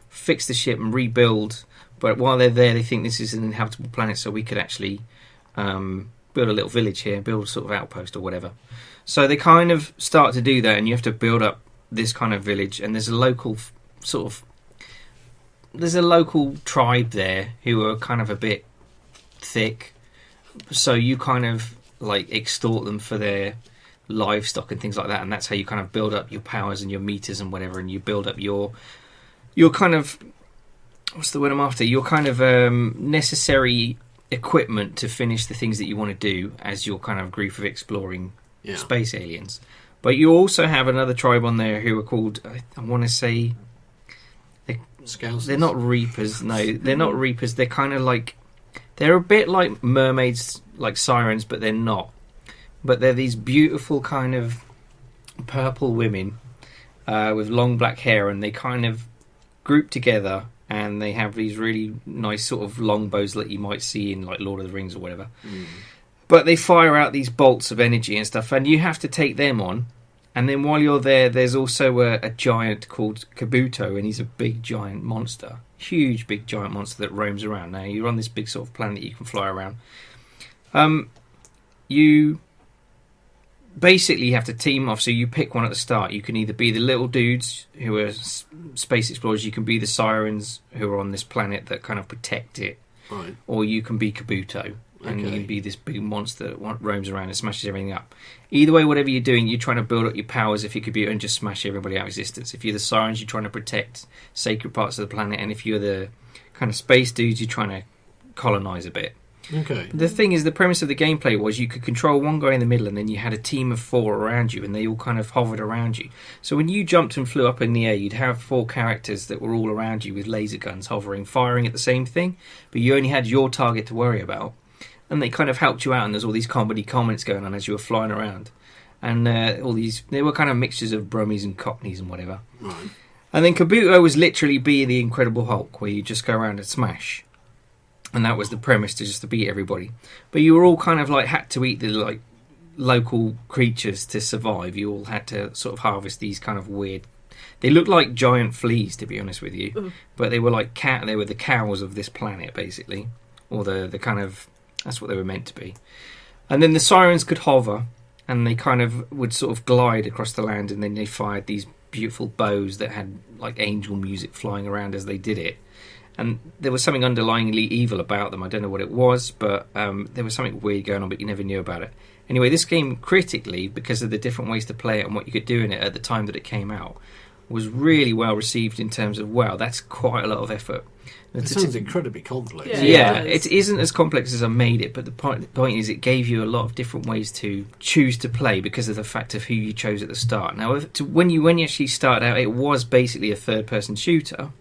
fix the ship and rebuild. But while they're there, they think this is an inhabitable planet, so we could actually build a little village here, build a sort of outpost or whatever. So they kind of start to do that, and you have to build up this kind of village. And there's a local tribe there who are kind of a bit thick. So you kind of like extort them for their livestock and things like that, and that's how you kind of build up your powers and your meters and whatever, and you build up your kind of, what's the word I'm after? Your kind of necessary equipment to finish the things that you want to do as your kind of group of exploring space aliens. But you also have another tribe on there who are called, I want to say, Scousers. They're not Reapers. No, they're not Reapers. They're kind of like, they're a bit like mermaids, like sirens, but they're not. But they're these beautiful kind of purple women with long black hair, and they kind of group together, and they have these really nice sort of longbows that you might see in like Lord of the Rings or whatever. But they fire out these bolts of energy and stuff, and you have to take them on. And then while you're there, there's also a giant called Kabuto, and he's a big giant monster. Huge big giant monster that roams around. Now, you're on this big sort of planet that you can fly around. You basically have to team off, so you pick one at the start. You can either be the little dudes who are space explorers, you can be the sirens who are on this planet that kind of protect it, right, or you can be Kabuto. And you can be this big monster that roams around and smashes everything up. Either way, whatever you're doing, you're trying to build up your powers if you're Kabuto and just smash everybody out of existence. If you're the sirens, you're trying to protect sacred parts of the planet. And if you're the kind of space dudes, you're trying to colonise a bit. Okay. The thing is, the premise of the gameplay was you could control one guy in the middle, and then you had a team of 4 around you, and they all kind of hovered around you. So when you jumped and flew up in the air, you'd have 4 characters that were all around you with laser guns hovering, firing at the same thing, but you only had your target to worry about. And they kind of helped you out, and there's all these comedy comments going on as you were flying around. And they were kind of mixtures of Brummies and Cockneys and whatever. Right. And then Kabuto was literally be the Incredible Hulk, where you just go around and smash. And that was the premise, to beat everybody. But you were all kind of like had to eat the like local creatures to survive. You all had to sort of harvest these kind of weird... They looked like giant fleas, to be honest with you. Ooh. But they were like they were the cows of this planet, basically. Or the kind of... That's what they were meant to be. And then the sirens could hover, and they kind of would sort of glide across the land, and then they fired these beautiful bows that had like angel music flying around as they did it. And there was something underlyingly evil about them. I don't know what it was, but there was something weird going on, but you never knew about it. Anyway, this game, critically, because of the different ways to play it and what you could do in it at the time that it came out, was really well received in terms of, wow, that's quite a lot of effort. It sounds incredibly complex. Yeah, it isn't as complex as I made it, but the point is it gave you a lot of different ways to choose to play because of the fact of who you chose at the start. Now, when you actually started out, it was basically a third-person shooter,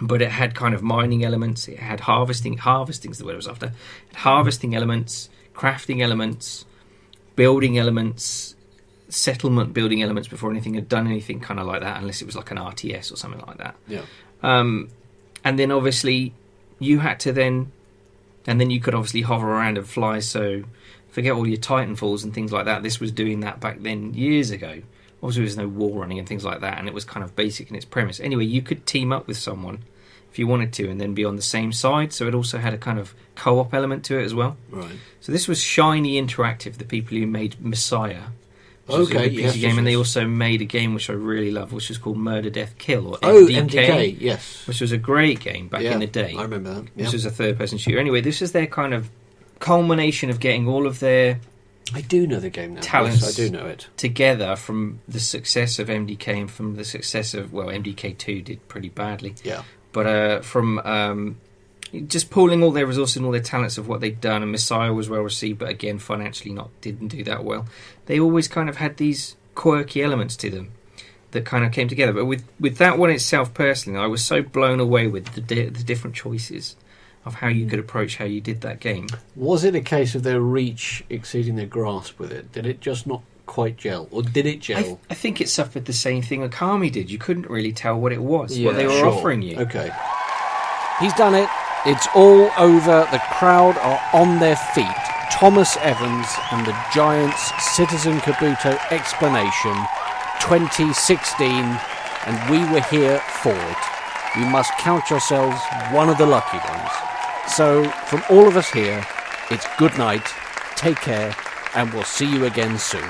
but it had kind of mining elements, it had harvesting's the word I was after, it had harvesting elements, crafting elements, building elements, settlement building elements before anything had done anything kind of like that, unless it was like an RTS or something like that. Yeah. And then obviously you had to then you could obviously hover around and fly, so forget all your Titanfalls and things like that. This was doing that back then years ago. Obviously, there was no wall running and things like that, and it was kind of basic in its premise. Anyway, you could team up with someone if you wanted to, and then be on the same side. So it also had a kind of co-op element to it as well. Right. So this was Shiny Interactive, the people who made Messiah. Which was a Okay, good yes, PC game, yes, and they yes. also made a game which I really love, which was called Murder, Death, Kill, or Oh, MDK, MDK, yes. which was a great game back in the day. I remember that. Yeah. This was a third-person shooter. Anyway, this is their kind of culmination of getting all of their I do know the game now. talents Yes, I do know it. together from the success of MDK and from the success of, well, MDK2 did pretty badly. Yeah. But from just pooling all their resources and all their talents of what they'd done, and Messiah was well received, but again, financially didn't do that well. They always kind of had these quirky elements to them that kind of came together. But with that one itself, personally, I was so blown away with the different choices of how you could approach how you did that game. Was it a case of their reach exceeding their grasp with it? Did it just not quite gel? Or did it gel? I think it suffered the same thing Akami did. You couldn't really tell what it was, Yeah, what they were sure. offering you. Okay. He's done it. It's all over. The crowd are on their feet. Thomas Evans and the Giants Citizen Kabuto explanation 2016, and we were here for it. You must count yourselves one of the lucky ones. So, from all of us here, it's good night, take care, and we'll see you again soon.